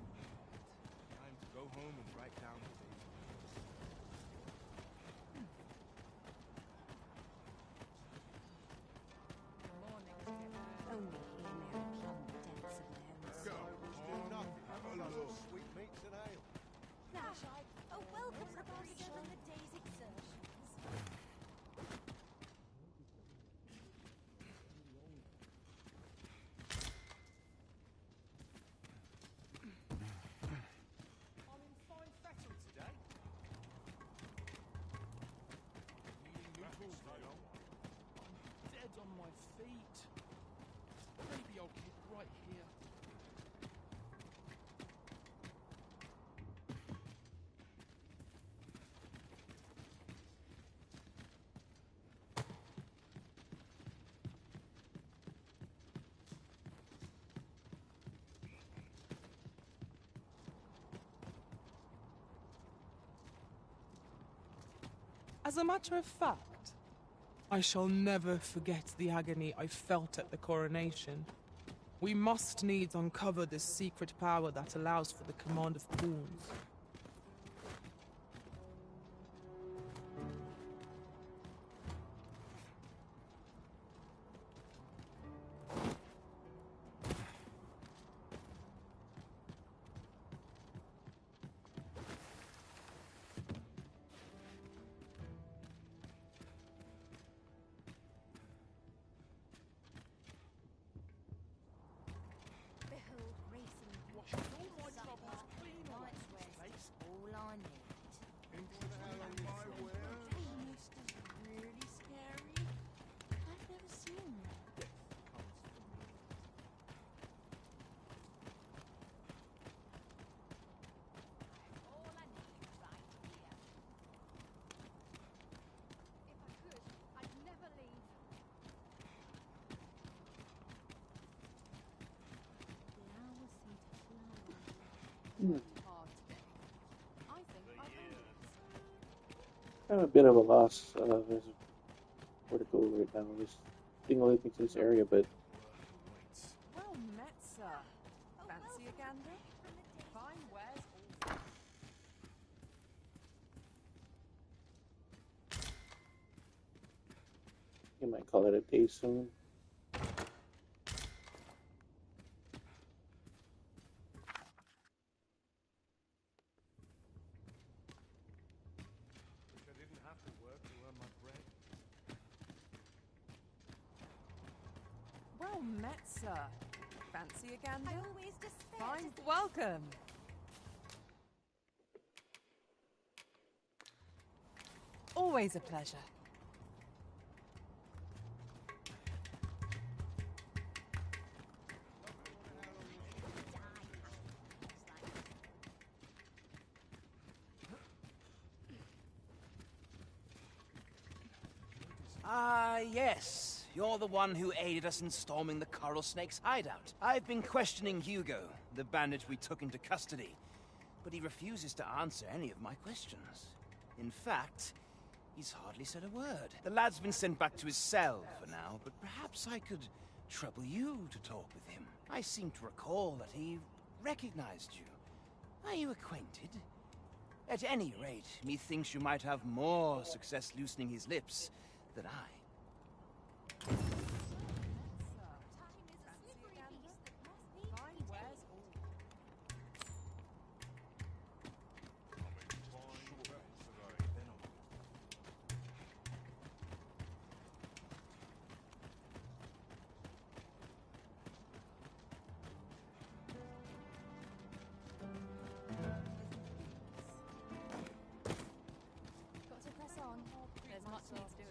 Time to go home and write down the date. Only here Mary plumb the depths of my own soul. Sweetmeats and ale. A welcome reminder of the day's exertions. I'm in fine fettle today. I'm dead on my feet. Maybe I'll keep right here. As a matter of fact, I shall never forget the agony I felt at the coronation. We must needs uncover this secret power that allows for the command of pawns. Hmm. I'm a bit of a loss. There's where to go right now. This thing will lead me to this area, but Well met, sir. Fancy a gander? Fine wares all. you might call it a day soon. Wish I didn't have to work to earn my bread. Well met, sir. Fancy a gander? I always despair. Fine. Welcome. Always a pleasure. Ah, yes. You're the one who aided us in storming the Coral Snake's hideout. I've been questioning Hugo, the bandit we took into custody, but he refuses to answer any of my questions. In fact, he's hardly said a word. The lad's been sent back to his cell for now, but perhaps I could trouble you to talk with him. I seem to recall that he recognized you. Are you acquainted? At any rate, methinks you might have more success loosening his lips than I. Got to press on. There's much needs doing.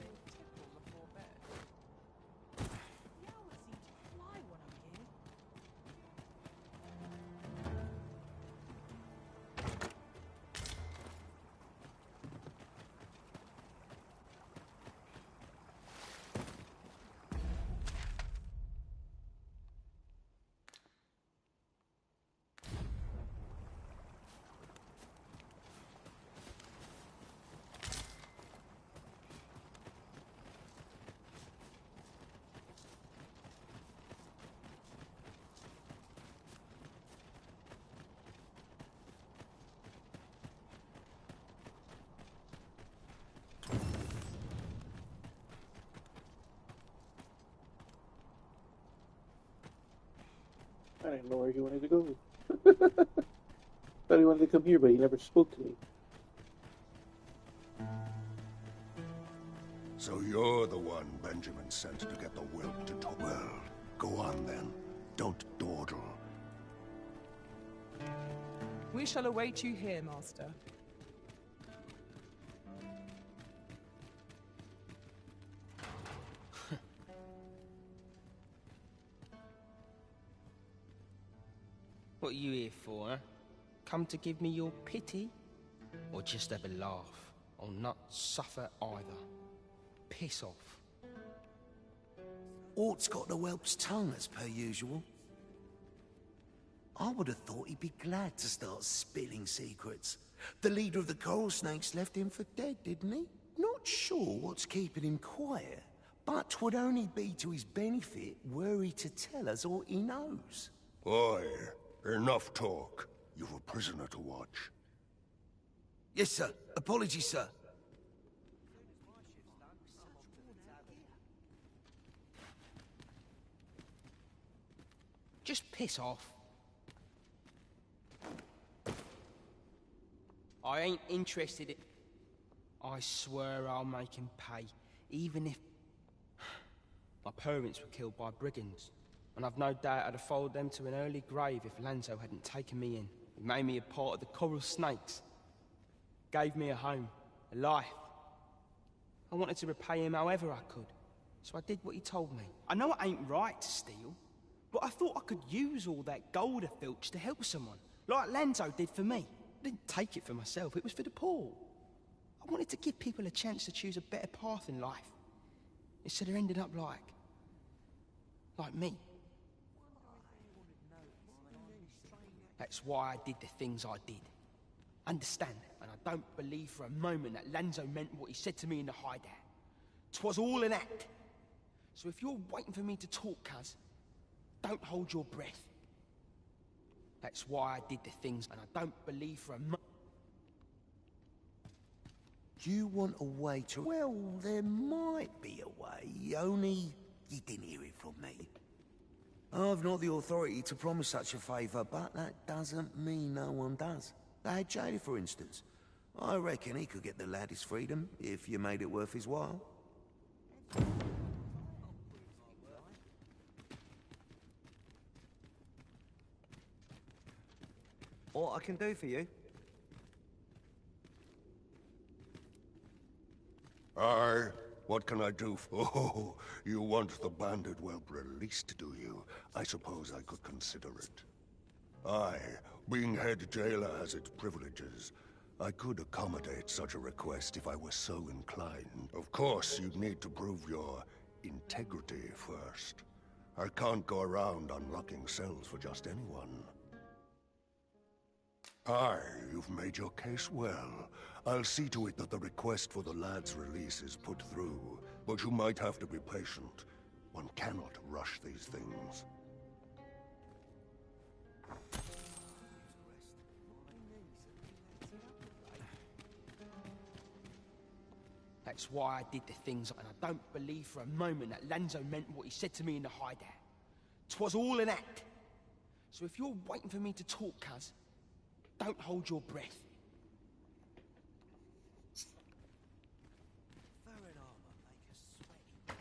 I didn't know where he wanted to go. Thought he wanted to come here, but he never spoke to me. So you're the one Benjamin sent to get the whelp to talk. Well, go on then. Don't dawdle. We shall await you here, Master. What are you here for, huh? Come to give me your pity? Or just have a laugh? I'll not suffer either. Piss off. Ort's got the whelp's tongue, as per usual. I would have thought he'd be glad to start spilling secrets. The leader of the Coral Snakes left him for dead, didn't he? Not sure what's keeping him quiet, but 'twould only be to his benefit were he to tell us all he knows. Oi, enough talk. You've a prisoner to watch. Yes, sir. Apologies, sir. Just piss off. I ain't interested in... I swear I'll make him pay, even if... My parents were killed by brigands, and I've no doubt I'd have followed them to an early grave if Lanzo hadn't taken me in. He made me a part of the Coral Snakes. Gave me a home, a life. I wanted to repay him however I could, so I did what he told me. I know it ain't right to steal, but I thought I could use all that gold I filched to help someone, like Lanzo did for me. I didn't take it for myself, it was for the poor. I wanted to give people a chance to choose a better path in life, instead of ending up like me. That's why I did the things I did. Understand? And I don't believe for a moment that Lanzo meant what he said to me in the hideout. 'Twas all an act. So if you're waiting for me to talk, cuz, don't hold your breath. That's why I did the things, and I don't believe for a moment. You want a way to... Well, there might be a way, only you didn't hear it from me. I've not the authority to promise such a favour, but that doesn't mean no one does. Lad Jay, for instance. I reckon he could get the lad his freedom, if you made it worth his while. What I can do for you? Aye, what can I do for... Oh, you want the bandit whelp released, do you? I suppose I could consider it. Aye, being head jailer has its privileges. I could accommodate such a request if I were so inclined. Of course, you'd need to prove your integrity first. I can't go around unlocking cells for just anyone. Aye, you've made your case well. I'll see to it that the request for the lad's release is put through, but you might have to be patient. One cannot rush these things. That's why I did the things, and I don't believe for a moment that Lanzo meant what he said to me in the hideout. 'Twas all an act. So if you're waiting for me to talk, cuz, don't hold your breath. Fur and armor make a sweaty match.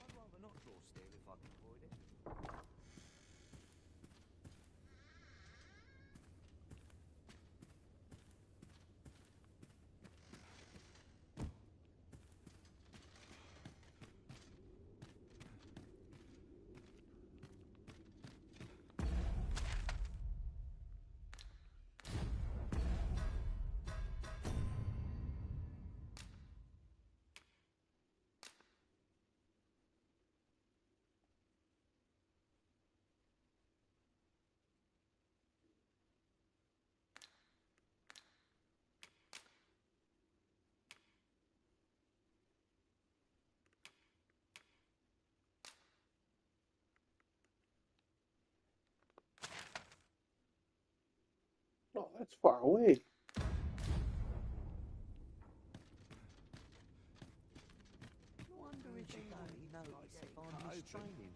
I'd rather not draw steel if I can avoid it. Oh, that's far away. I wonder if they notice if I'm restraining.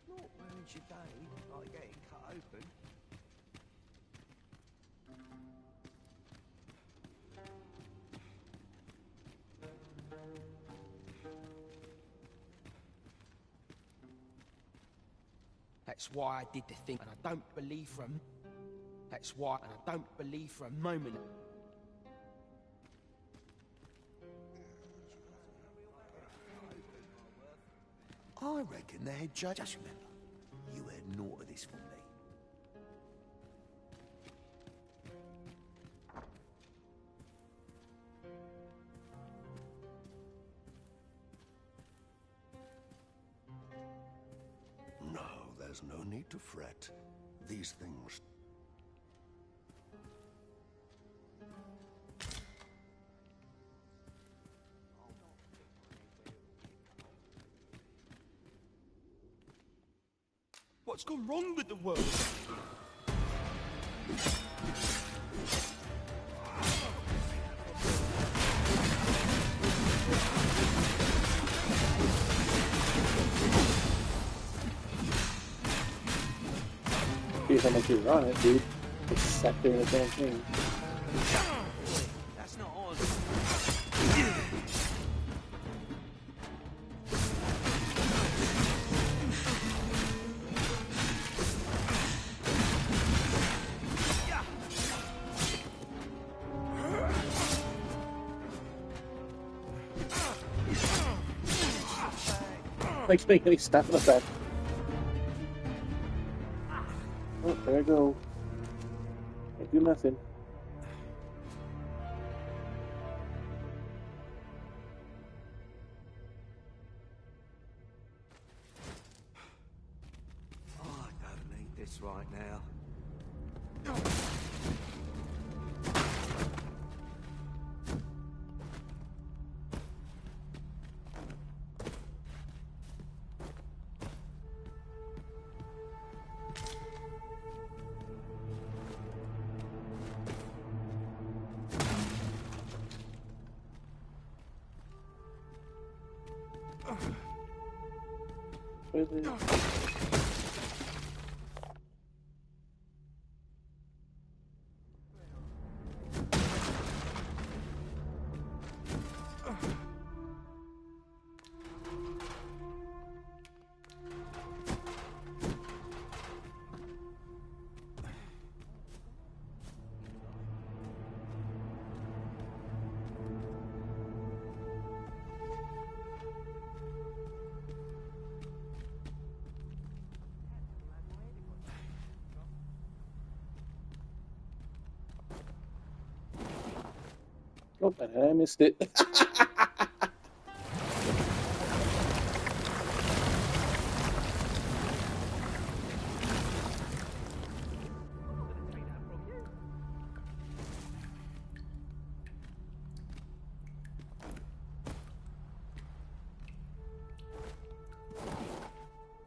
Not wearing your day, like getting cut open. That's why I did the thing, and I don't believe for a... That's why, and I don't believe for a moment... I reckon the head judge... Just remember, you had naught of this from me. No, there's no need to fret. These things... What's gone wrong with the world? See how much you're on it, dude. It's sat there in the damn thing. That's not ours. Like getting stabbed in the back. Oh, there I go. Can't do nothing. Oh, I don't need this right now. Oh, I missed it.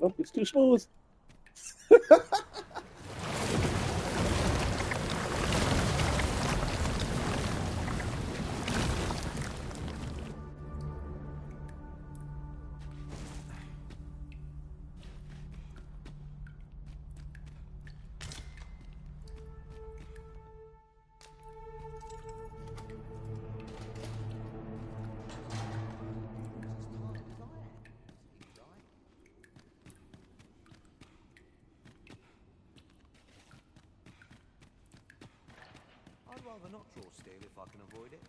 Oh, it's too smooth. I'd rather not draw steel if I can avoid it.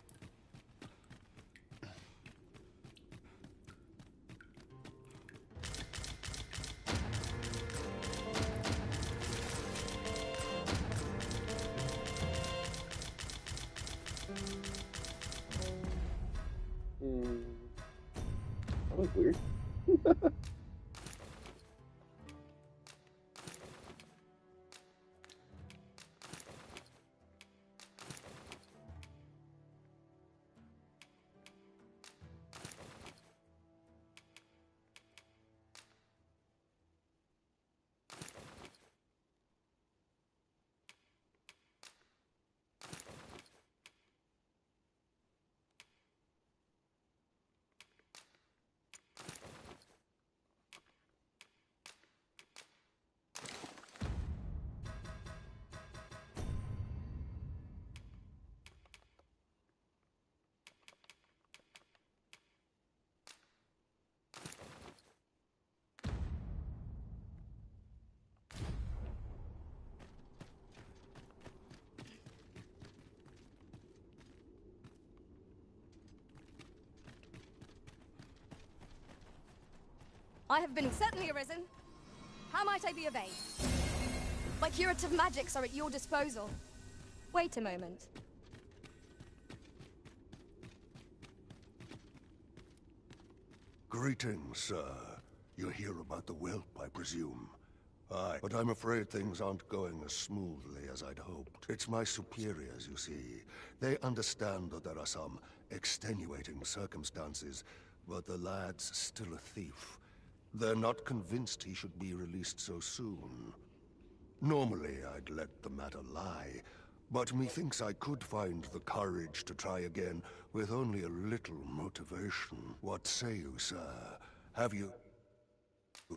That was weird. I have been certainly arisen. How might I be of aid? My curative magics are at your disposal. Wait a moment. Greetings, sir. You hear about the whelp, I presume? Aye, but I'm afraid things aren't going as smoothly as I'd hoped. It's my superiors, you see. They understand that there are some extenuating circumstances, but the lad's still a thief. They're not convinced he should be released so soon. Normally, I'd let the matter lie, but methinks I could find the courage to try again with only a little motivation. What say you, sir? Have you...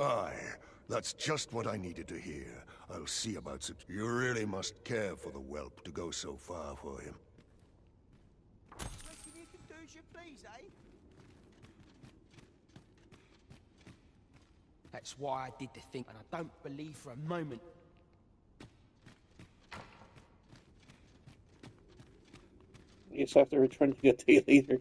Aye, that's just what I needed to hear. I'll see about it. You really must care for the whelp to go so far for him. Reckon you can do as you please, eh? That's why I did the thing, and I don't believe for a moment. I guess I have to return to a day later.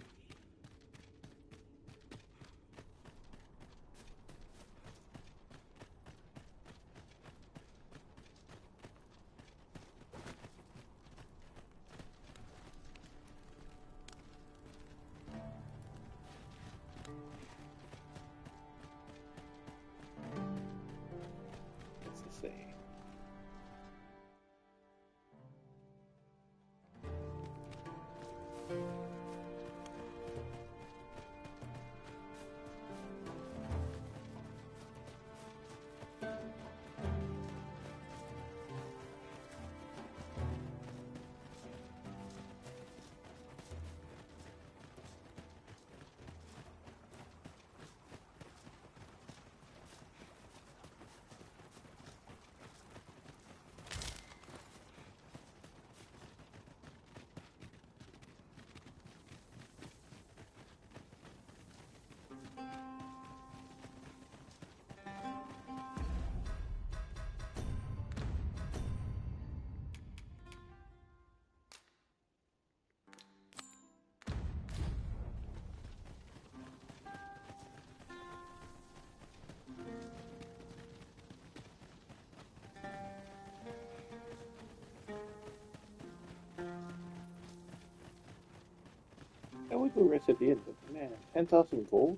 would go rest at the inn, but man, 10,000 gold?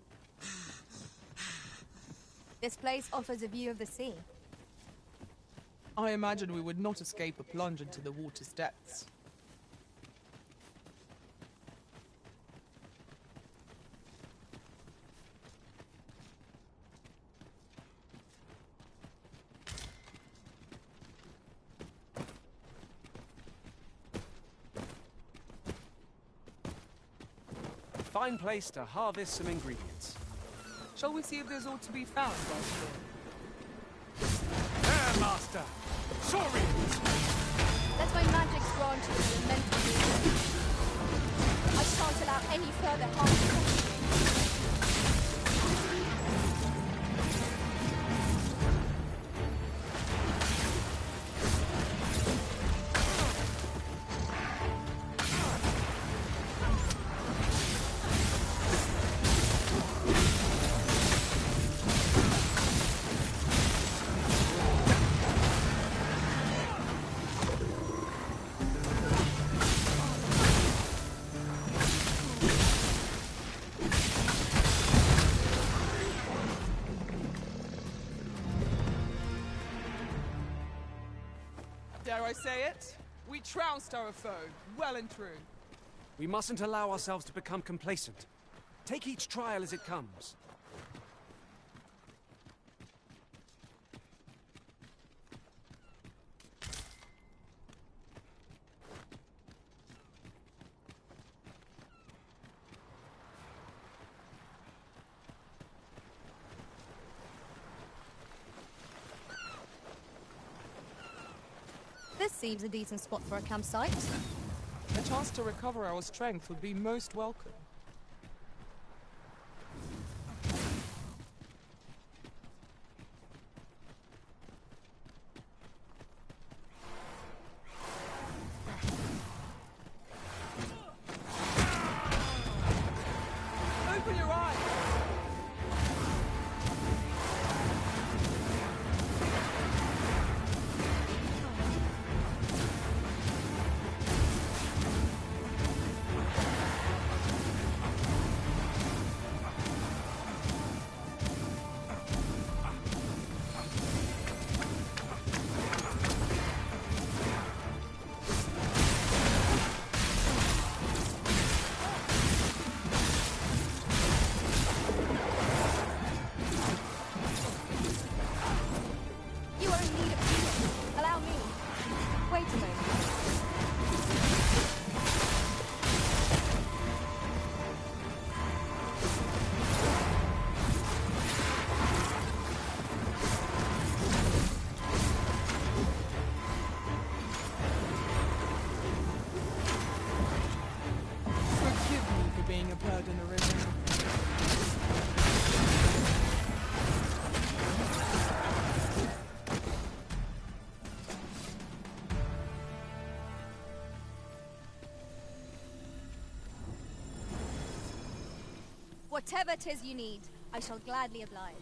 This place offers a view of the sea. I imagine we would not escape a plunge into the water's depths. Fine place to harvest some ingredients. Shall we see if there's aught to be found, Master? There, Master! Saurians! Let my magic grant you the mental reason. I shan't allow any further harm to come to you. Dare I say it? We trounced our foe, well and true. We mustn't allow ourselves to become complacent. Take each trial as it comes. This seems a decent spot for a campsite. A chance to recover our strength would be most welcome. Open your eyes! You are in need of healing. Allow me. Wait a moment. Forgive me for being a burden originally. Whatever 'tis you need, I shall gladly oblige.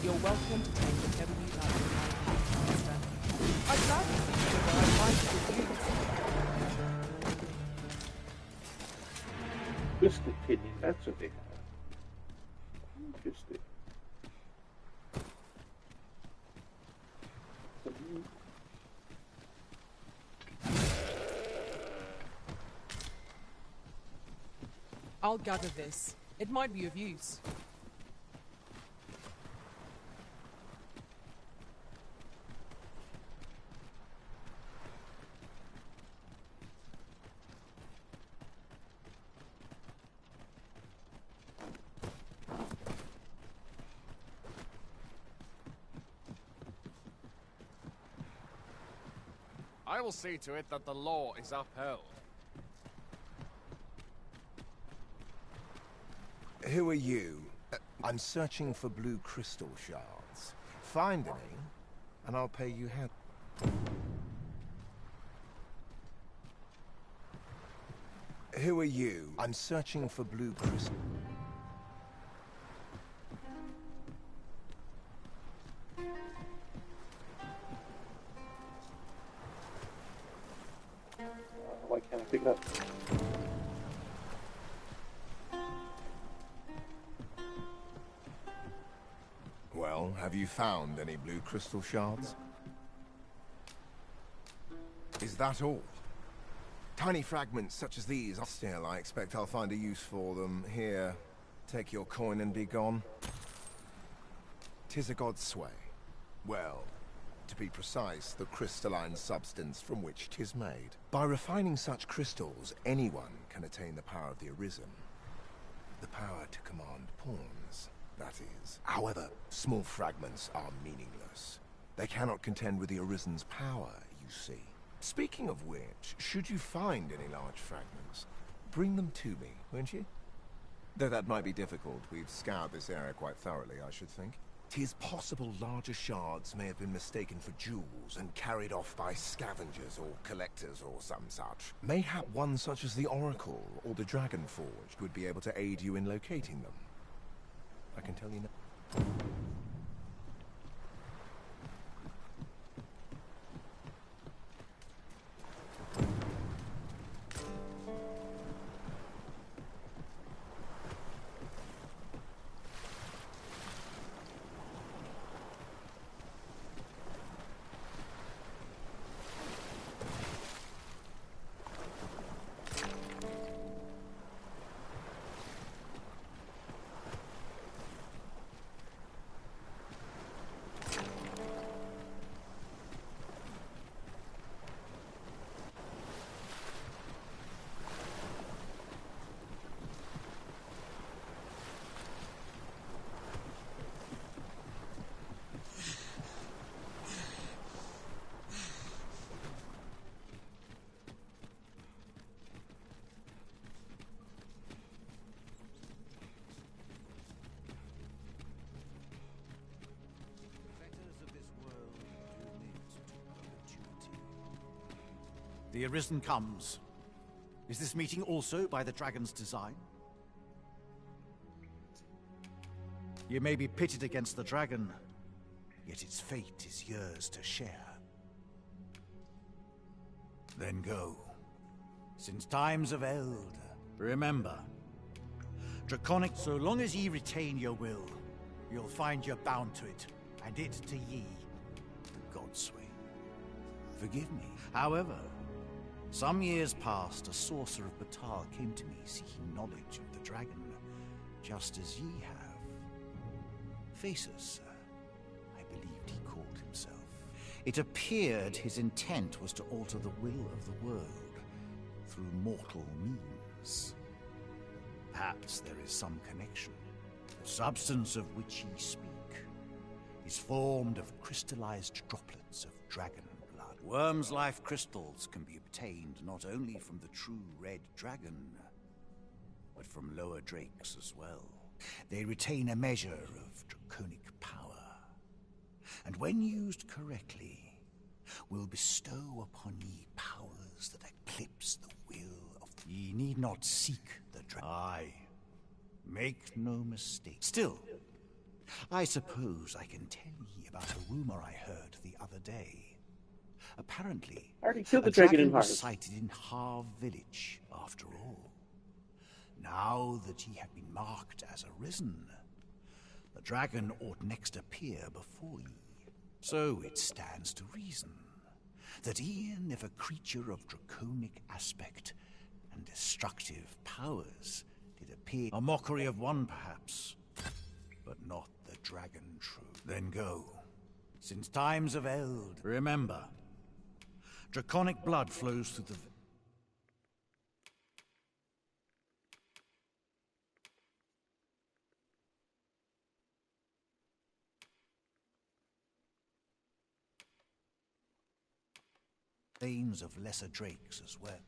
You're welcome to take whatever you like in my pack, Master. I'd gladly see you where I find good use. Twisted kidney, that's what they have. Interesting. I'll gather this. It might be of use. I will see to it that the law is upheld. Who are you? I'm searching for blue crystal shards. Find any, and I'll pay you Who are you? I'm searching for blue crystal. Why can't I pick it up? Well, have you found any blue crystal shards? Is that all? Tiny fragments such as these. Still, I expect I'll find a use for them. Here, take your coin and be gone. 'Tis a god's sway. Well, to be precise, the crystalline substance from which 'tis made. By refining such crystals, anyone can attain the power of the Arisen. The power to command pawns, that is. However, small fragments are meaningless. They cannot contend with the Arisen's power, you see. Speaking of which, should you find any large fragments, bring them to me, won't you? Though that might be difficult. We've scoured this area quite thoroughly, I should think. 'Tis possible larger shards may have been mistaken for jewels and carried off by scavengers or collectors or some such. Mayhap one such as the Oracle or the Dragon Forged would be able to aid you in locating them. I can tell you now. The Arisen comes. Is this meeting also by the dragon's design? You may be pitted against the dragon, yet its fate is yours to share. Then go. Since times of eld, remember, Draconic, so long as ye retain your will, you'll find you're bound to it, and it to ye, the Godsway. Forgive me. However, some years past, a sorcerer of Batal came to me seeking knowledge of the dragon, just as ye have. Faces, sir, I believed he called himself. It appeared his intent was to alter the will of the world through mortal means. Perhaps there is some connection. The substance of which ye speak is formed of crystallized droplets of dragon blood. Worm's life crystals can be obtained not only from the true red dragon, but from lower drakes as well. They retain a measure of draconic power, and when used correctly, will bestow upon ye powers that eclipse the will of the... Ye need not seek the dragon. Aye, make no mistake. Still, I suppose I can tell ye about a rumor I heard the other day. Apparently, I already killed the a dragon in was Harvest. sighted in Harv village, after all. Now that ye have been marked as arisen, the dragon ought next appear before ye. So it stands to reason that e'en if a creature of draconic aspect and destructive powers did appear, a mockery of one perhaps, but not the dragon true. Then go. Since times of eld, remember, draconic blood flows through the... veins of lesser drakes as well.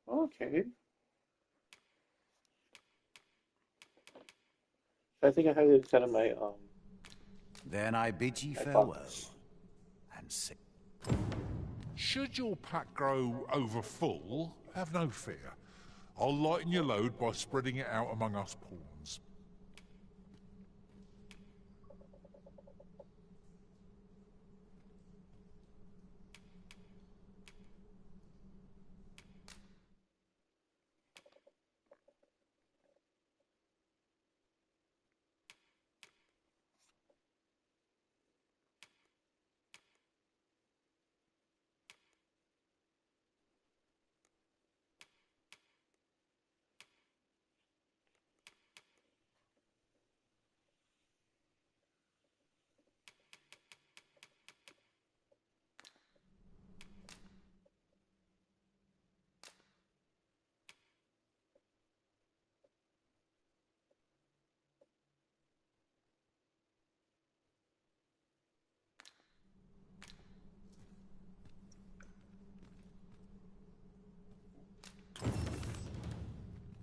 Okay. I think I have it set on my Then I bid ye my farewell. box. and see. Should your pack grow over full, have no fear. I'll lighten your load by spreading it out among us pawns.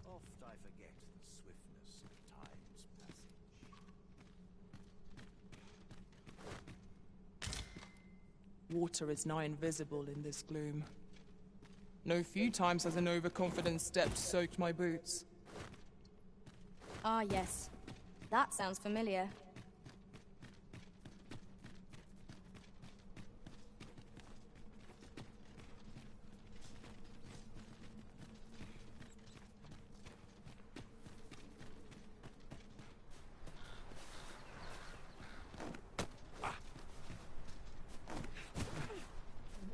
Oft I forget the swiftness of time's passage. Water is nigh invisible in this gloom. No few times has an overconfident step soaked my boots. Ah, yes. That sounds familiar.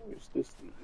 Where's this leads?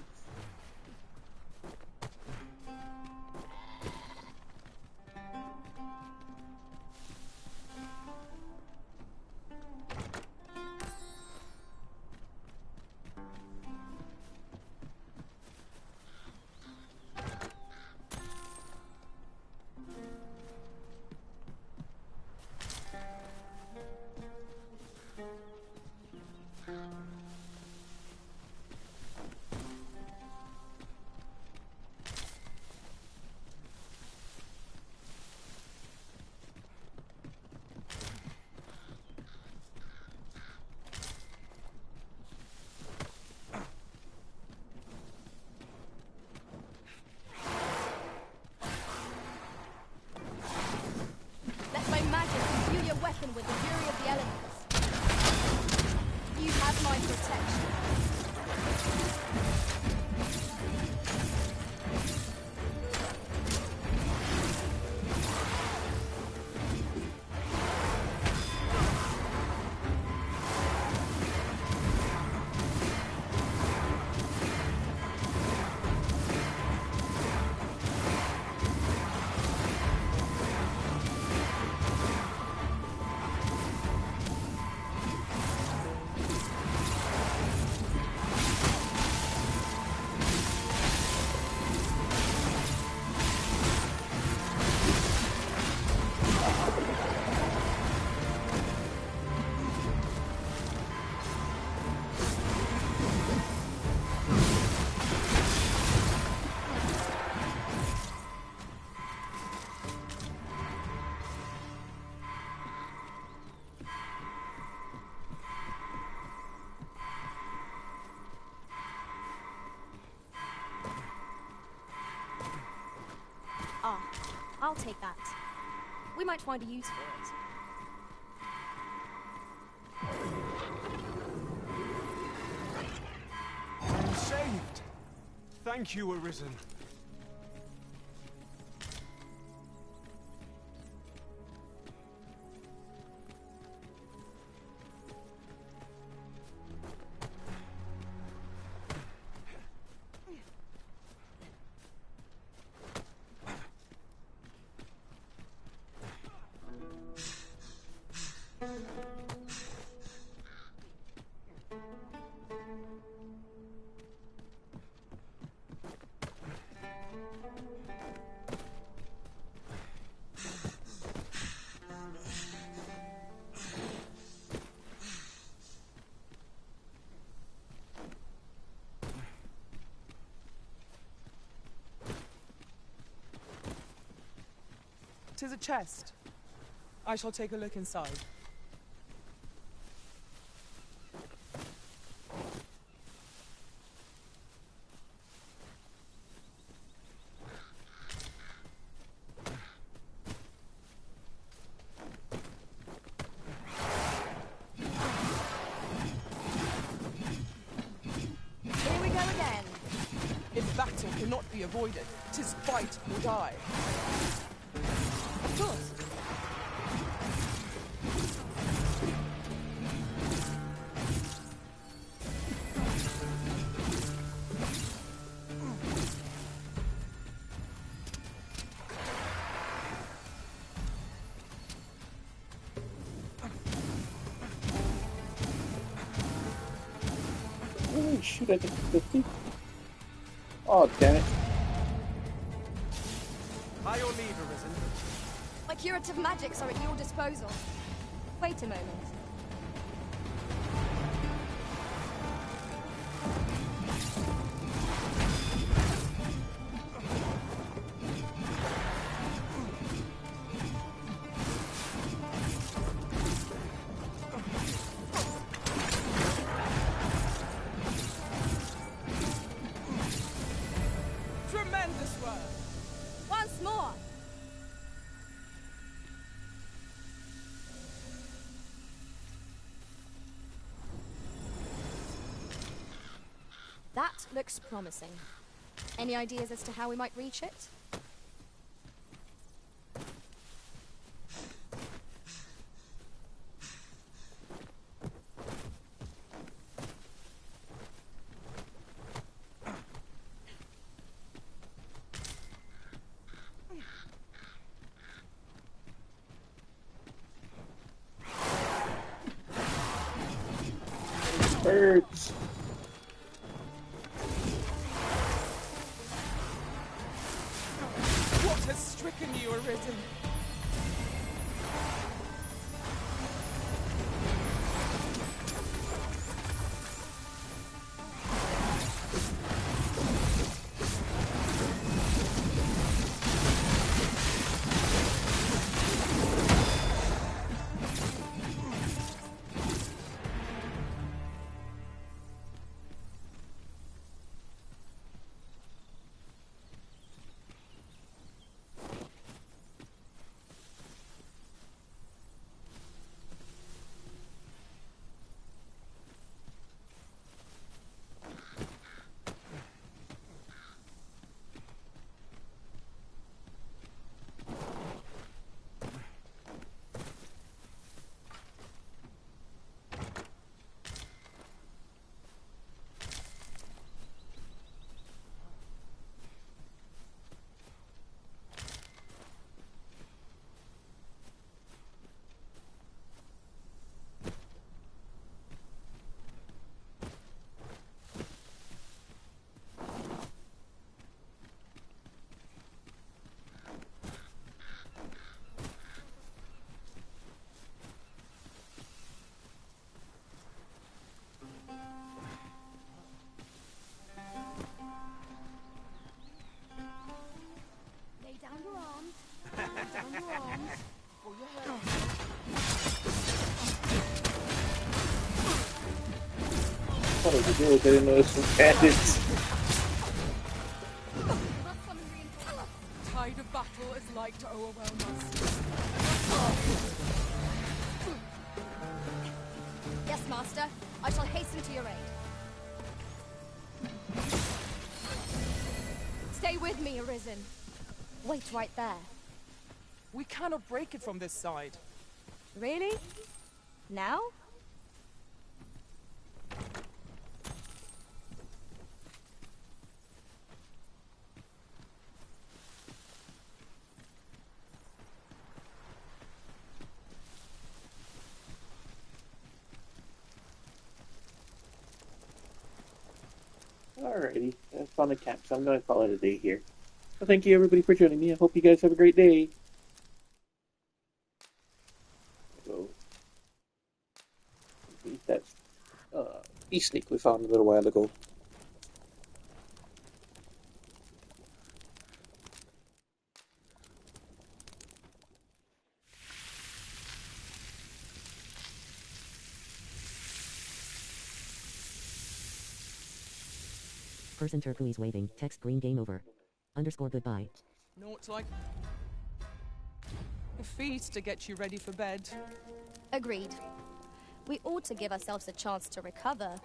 Let my magic imbue your weapon with the fury of the elements. You have my protection. Ah, I'll take that. We might find a use for it. I'm saved! Thank you, Arisen. Tis a chest. I shall take a look inside. If battle cannot be avoided, 'tis fight or die. Of course. Holy shit, I think 50. Oh, damn it. By your leave, Arisen. My curative magics are at your disposal. Wait a moment. Tremendous work! Once more! That looks promising. Any ideas as to how we might reach it? Birds. What has stricken you, Arisen? Lay down your arms. Lay down your arms. Pull your hair. What was the deal? I didn't notice some bandits. Tide of battle is like to overwhelm us. Yes, Master. I shall hasten to your aid. Stay with me, Arisen. Wait right there. We cannot break it from this side. Really? Now? Alrighty, that's fun and camp, so I'm going to call it a day here. So thank you everybody for joining me. I hope you guys have a great day. So, that beast snake we found a little while ago. Person turquoise waving. Text green game over. Underscore goodbye. Naught like a feast to get you ready for bed. Agreed. We ought to give ourselves a chance to recover.